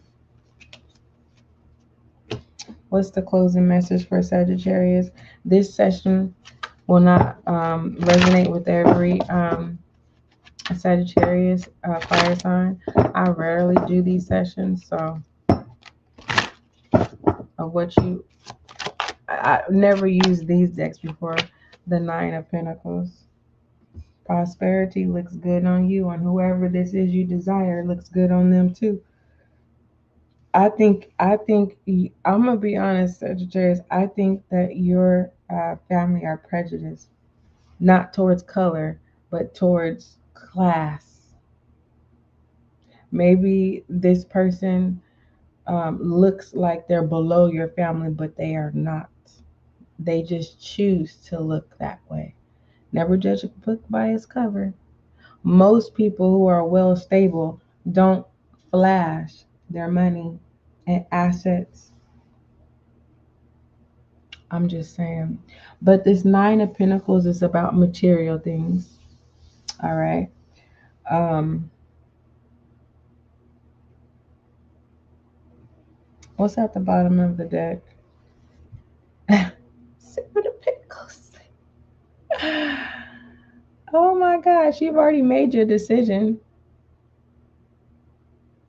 What's the closing message for Sagittarius? This session will not resonate with every Sagittarius fire sign. I rarely do these sessions, so of what you, I never used these decks before. The Nine of Pentacles. Prosperity looks good on you, and whoever this is you desire looks good on them too. I'm gonna be honest, Sagittarius. I think that your family are prejudiced, not towards color, but towards class. Maybe this person looks like they're below your family, but they are not. They just choose to look that way. Never judge a book by its cover. Most people who are well stable don't flash their money and assets. I'm just saying. But this Nine of Pentacles is about material things. All right. Um, what's at the bottom of the deck? Seven of Pentacles. Oh my gosh, you've already made your decision,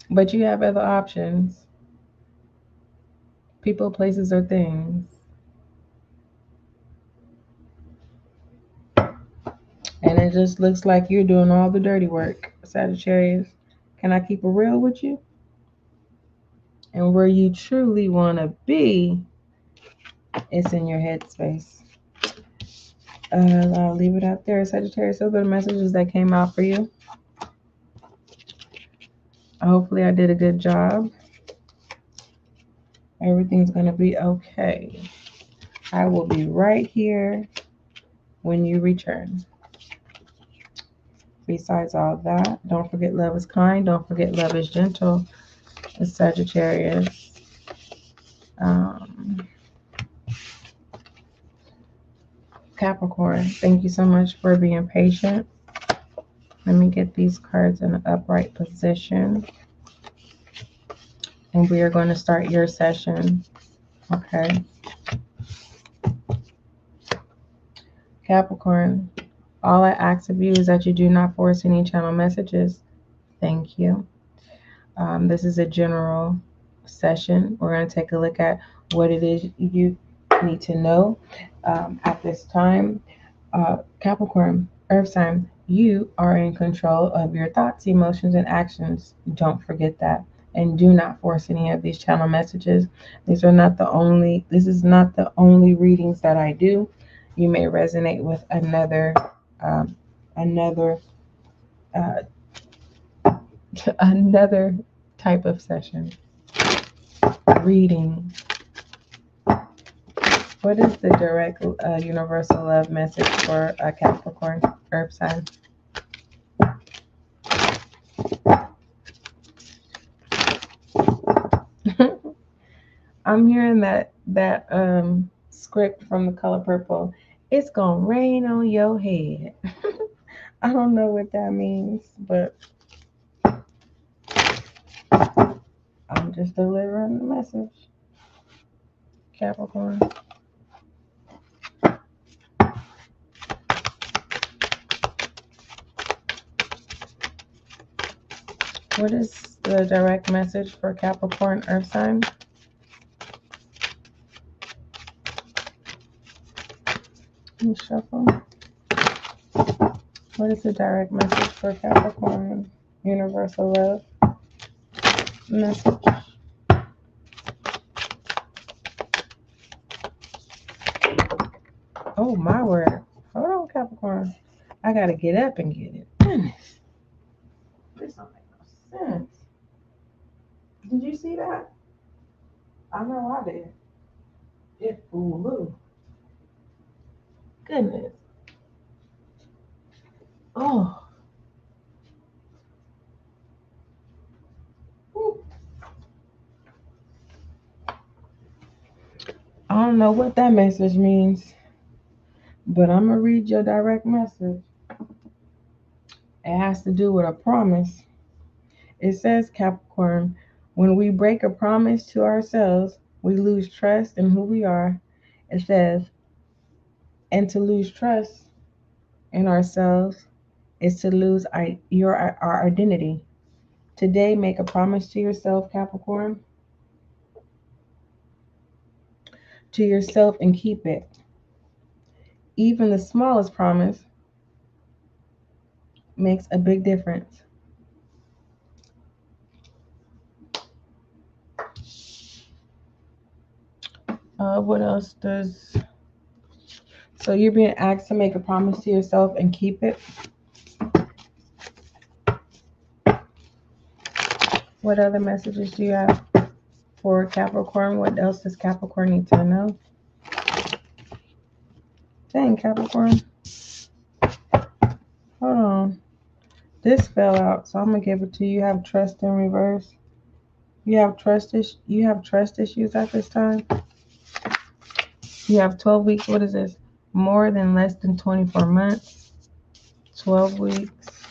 but you have other options. People, places, or things. And it just looks like you're doing all the dirty work, Sagittarius. Can I keep it real with you? And where you truly want to be, it's in your headspace. I'll leave it out there, Sagittarius. Those are the messages that came out for you. Hopefully I did a good job. Everything's going to be okay. I will be right here when you return. Besides all that, don't forget love is kind. Don't forget love is gentle. It's Sagittarius. Capricorn, thank you so much for being patient. Let me get these cards in an upright position. And we are going to start your session. Okay. Capricorn, all I ask of you is that you do not force any channel messages. Thank you. This is a general session. We're going to take a look at what it is you need to know at this time. Capricorn, Earth sign, you are in control of your thoughts, emotions, and actions. Don't forget that. And do not force any of these channel messages. This is not the only readings that I do. You may resonate with another another type of session. Reading. What is the direct universal love message for a Capricorn Earth sign? I'm hearing that script from The Color Purple. It's gonna rain on your head. I don't know what that means, but I'm just delivering the message. Capricorn. What is the direct message for Capricorn Earth sign? Let me shuffle. What is the direct message for Capricorn Universal Love message? Oh my word. Hold on, Capricorn. I gotta get up and get it. Goodness. This don't make no sense. Did you see that? I know I did. It flew. Goodness. Oh. Whew. I don't know what that message means, but I'm gonna read your direct message. It has to do with a promise. It says, Capricorn, when we break a promise to ourselves, we lose trust in who we are. It says, and to lose trust in ourselves is to lose our identity. Today, make a promise to yourself, Capricorn, to yourself and keep it. Even the smallest promise makes a big difference. What else does... So you're being asked to make a promise to yourself and keep it. What other messages do you have for Capricorn? What else does Capricorn need to know? Dang, Capricorn. Hold on. This fell out, so I'm gonna give it to you. You have trust in reverse. You have trust issues at this time. You have 12 weeks. What is this? More than less than 24 months. 12 weeks.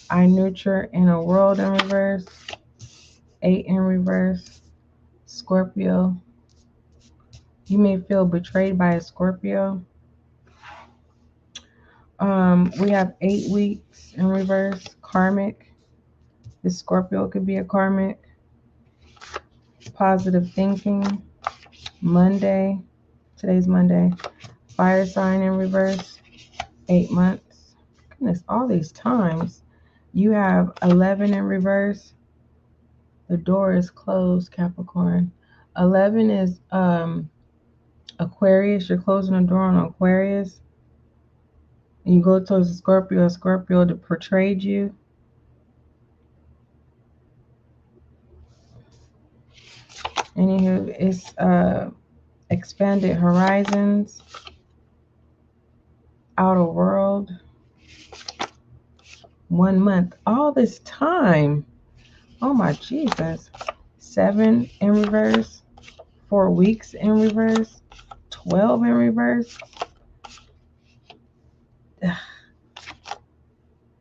I nurture in a world in reverse. 8 in reverse. Scorpio. You may feel betrayed by a Scorpio. We have 8 weeks in reverse. Karmic. This Scorpio could be a karmic. Positive thinking. Monday. Today's Monday. Fire sign in reverse. 8 months. Goodness, all these times. You have 11 in reverse. The door is closed, Capricorn. 11 is Aquarius. You're closing the door on Aquarius. And you go towards the Scorpio. Scorpio that portrayed you. Anywho, it's expanded horizons, outer world, 1 month. All this time. Oh my Jesus. 7 in reverse, 4 weeks in reverse, 12 in reverse,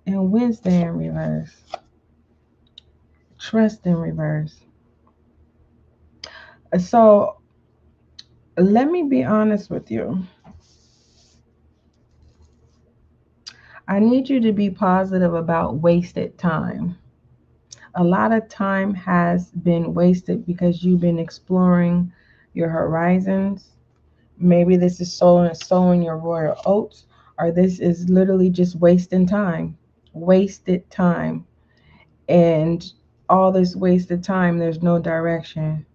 and Wednesday in reverse. Trust in reverse. So let me be honest with you. I need you to be positive about wasted time. A lot of time has been wasted because you've been exploring your horizons. Maybe this is sowing your royal oats, or this is literally just wasting time. Wasted time. And all this wasted time, there's no direction.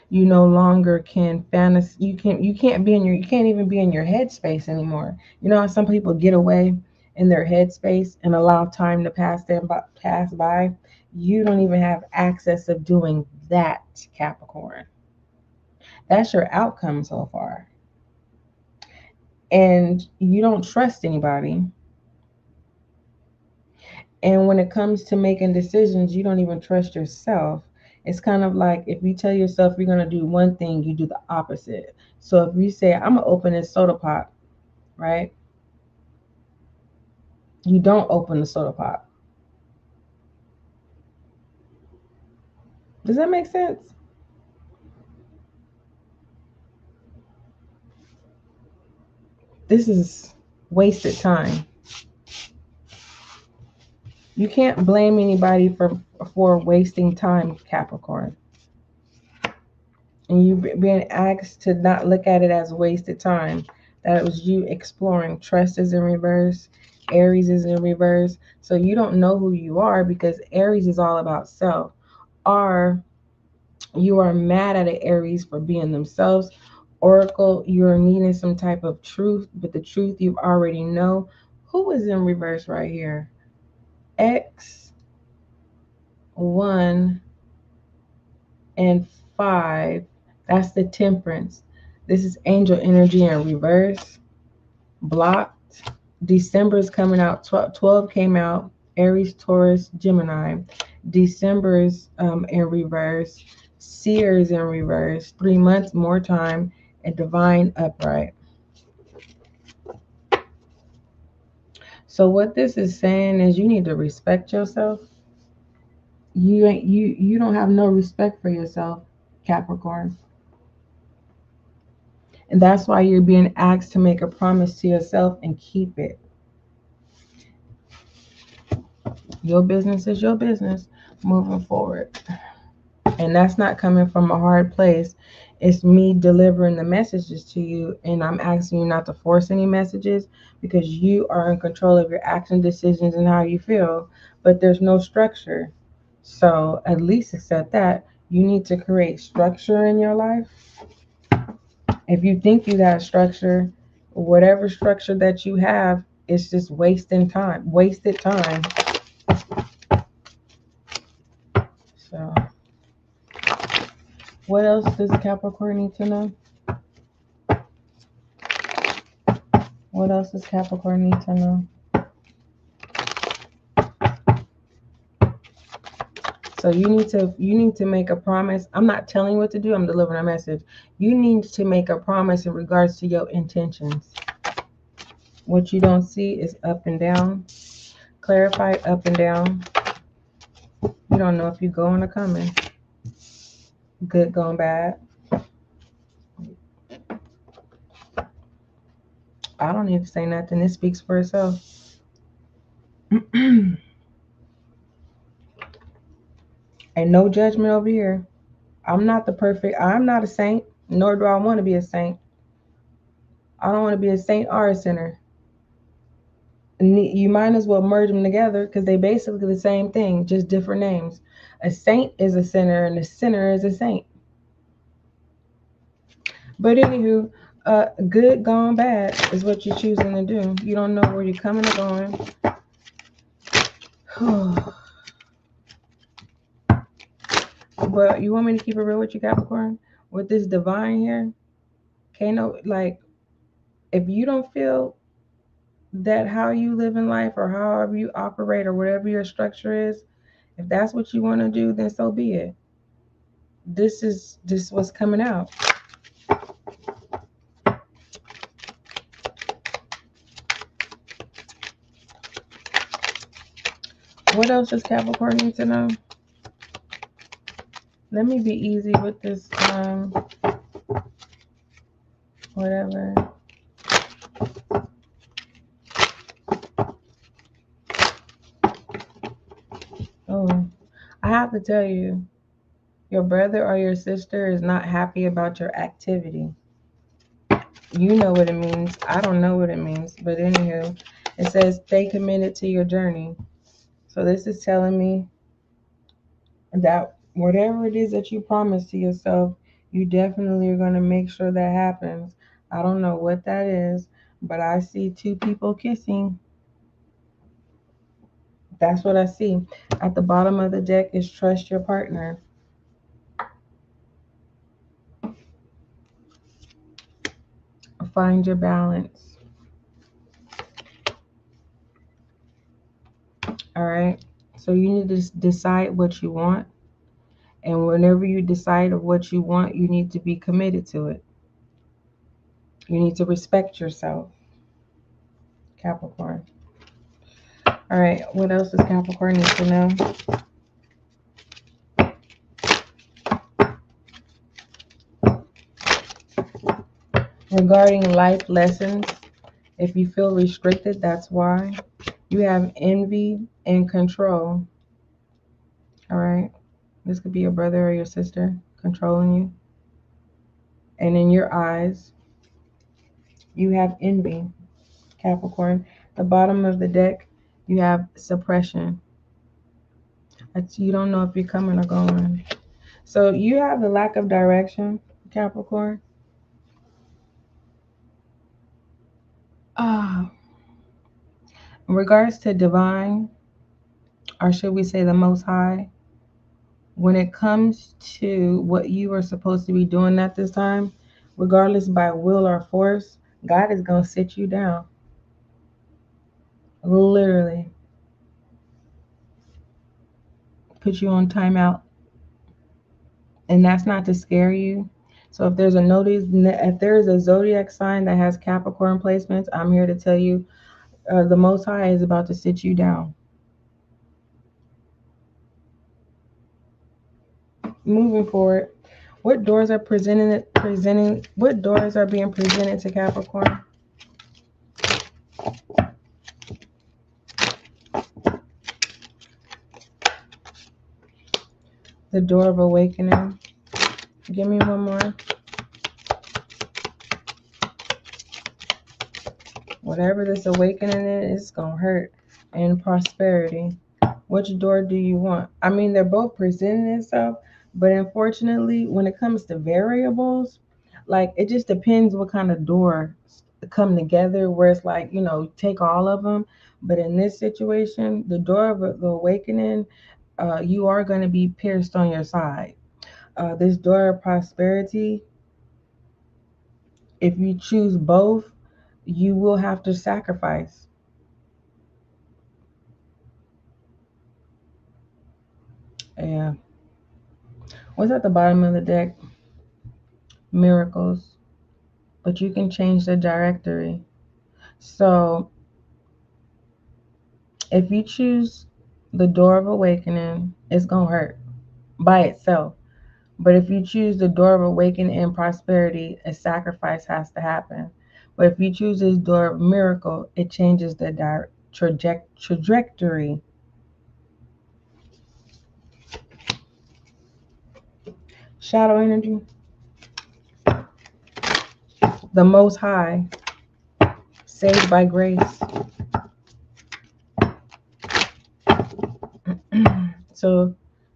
You no longer can fantasy. You can't you can't even be in your headspace anymore. You know how some people get away in their headspace and allow time to pass by. You don't even have access of doing that, Capricorn. That's your outcome so far. And you don't trust anybody. And when it comes to making decisions, you don't even trust yourself. It's kind of like if you tell yourself you're going to do one thing, you do the opposite. So if you say, I'm going to open this soda pot, right? You don't open the soda pot. Does that make sense? This is wasted time. You can't blame anybody for wasting time, Capricorn. And you being asked to not look at it as wasted time. That was you exploring. Trust is in reverse. Aries is in reverse. So you don't know who you are because Aries is all about self. Or you are mad at an Aries for being themselves. Oracle, you're needing some type of truth, but the truth you already know. Who is in reverse right here? X, 1, and 5. That's the Temperance. This is angel energy in reverse. Blocked. December is coming out. 12 came out. Aries, Taurus, Gemini. December's in reverse. Seers in reverse. 3 months, more time. And divine upright. So what this is saying is you need to respect yourself. You don't have no respect for yourself, Capricorn. And that's why you're being asked to make a promise to yourself and keep it. Your business is your business moving forward. And that's not coming from a hard place. It's me delivering the messages to you. And I'm asking you not to force any messages because you are in control of your action, decisions, and how you feel. But there's no structure. So at least accept that. You need to create structure in your life. If you think you got structure, whatever structure that you have, it's just wasting time, wasted time. So, what else does Capricorn need to know? What else does Capricorn need to know? So you need to make a promise. I'm not telling you what to do. I'm delivering a message. You need to make a promise in regards to your intentions. What you don't see is up and down. Clarify up and down. You don't know if you're going or coming. Good, going bad. I don't need to say nothing. It speaks for itself. And no judgment over here. I'm not a saint, nor do I want to be a saint. I don't want to be a saint or a sinner. You might as well merge them together because they basically the same thing, just different names. A saint is a sinner and a sinner is a saint. But anywho, good gone bad is what you're choosing to do. You don't know where you're coming or going. But you want me to keep it real with you, Capricorn? With this divine here, can't no, like, if you don't feel that how you live in life or however you operate or whatever your structure is, if that's what you want to do, then so be it. This is what's coming out. What else does Capricorn need to know? Let me be easy with this, whatever. Oh, I have to tell you, your brother or your sister is not happy about your activity. You know what it means. I don't know what it means. But anywho, it says stay committed to your journey. So this is telling me that whatever it is that you promise to yourself, you definitely are going to make sure that happens. I don't know what that is, but I see two people kissing. That's what I see. At the bottom of the deck is trust your partner. Find your balance. All right. So you need to decide what you want. And whenever you decide of what you want, you need to be committed to it. You need to respect yourself, Capricorn. All right. What else does Capricorn need to know? Regarding life lessons, if you feel restricted, that's why. You have envy and control. All right. This could be your brother or your sister controlling you. And in your eyes, you have envy, Capricorn. The bottom of the deck, you have suppression. You don't know if you're coming or going. So you have the lack of direction, Capricorn. In regards to divine, or should we say the Most High, when it comes to what you are supposed to be doing at this time, regardless by will or force, God is going to sit you down. Literally. Put you on timeout. And that's not to scare you. So if there's a zodiac sign that has Capricorn placements, I'm here to tell you the Most High is about to sit you down. Moving forward, what doors are what doors are being presented to Capricorn? The door of awakening. Give me one more. Whatever this awakening is, it's gonna hurt. And prosperity. Which door do you want? I mean, they're both presenting itself, but unfortunately, when it comes to variables, like it just depends what kind of door come together. Where it's like, take all of them. But in this situation, the door of the awakening, you are going to be pierced on your side. This door of prosperity, if you choose both, you will have to sacrifice. Yeah. What's at the bottom of the deck? Miracles. But you can change the directory. So if you choose the door of awakening, it's going to hurt by itself. But if you choose the door of awakening and prosperity, a sacrifice has to happen. But if you choose this door of miracle, it changes the trajectory. Shadow energy. The Most High. Saved by grace. So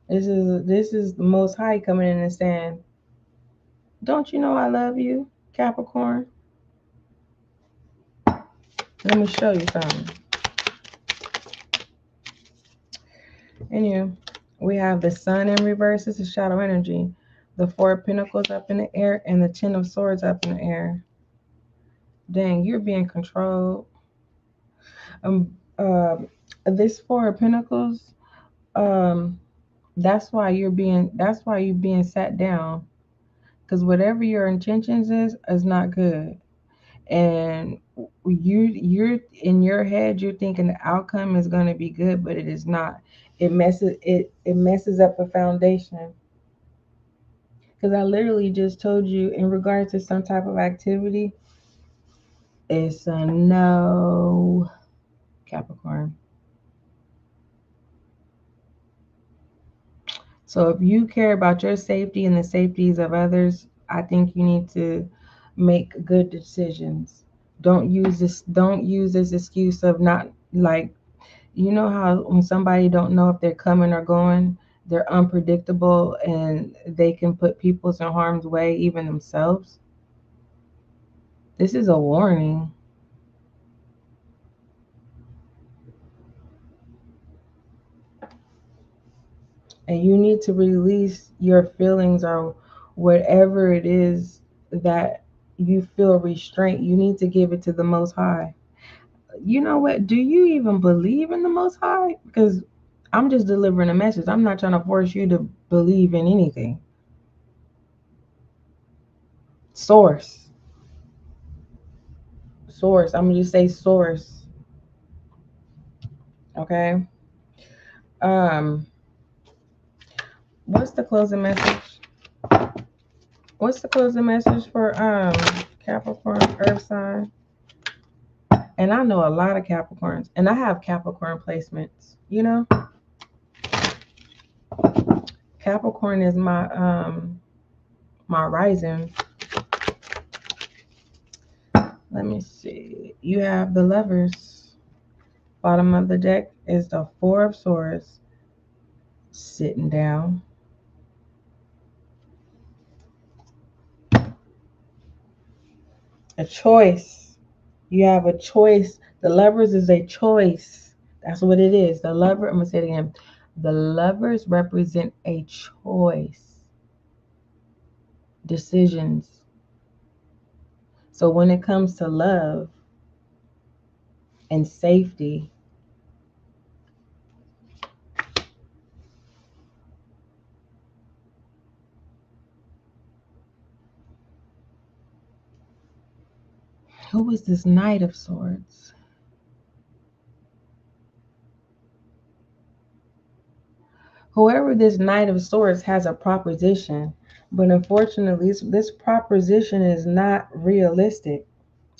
this is the Most High coming in and saying, don't you know I love you, Capricorn? Let me show you something. Anyway, We have the sun in reverse. This is shadow energy. The Four of Pentacles up in the air and the Ten of Swords up in the air. Dang, you're being controlled. Um, uh, this Four of Pentacles, um, that's why you're being sat down. Because whatever your intentions is not good. And you're in your head, you're thinking the outcome is going to be good, but it is not. It messes up a foundation. Because I literally just told you in regards to some type of activity, it's a no, Capricorn. So if you care about your safety and the safeties of others, I think you need to make good decisions. Don't use this excuse of not, like, you know how when somebody don't know if they're coming or going, they're unpredictable and they can put people in harm's way, even themselves. This is a warning. And you need to release your feelings or whatever it is that you feel restraint. You need to give it to the Most High. You know what? Do you even believe in the Most High? Because I'm just delivering a message. I'm not trying to force you to believe in anything. Source. Source. I'm going to just say source. Okay. Um, what's the closing message? What's the closing message for Capricorn Earth sign? And I know a lot of Capricorns, and I have Capricorn placements. Capricorn is my rising. Let me see. You have the Lovers. Bottom of the deck is the Four of Swords sitting down. A choice. You have a choice. The Lovers is a choice. That's what it is. The Lover, I'm going to say it again. The Lovers represent a choice. Decisions. So when it comes to love and safety, who is this Knight of Swords? Whoever this Knight of Swords has a proposition, but unfortunately, this proposition is not realistic.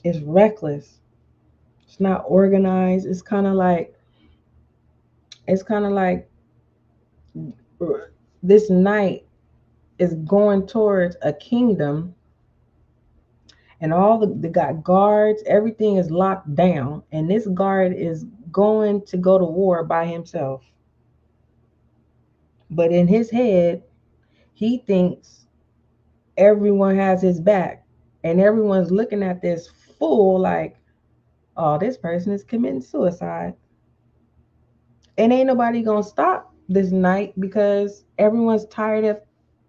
It's reckless. It's not organized. It's kind of like this knight is going towards a kingdom, and all the got guards. Everything is locked down, and this guard is going to go to war by himself. But in his head, he thinks everyone has his back, and everyone's looking at this fool like, oh, this person is committing suicide. And ain't nobody gonna stop this knight because everyone's tired of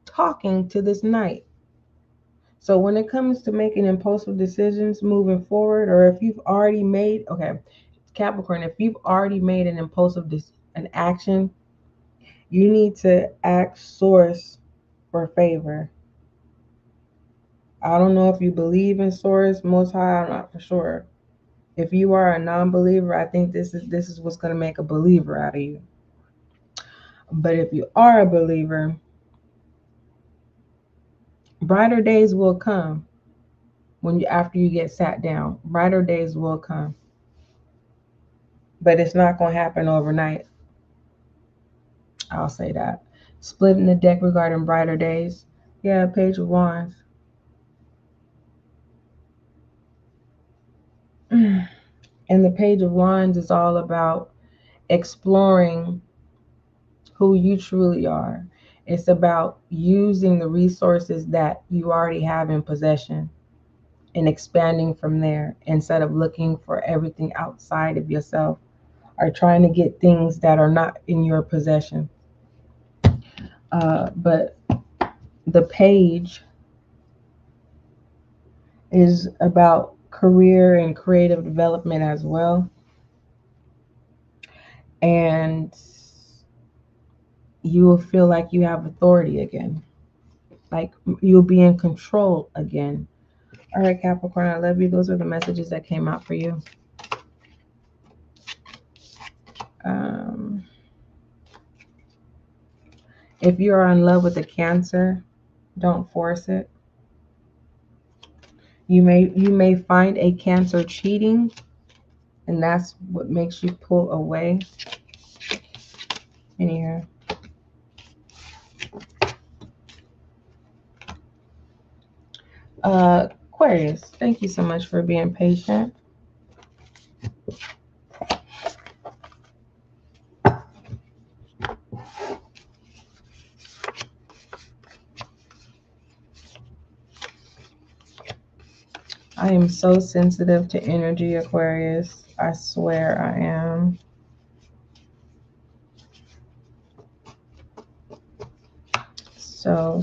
talking to this knight. So when it comes to making impulsive decisions moving forward, or if you've already made, okay, Capricorn, if you've already made an an action, you need to ask Source for favor. I don't know if you believe in Source, Most High, I'm not for sure. If you are a non-believer, I think this is what's going to make a believer out of you. But if you are a believer, brighter days will come after you get sat down. Brighter days will come. But it's not going to happen overnight. I'll say that. Splitting the deck regarding brighter days. Yeah, Page of Wands. And the Page of Wands is all about exploring who you truly are. It's about using the resources that you already have in possession and expanding from there instead of looking for everything outside of yourself or trying to get things that are not in your possession. But the page is about career and creative development as well. And you will feel like you have authority again, like you'll be in control again. All right, Capricorn, I love you. Those are the messages that came out for you. Um, if you are in love with a Cancer, don't force it. You may find a Cancer cheating, and that's what makes you pull away. Anyhow. Aquarius, thank you so much for being patient. I am so sensitive to energy, Aquarius. I swear I am. So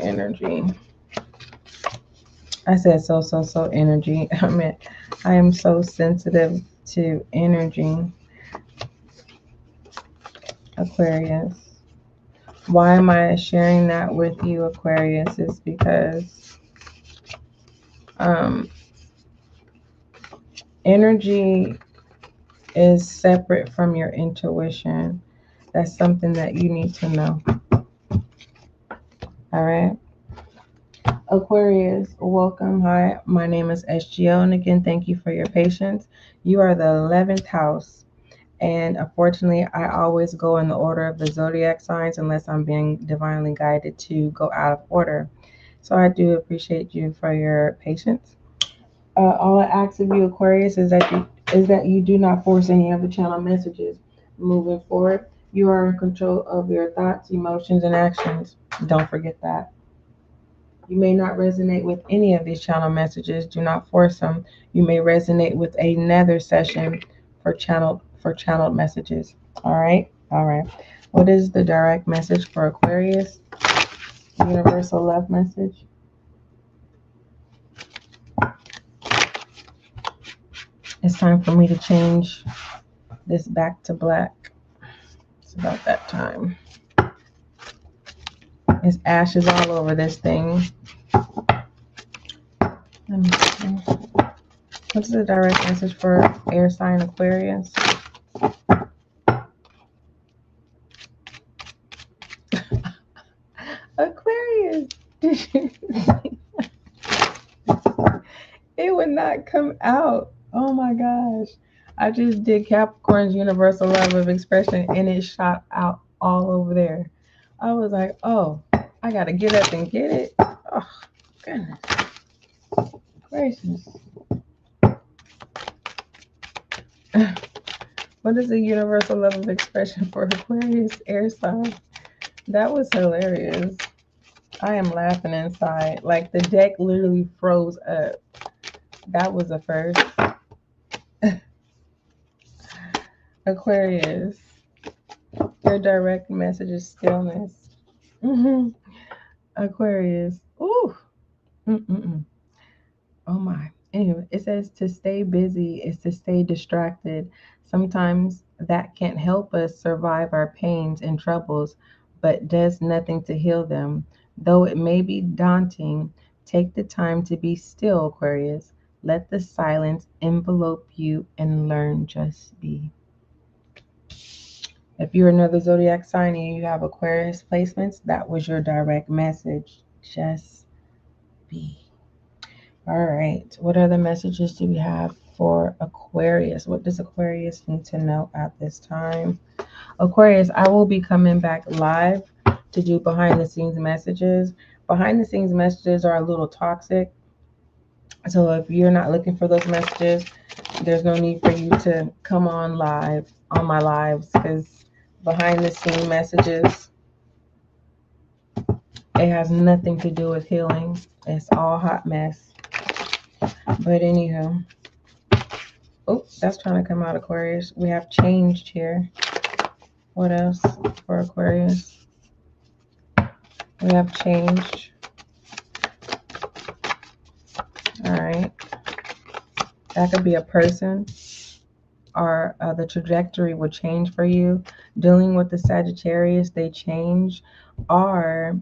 energy. I said so energy. I mean, I am so sensitive to energy, Aquarius. Why am I sharing that with you, Aquarius? Is because energy is separate from your intuition. That's something that you need to know. All right. Aquarius, welcome. Hi, my name is SGL, and again, thank you for your patience. You are the 11th house, and unfortunately, I always go in the order of the zodiac signs unless I'm being divinely guided to go out of order. So I do appreciate you for your patience. All I ask of you, Aquarius, is that you do not force any of the channel messages. Moving forward, you are in control of your thoughts, emotions, and actions. Don't forget that. You may not resonate with any of these channel messages. Do not force them. You may resonate with another session for channeled messages. All right? All right. What is the direct message for Aquarius? Universal love message. It's time for me to change this back to black. It's about that time. There's ashes all over this thing. Let me see. What's the direct message for air sign Aquarius? Aquarius, it would not come out. Oh my gosh. I just did Capricorn's universal love of expression and it shot out all over there. I was like, oh, I gotta get up and get it. Oh, goodness gracious. What is the universal love of expression for Aquarius air sign? That was hilarious. I am laughing inside. Like the deck literally froze up. That was a first. Aquarius, your direct message is stillness. Aquarius. Ooh. Mm-mm-mm. Oh my. Anyway, it says to stay busy is to stay distracted. Sometimes that can't help us survive our pains and troubles, but does nothing to heal them. Though it may be daunting, take the time to be still, Aquarius. Let the silence envelope you and learn just be. If you're another zodiac sign and you have Aquarius placements, that was your direct message. Just be. All right. What other messages do we have for Aquarius? What does Aquarius need to know at this time? Aquarius, I will be coming back live to do behind the scenes messages. Behind the scenes messages are a little toxic. So if you're not looking for those messages, there's no need for you to come on live on my lives because behind the scene messages, it has nothing to do with healing. It's all hot mess. But anywho, oh, that's trying to come out, Aquarius. We have changed here. What else for Aquarius? We have change. All right. That could be a person, or the trajectory will change for you. Dealing with the Sagittarius, they change. Or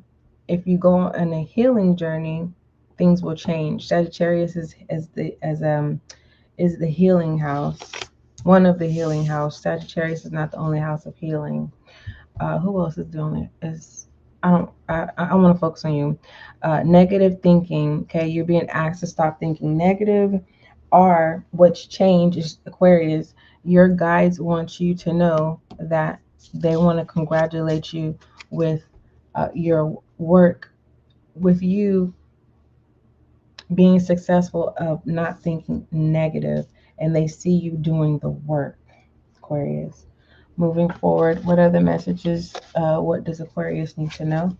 if you go on a healing journey, things will change. Sagittarius is the healing house, one of the healing house. Sagittarius is not the only house of healing. Who else is doing it? I want to focus on you. Negative thinking. Okay, you're being asked to stop thinking negative. Or what's changed is Aquarius. Your guides want you to know that they want to congratulate you with your work, with you being successful of not thinking negative, and they see you doing the work. Aquarius. Moving forward, what are the messages? What does Aquarius need to know?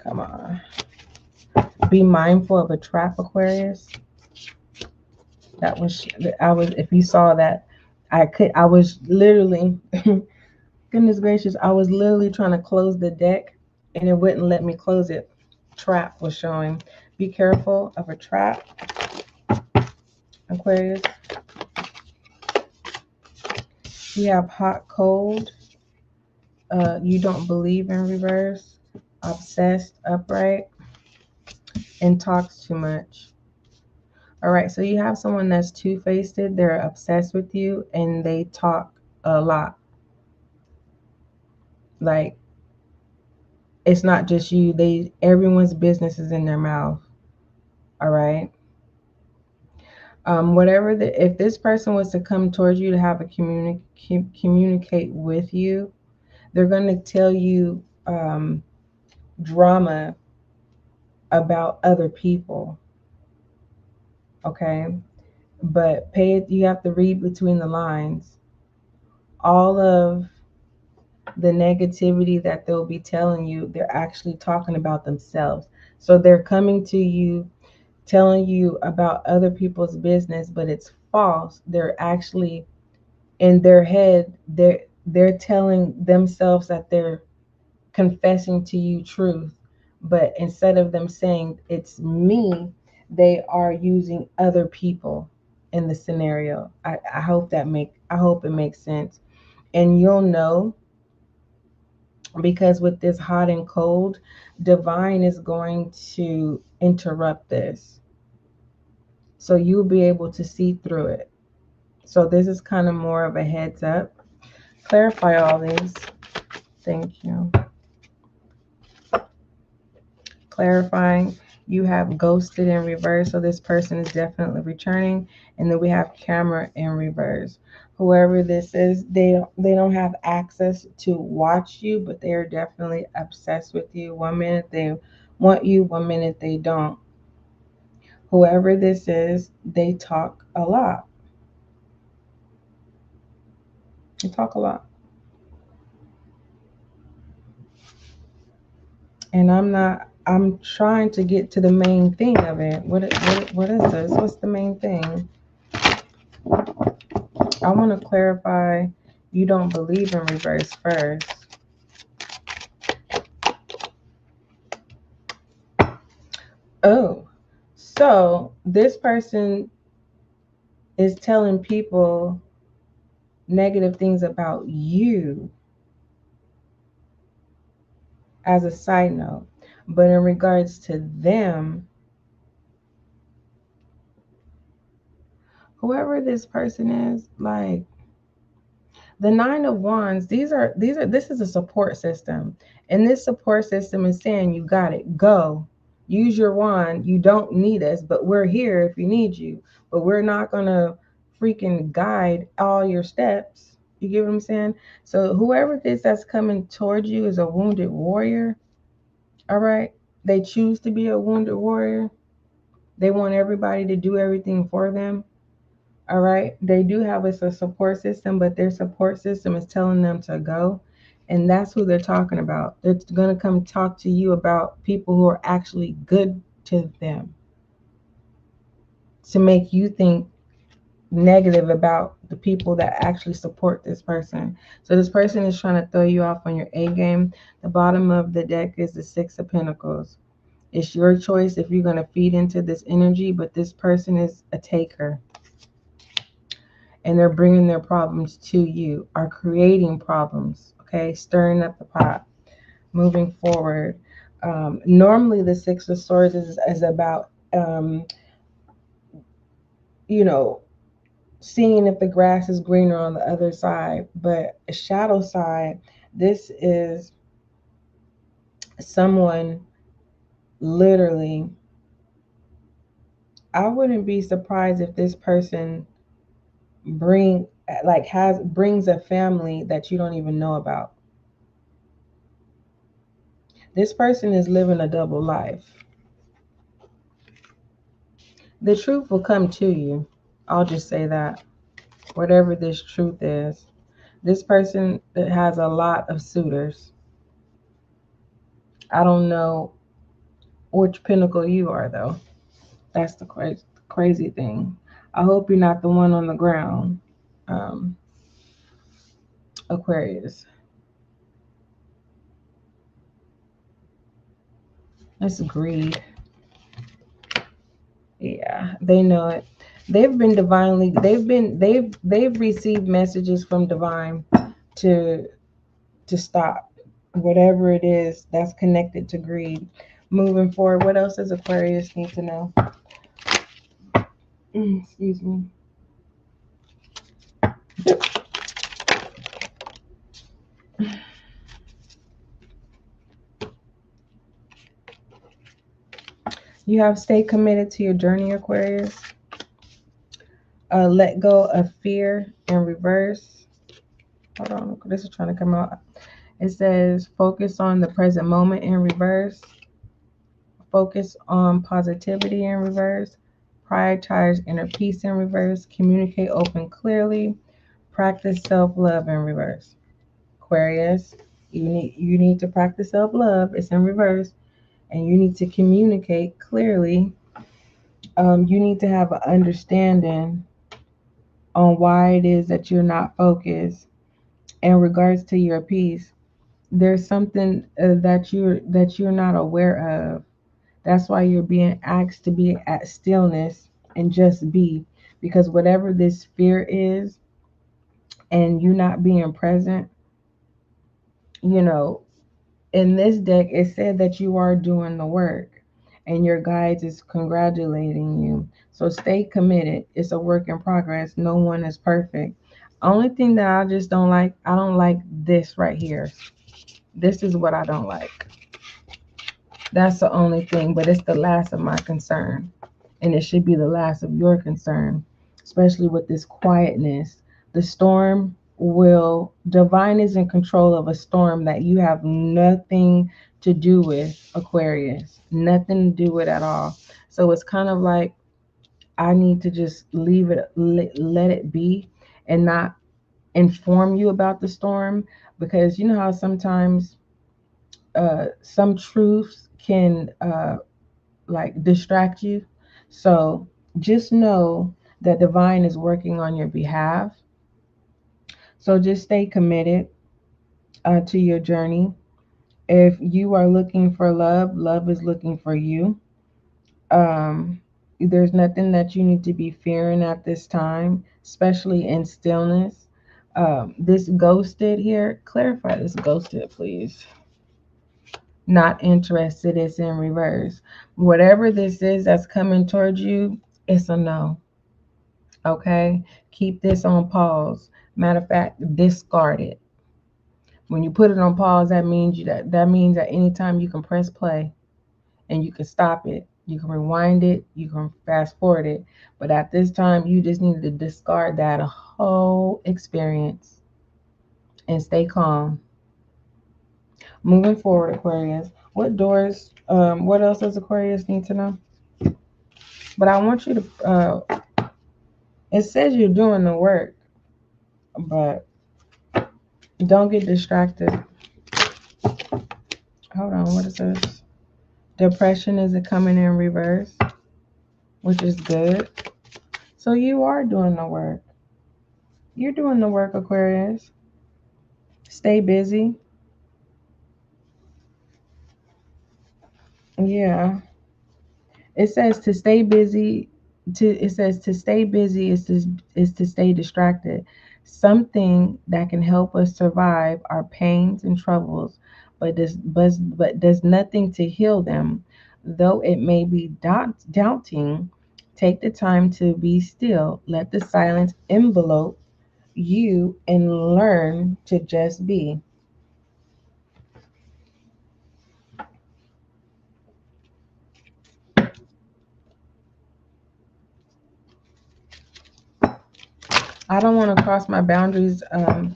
Come on. Be mindful of a trap, Aquarius. That was, I was, if you saw that, I was literally, goodness gracious, I was literally trying to close the deck and it wouldn't let me close it. Trap was showing. Be careful of a trap, Aquarius. You have hot, cold. You don't believe in reverse. Obsessed, upright, and talks too much. All right, so you have someone that's two-faced. They're obsessed with you and they talk a lot. Like, it's not just you. Everyone's business is in their mouth. All right. If this person was to come towards you to have a communicate with you, they're going to tell you drama about other people. Okay, but you have to read between the lines. All of the negativity that they'll be telling you, they're actually talking about themselves. So they're coming to you telling you about other people's business, but it's false. They're actually, in their head, they're telling themselves that they're confessing to you truth, but instead of them saying it's me, they are using other people in the scenario. I hope it makes sense. And you'll know, because with this hot and cold, divine is going to interrupt this, so you'll be able to see through it. So this is kind of more of a heads up. Clarify all these. Thank you. Clarifying. You have ghosted in reverse, so this person is definitely returning. And then we have camera in reverse. Whoever this is, they don't have access to watch you, but they are definitely obsessed with you. One minute they want you, one minute they don't. Whoever this is, they talk a lot. They talk a lot. And I'm trying to get to the main thing of it. What is this? What's the main thing? I want to clarify, you don't believe in reverse first. Oh, so this person is telling people negative things about you, as a side note. But in regards to them, whoever this person is, like, the Nine of Wands, this is a support system. And this support system is saying, you got it, go. Use your wand. You don't need us, but we're here if you need you. But we're not gonna freaking guide all your steps. You get what I'm saying? So whoever this that's coming towards you is a wounded warrior. All right. They choose to be a wounded warrior. They want everybody to do everything for them. All right. They do have a support system, but their support system is telling them to go. And that's who they're talking about. They're going to come talk to you about people who are actually good to them, to make you think negative about the people that actually support this person. So this person is trying to throw you off on your A game. The bottom of the deck is the Six of Pentacles. It's your choice if you're going to feed into this energy, but this person is a taker. And they're bringing their problems to you, are creating problems, okay? Stirring up the pot. Moving forward. Normally the Six of Swords is about, you know, seeing if the grass is greener on the other side. But a shadow side, this is someone literally, I wouldn't be surprised if this person brings a family that you don't even know about. This person is living a double life. The truth will come to you. I'll just say that. Whatever this truth is. This person that has a lot of suitors. I don't know which pinnacle you are, though. That's the crazy thing. I hope you're not the one on the ground, Aquarius. That's greed. Yeah, they know it. They've been divinely. They've received messages from divine to stop whatever it is that's connected to greed. Moving forward, what else does Aquarius need to know? Excuse me. You have stay committed to your journey, Aquarius. Let go of fear in reverse. Hold on, this is trying to come out. It says focus on the present moment in reverse. Focus on positivity in reverse. Prioritize inner peace in reverse. Communicate open clearly. Practice self-love in reverse. Aquarius, you need to practice self-love. It's in reverse. And you need to communicate clearly. You need to have an understanding on why it is that you're not focused in regards to your peace. There's something that you're not aware of. That's why you're being asked to be at stillness and just be, because whatever this fear is and you not being present, you know, in this deck it said that you are doing the work and your guides is congratulating you. So stay committed. It's a work in progress. No one is perfect. Only thing that I just don't like, I don't like this right here. This is what I don't like. That's the only thing, but it's the last of my concern. And it should be the last of your concern, especially with this quietness. The storm divine is in control of a storm that you have nothing to do with, Aquarius. Nothing to do with at all. So it's kind of like I need to just leave it, let it be, and not inform you about the storm, because you know how sometimes some truths can like distract you. So just know that divine is working on your behalf. So just stay committed to your journey. If you are looking for love, love is looking for you. Um, there's nothing that you need to be fearing at this time, especially in stillness. This ghosted here, clarify this ghosted, please. Not interested is in reverse. Whatever this is that's coming towards you, it's a no. Okay? Keep this on pause. Matter of fact, discard it. When you put it on pause, that means that means that anytime you can press play and you can stop it. You can rewind it, you can fast forward it. But at this time, you just need to discard that whole experience and stay calm. Moving forward, Aquarius. What else does Aquarius need to know? But I want you to, it says you're doing the work, but don't get distracted. Hold on, what is this? Depression is coming in reverse, which is good. So you are doing the work. You're doing the work, Aquarius. Stay busy. Yeah. It says to stay busy. It says to stay busy is to stay distracted. Something that can help us survive our pains and troubles, but does nothing to heal them. Though it may be doubting, take the time to be still. Let the silence envelope you and learn to just be. I don't want to cross my boundaries. Oh,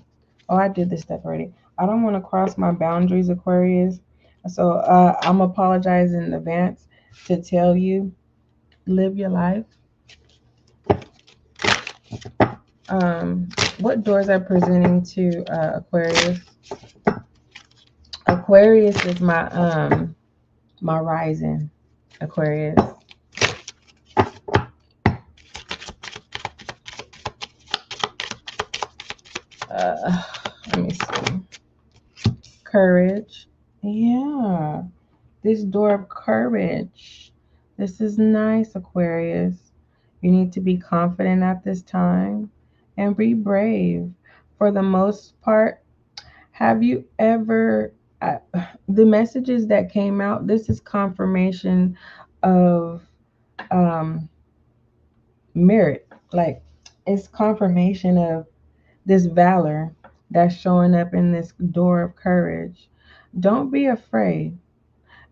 I did this step already. I don't want to cross my boundaries, Aquarius. So I'm apologize in advance to tell you, live your life. What doors are presenting to Aquarius? Aquarius is my rising, Aquarius. Uh, Let me see. Courage. Yeah. This door of courage. This is nice, Aquarius. You need to be confident at this time and be brave. For the most part, have you ever, uh, the messages that came out, this is confirmation of um, merit. Like, it's confirmation of this valor that's showing up in this door of courage. Don't be afraid.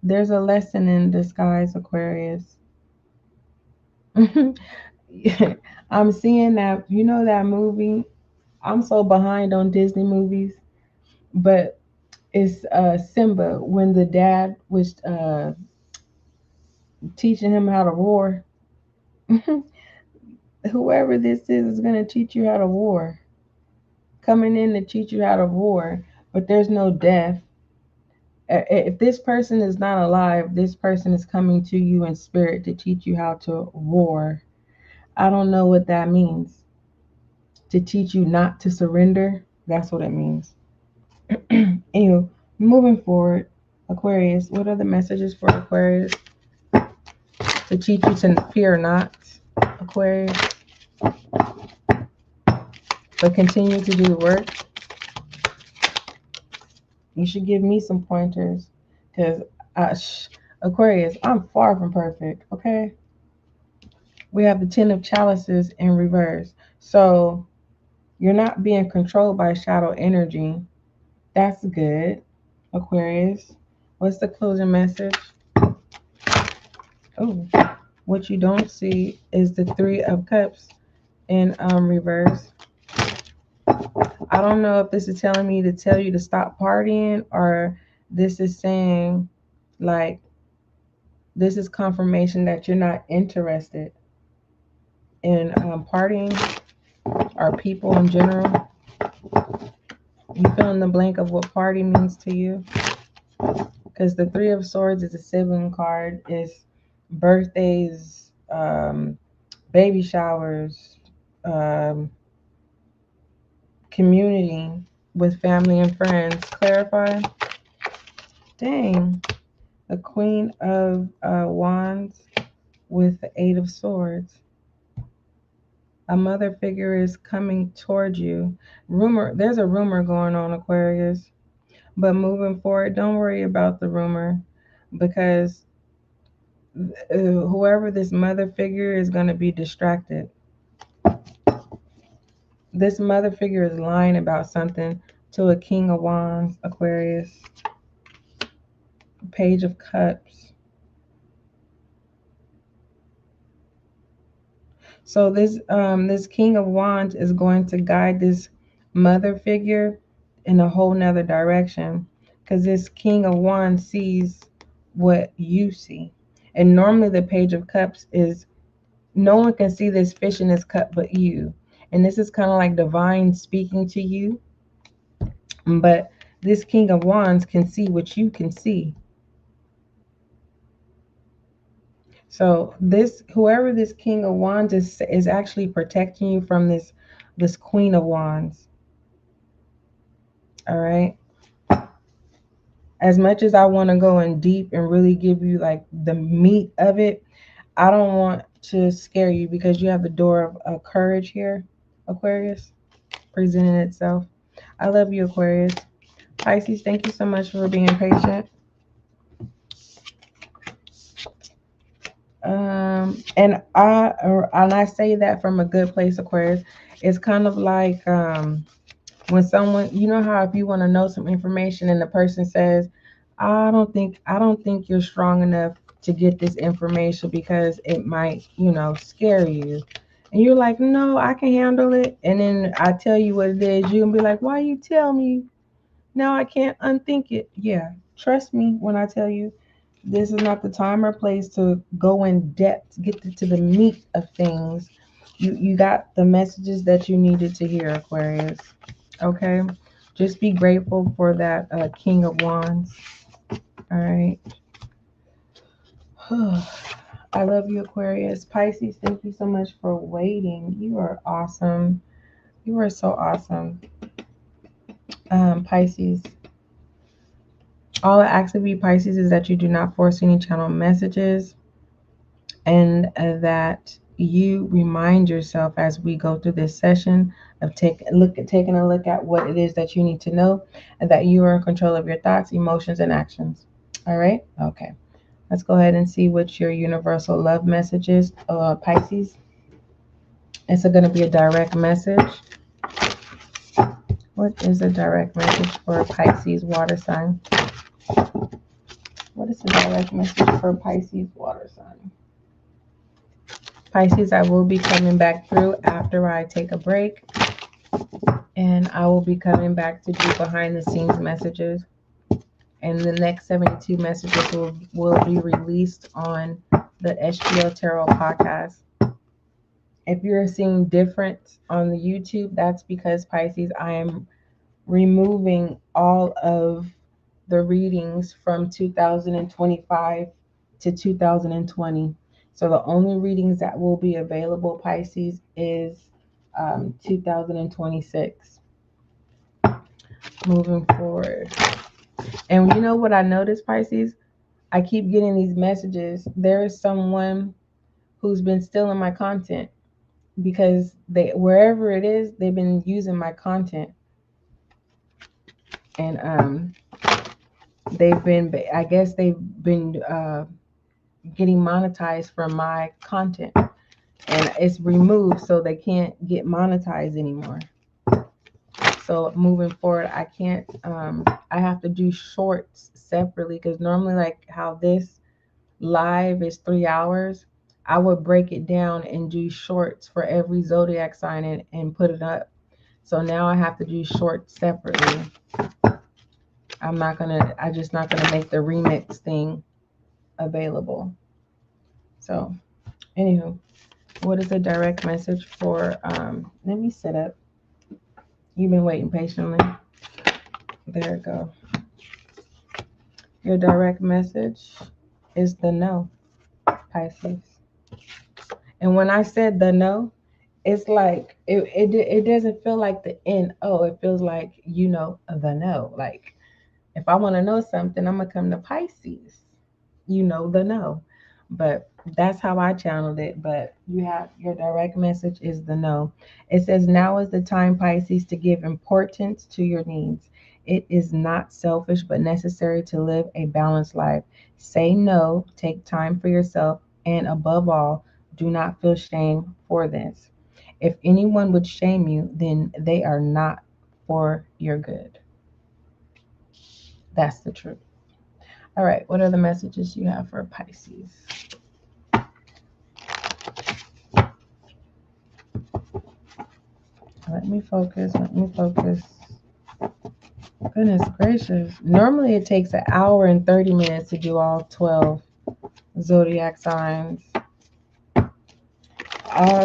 There's a lesson in disguise, Aquarius. I'm seeing that, that movie. I'm so behind on Disney movies, but it's Simba when the dad was teaching him how to roar. Whoever this is going to teach you how to roar, coming in to teach you how to roar, but there's no death. If this person is not alive, this person is coming to you in spirit to teach you how to roar. I don't know what that means. To teach you not to surrender. That's what it means. Anyway, moving forward, Aquarius, what are the messages for Aquarius? To teach you to fear not, Aquarius, but continue to do the work. You should give me some pointers because, Aquarius, I'm far from perfect, okay? We have the Ten of Chalices in reverse. So you're not being controlled by shadow energy. That's good, Aquarius. What's the closing message? Oh, what you don't see is the Three of Cups in reverse. I don't know if this is telling me to tell you to stop partying, or this is saying, like, this is confirmation that you're not interested in partying or people in general. You fill in the blank of what party means to you. Because the Three of Swords is a sibling card, is birthdays, baby showers, um, community with family and friends. Clarify. Dang. The Queen of Wands with the Eight of Swords. A mother figure is coming towards you. There's a rumor going on, Aquarius. But moving forward, don't worry about the rumor, because whoever this mother figure is going to be distracted. This mother figure is lying about something to a King of Wands, Aquarius. Page of Cups. So this King of Wands is going to guide this mother figure in a whole nother direction, because this King of Wands sees what you see. And normally the Page of Cups is, no one can see this fish in this cup but you. And this is kind of like divine speaking to you. But this King of Wands can see what you can see. So this, whoever this King of Wands is actually protecting you from this Queen of Wands. All right. As much as I want to go in deep and really give you like the meat of it, I don't want to scare you because you have the door of courage here, Aquarius, presenting itself. I love you, Aquarius. Pisces, thank you so much for being patient. And I say that from a good place, Aquarius. It's kind of like when someone, you know how if you want to know some information and the person says, I don't think you're strong enough to get this information because it might, scare you. And you're like, no, I can handle it. And then I tell you what it is, you can be like, why you tell me? Now I can't unthink it. Yeah, trust me when I tell you this is not the time or place to go in depth, get to the meat of things. You got the messages that you needed to hear, Aquarius. Okay, just be grateful for that King of Wands. All right. I love you, Aquarius. Pisces, thank you so much for waiting. You are awesome. You are so awesome. Pisces. All I ask of you, Pisces, is that you do not force any channel messages, and that you remind yourself as we go through this session of taking a look at what it is that you need to know, and that you are in control of your thoughts, emotions, and actions. All right? Okay. Let's go ahead and see what your universal love message is, Pisces. It's going to be a direct message. What is a direct message for Pisces water sign? What is the direct message for Pisces water sign? Pisces, I will be coming back through after I take a break, and I will be coming back to do behind the scenes messages. And the next 72 messages will be released on the SGL Tarot podcast. If you're seeing difference on the YouTube, that's because, Pisces, I am removing all of the readings from 2025 to 2020. So the only readings that will be available, Pisces, is 2026. Moving forward. And you know what I noticed, Pisces? I keep getting these messages. There is someone who's been stealing my content because wherever it is, they've been using my content. And I guess they've been getting monetized from my content, and it's removed so they can't get monetized anymore. So moving forward, I can't, I have to do shorts separately, because normally, like how this live is 3 hours, I would break it down and do shorts for every zodiac sign and put it up. So now I have to do shorts separately. I'm just not gonna make the remix thing available. So anywho, what is a direct message for, let me set up. You've been waiting patiently. There we go. Your direct message is the no, Pisces. And when I said the no, it's like it doesn't feel like the N-O. It feels like, the no. Like if I want to know something, I'm gonna come to Pisces. The no. But that's how I channeled it. But you have your direct message is the no. It says, now is the time, Pisces, to give importance to your needs. It is not selfish but necessary to live a balanced life. Say no, take time for yourself, and above all, do not feel shame for this. If anyone would shame you, then they are not for your good. That's the truth. All right, what are the messages you have for Pisces? Let me focus. Goodness gracious. Normally it takes an hour and 30 minutes to do all 12 zodiac signs.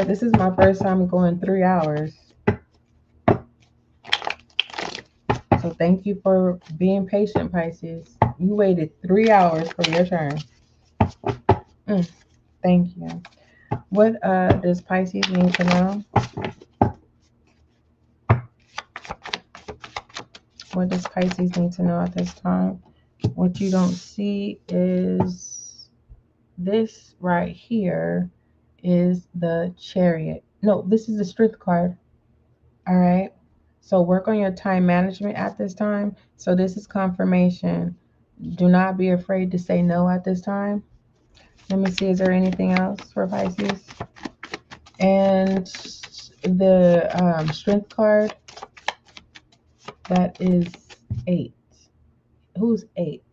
This is my first time going 3 hours. So thank you for being patient, Pisces. You waited 3 hours for your turn. Thank you. What does Pisces need to know? What does Pisces need to know at this time? What you don't see is this right here is the Chariot. No, this is the Strength card. All right. So work on your time management at this time. So this is confirmation. Do not be afraid to say no at this time. Let me see, is there anything else for Pisces? And the Strength card, that is 8. Who's 8?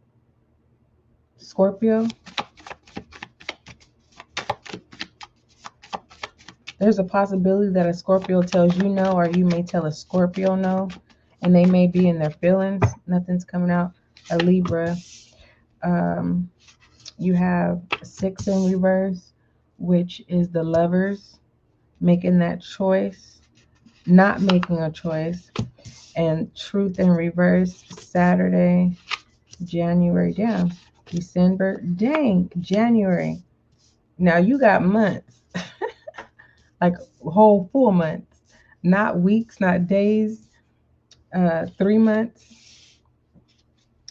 Scorpio. There's a possibility that a Scorpio tells you no, or you may tell a Scorpio no, and they may be in their feelings. Nothing's coming out. A Libra. You have 6 in reverse, which is the Lovers, making that choice, not making a choice. And Truth in reverse, Saturday, January, down, December, dang, January. Now you got months, like whole full months, not weeks, not days, 3 months.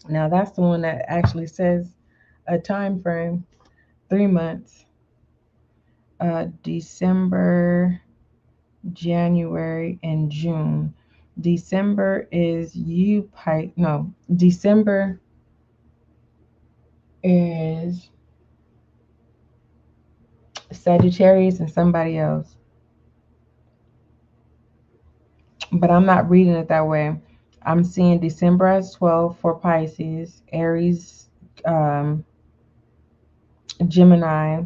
Now that's the one that actually says a time frame, 3 months, December, January, and June. December is you, no, December is Sagittarius and somebody else. But I'm not reading it that way. I'm seeing December as 12 for Pisces, Aries, Gemini,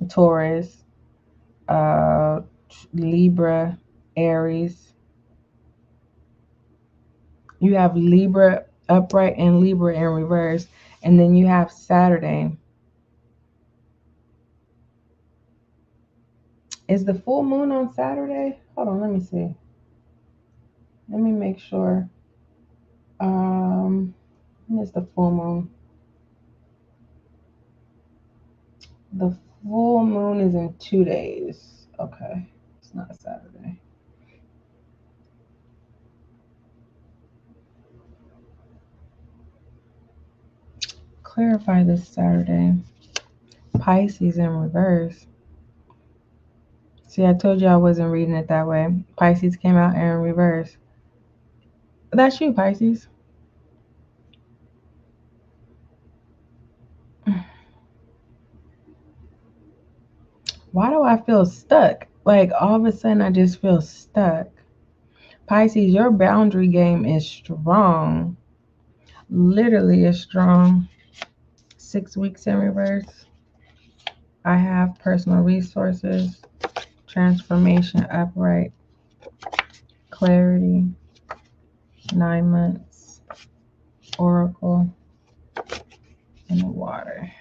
Taurus, Libra, Aries. You have Libra upright and Libra in reverse. And then you have Saturday. Is the full moon on Saturday? Hold on, let me see. Let me make sure. When is the full moon? The full moon is in 2 days. Okay, it's not Saturday. Clarify this Saturday. Pisces in reverse. See, I told you I wasn't reading it that way. Pisces came out in reverse. That's you, Pisces. Why do I feel stuck? Like all of a sudden I just feel stuck. Pisces, your boundary game is strong. Literally is strong. 6 weeks in reverse. I have personal resources, transformation upright, clarity, 9 months, oracle, and the water.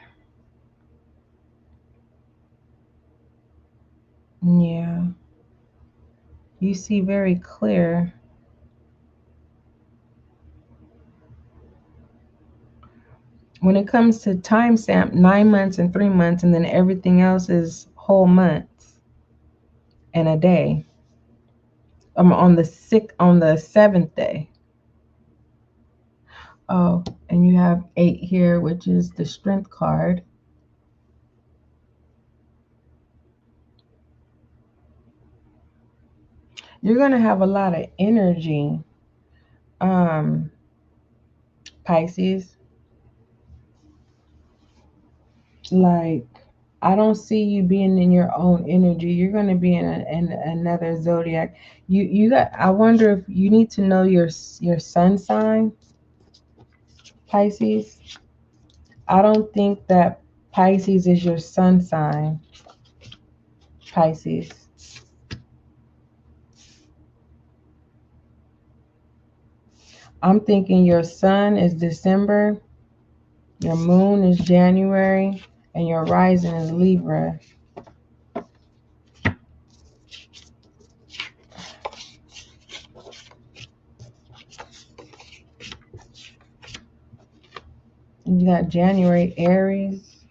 Yeah. You see very clear. When it comes to time stamp, 9 months and 3 months, and then everything else is whole months and a day. I'm on the 7th day. Oh, and you have 8 here, which is the Strength card. You're gonna have a lot of energy, Pisces. Like, I don't see you being in your own energy. You're going to be in another zodiac. You got. I wonder if you need to know your sun sign, Pisces. I don't think that Pisces is your sun sign, Pisces. I'm thinking your sun is December, your moon is January, and your rising is Libra. You got January, Aries.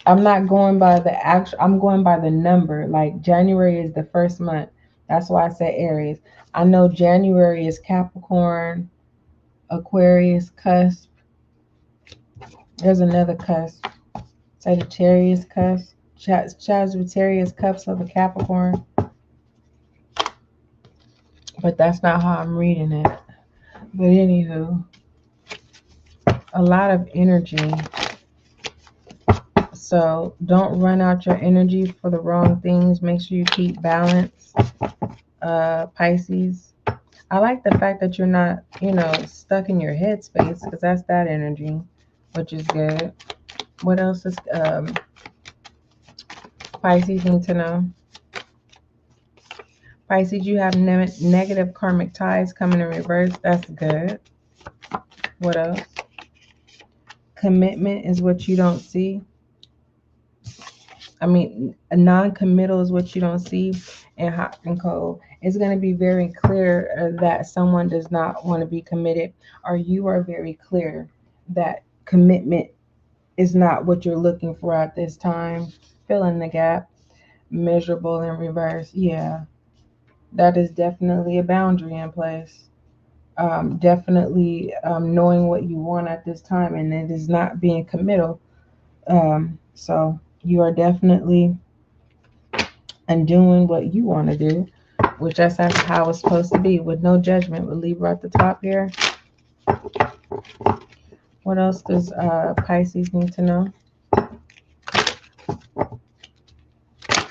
I'm not going by the actual, I'm going by the number. Like January is the first month. That's why I said Aries. I know January is Capricorn, Aquarius, cusp. There's another cusp. Sagittarius cusp. Sagittarius cusp of a Capricorn. But that's not how I'm reading it. But anywho, a lot of energy. So don't run out your energy for the wrong things. Make sure you keep balance. Pisces. I like the fact that you're not, stuck in your headspace, because that's that energy, which is good. What else is Pisces need to know? Pisces, you have negative karmic ties coming in reverse. That's good. What else? Commitment is what you don't see. I mean, a non-committal is what you don't see. And hot and cold. It's going to be very clear that someone does not want to be committed, or you are very clear that commitment is not what you're looking for at this time. Fill in the gap. Miserable in reverse. Yeah, that is definitely a boundary in place. Definitely knowing what you want at this time, and it is not being committal. So you are definitely doing what you want to do, which that's how it's supposed to be, with no judgment. With Libra at the top here. What else does Pisces need to know?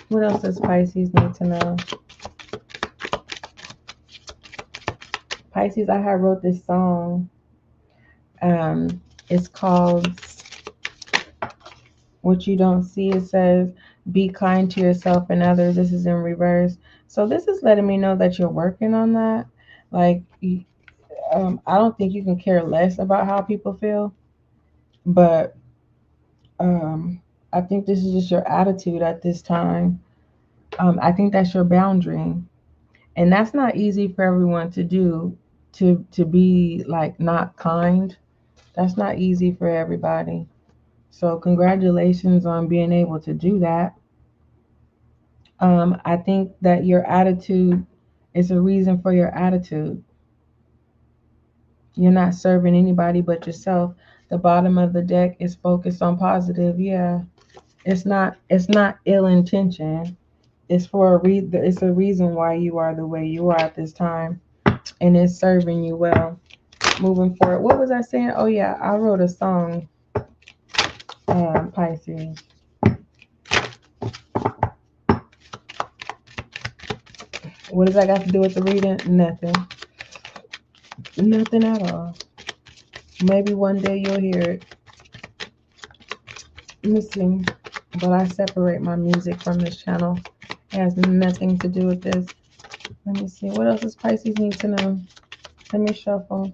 What else does Pisces need to know? Pisces, I had wrote this song. It's called What You Don't See. It says, be kind to yourself and others. This is in reverse. So this is letting me know that you're working on that. Like, I don't think you can care less about how people feel, but I think this is just your attitude at this time. I think that's your boundary, and that's not easy for everyone to do. To be like not kind, that's not easy for everybody. So congratulations on being able to do that. I think that your attitude is a reason for your attitude. You're not serving anybody but yourself. The bottom of the deck is focused on positive. Yeah, it's not ill intention. It's for a reason. It's a reason why you are the way you are at this time, and it's serving you well. Moving forward, what was I saying? Oh yeah, I wrote a song. Pisces. What does that got to do with the reading? Nothing. Nothing at all. Maybe one day you'll hear it. Let me see. But I separate my music from this channel. It has nothing to do with this. Let me see. What else does Pisces need to know? Let me shuffle.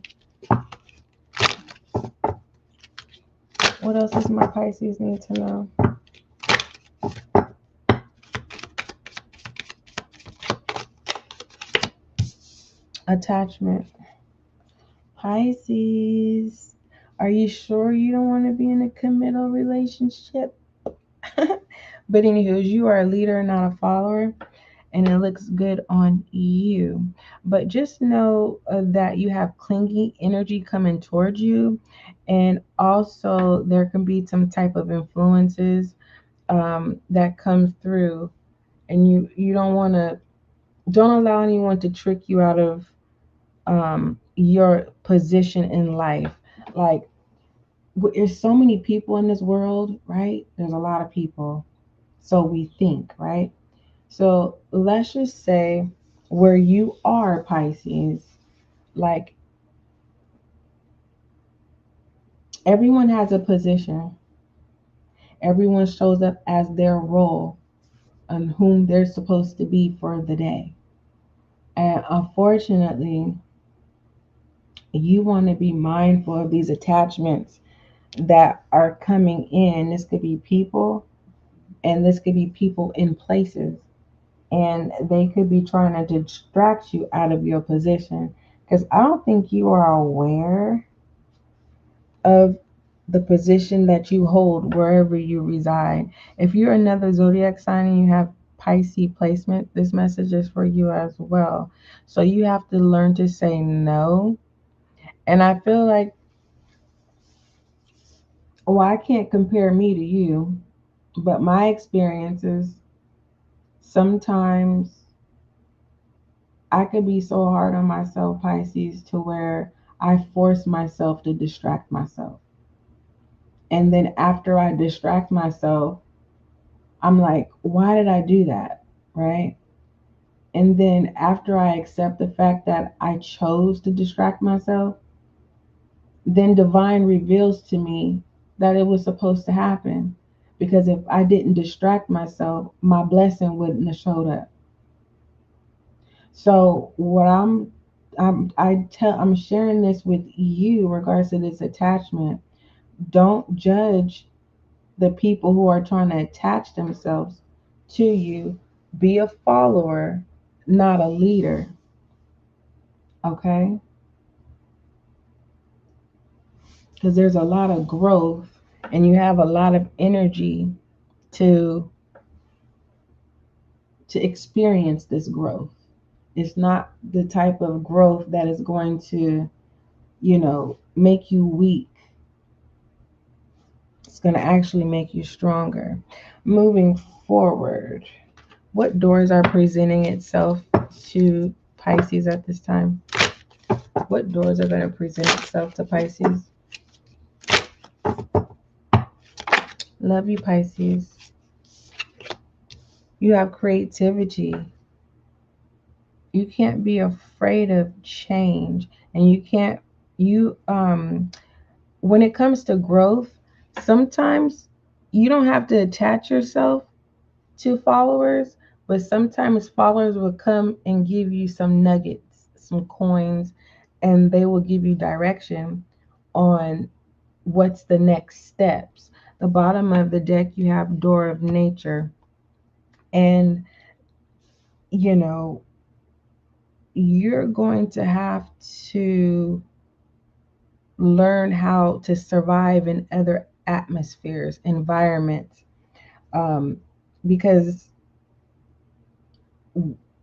What else does my Pisces need to know? Attachment. Pisces, are you sure you don't want to be in a committal relationship? But anywho, you are a leader, not a follower, and it looks good on you. But just know that you have clingy energy coming towards you, and also there can be some type of influences that comes through, and you don't allow anyone to trick you out of your position in life. Like, there's so many people in this world, right? There's a lot of people. So we think, right? So let's just say where you are, Pisces, like everyone has a position. Everyone shows up as their role and whom they're supposed to be for the day. And unfortunately, you want to be mindful of these attachments that are coming in. This could be people, and this could be people in places, and they could be trying to distract you out of your position, because I don't think you are aware of the position that you hold wherever you reside. If you're another zodiac sign and you have Pisces placement, this message is for you as well. So you have to learn to say no. And I feel like, well, I can't compare me to you, but my experiences, sometimes I could be so hard on myself, Pisces, to where I force myself to distract myself. And then after I distract myself, I'm like, why did I do that? Right? And then after I accept the fact that I chose to distract myself, then divine reveals to me that it was supposed to happen. Because if I didn't distract myself, my blessing wouldn't have showed up. So what I'm sharing this with you regards to this attachment. Don't judge the people who are trying to attach themselves to you. Be a follower, not a leader. Okay? Because there's a lot of growth and you have a lot of energy to experience this growth. It's not the type of growth that is going to, make you weak. It's going to actually make you stronger. Moving forward, what doors are presenting itself to Pisces at this time? What doors are going to present itself to Pisces? Love you, Pisces. You have creativity. You can't be afraid of change. And when it comes to growth, sometimes you don't have to attach yourself to followers, but sometimes followers will come and give you some nuggets, some coins, and they will give you direction on what's the next steps. The bottom of the deck, you have Door of Nature. And, you know, you're going to have to learn how to survive in other atmospheres, environments, because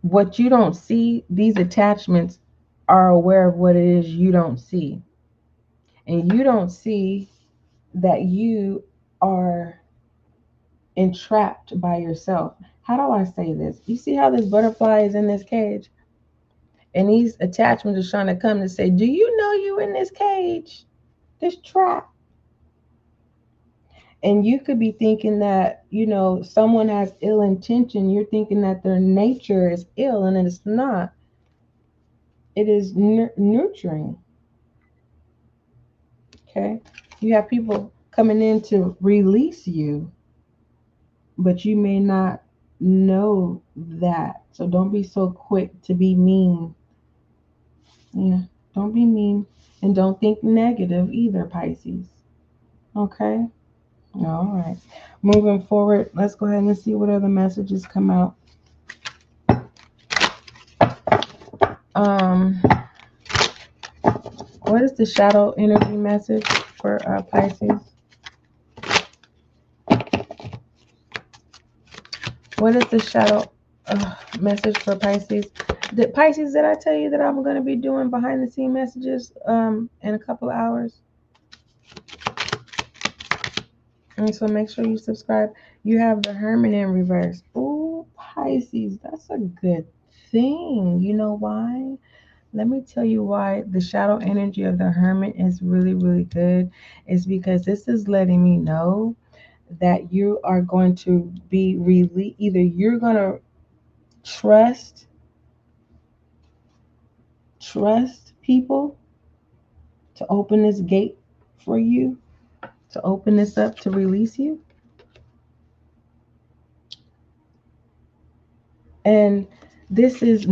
what you don't see, these attachments are aware of what it is you don't see. And you don't see that you are entrapped by yourself. How do I say this? You see how this butterfly is in this cage? And these attachments are trying to come to say, do you know you in this cage? This trap. And you could be thinking that, someone has ill intention. You're thinking that their nature is ill, and it's not. It is nurturing. Okay? You have people coming in to release you, but you may not know that. So don't be so quick to be mean. Yeah, don't be mean. And don't think negative either, Pisces. Okay? All right. Moving forward, let's go ahead and see what other messages come out. What is the shadow energy message for Pisces? What is the shadow message for Pisces? Pisces, did I tell you that I'm going to be doing behind the scene messages in a couple of hours? And so make sure you subscribe. You have the Hermit in reverse. Ooh, Pisces, that's a good thing. You know why? Let me tell you why the shadow energy of the Hermit is really, really good. It's because this is letting me know that you are going to be really, either you're going to trust people to open this gate for you, to open this up to release you. And this is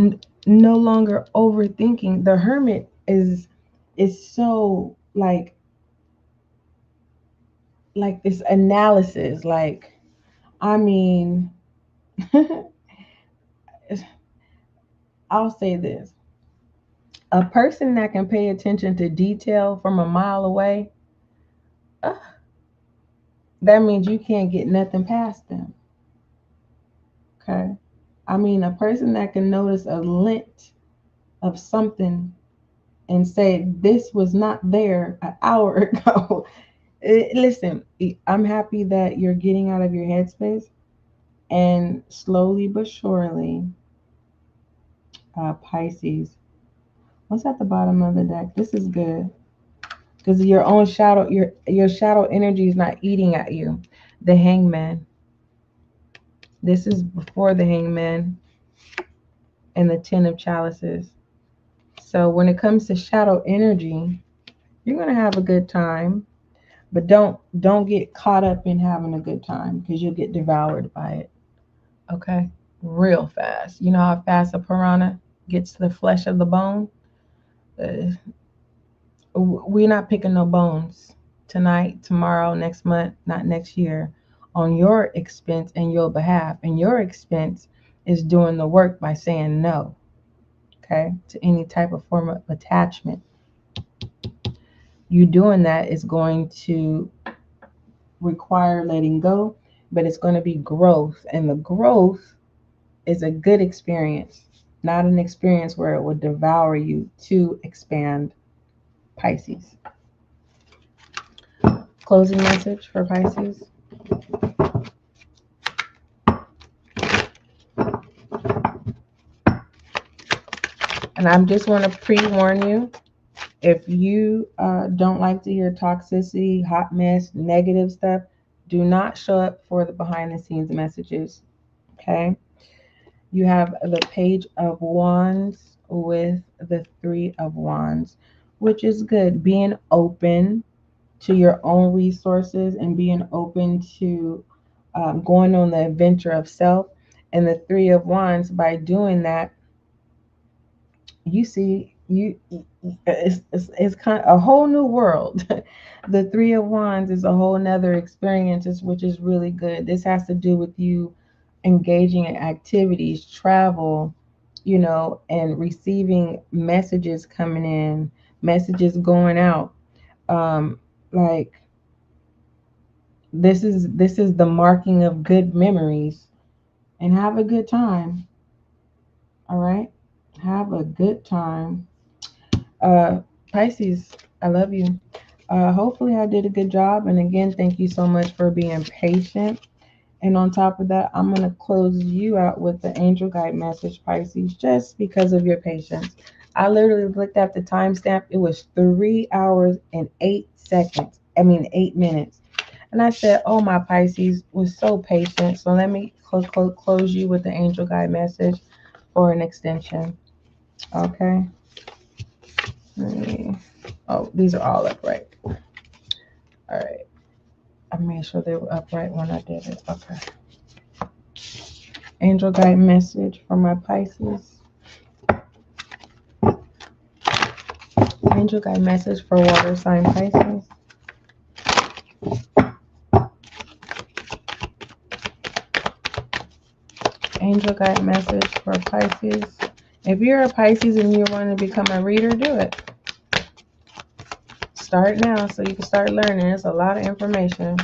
no longer overthinking. The Hermit is so like this analysis, I mean, I'll say this. A person that can pay attention to detail from a mile away, That means you can't get nothing past them. Okay. I mean, a person that can notice a lint of something and say this was not there an hour ago. Listen, I'm happy that you're getting out of your headspace, and slowly but surely, Pisces. What's at the bottom of the deck? This is good because your own shadow, your shadow energy is not eating at you. The Hangman. This is before the Hangman and the Ten of Chalices. So when it comes to shadow energy, you're gonna have a good time, but don't get caught up in having a good time because you'll get devoured by it. Okay, real fast. You know how fast a piranha gets to the flesh of the bone. Uh, we're not picking no bones tonight, tomorrow, next month, not next year, on your expense and your behalf. And your expense is doing the work by saying no, okay, to any type of form of attachment. You doing that is going to require letting go, but it's going to be growth. And the growth is a good experience, not an experience where it will devour you to expand. Pisces. Closing message for Pisces. And I just want to pre-warn you, if you don't like to hear toxicity, hot mess, negative stuff, do not show up for the behind the scenes messages. Okay? You have the Page of Wands with the Three of Wands, which is good. Being open to your own resources and being open to going on the adventure of self. And the Three of Wands, by doing that, you see, it's kind of a whole new world. The Three of Wands is a whole nother experience, which is really good. This has to do with you engaging in activities, travel, and receiving messages coming in, messages going out. Like this is the marking of good memories, and have a good time. All right, have a good time. Uh, Pisces, I love you. Hopefully, I did a good job. And again, thank you so much for being patient. And on top of that, I'm going to close you out with the angel guide message, Pisces, just because of your patience. I literally looked at the timestamp. It was 3 hours and 8 seconds. 8 minutes. And I said, oh, my Pisces was so patient. So let me close you with the angel guide message for an extension. Okay. Oh, these are all upright. All right. I made sure they were upright when I did it. Okay. Angel guide message for my Pisces. Angel guide message for water sign Pisces. Angel guide message for Pisces. If you're a Pisces and you want to become a reader, do it. Start now so you can start learning. It's a lot of information.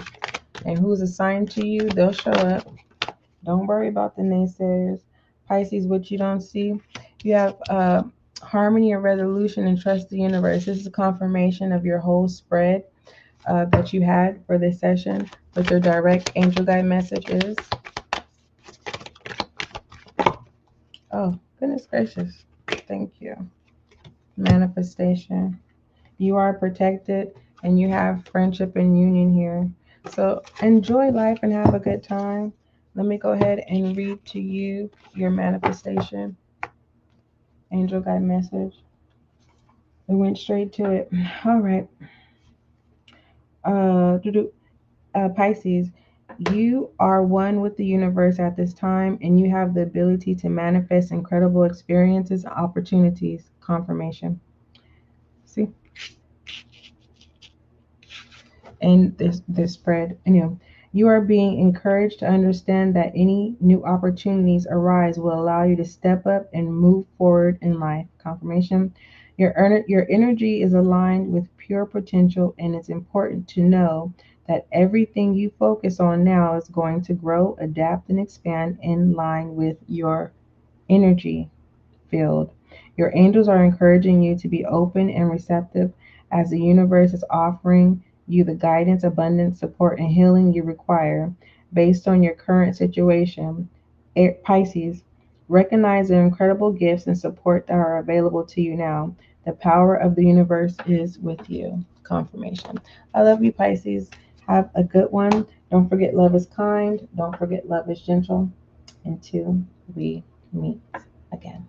And who's assigned to you, they'll show up. Don't worry about the naysayers. Pisces, what you don't see. You have harmony and resolution and trust the universe. This is a confirmation of your whole spread that you had for this session. What your direct angel guide message is. Oh, goodness gracious. Thank you. Manifestation. You are protected and you have friendship and union here. So enjoy life and have a good time. Let me go ahead and read to you your manifestation. Angel guide message. We went straight to it. All right. Pisces, you are one with the universe at this time, and you have the ability to manifest incredible experiences and opportunities. Confirmation. See? And this spread. Anyway, you are being encouraged to understand that any new opportunities arise will allow you to step up and move forward in life. Confirmation. Your energy is aligned with pure potential, and it's important to know that everything you focus on now is going to grow, adapt, and expand in line with your energy field. Your angels are encouraging you to be open and receptive as the universe is offering you the guidance, abundance, support, and healing you require based on your current situation. Pisces, recognize the incredible gifts and support that are available to you now. The power of the universe is with you. Confirmation. I love you, Pisces. Have a good one. Don't forget love is kind. Don't forget love is gentle. Until we meet again.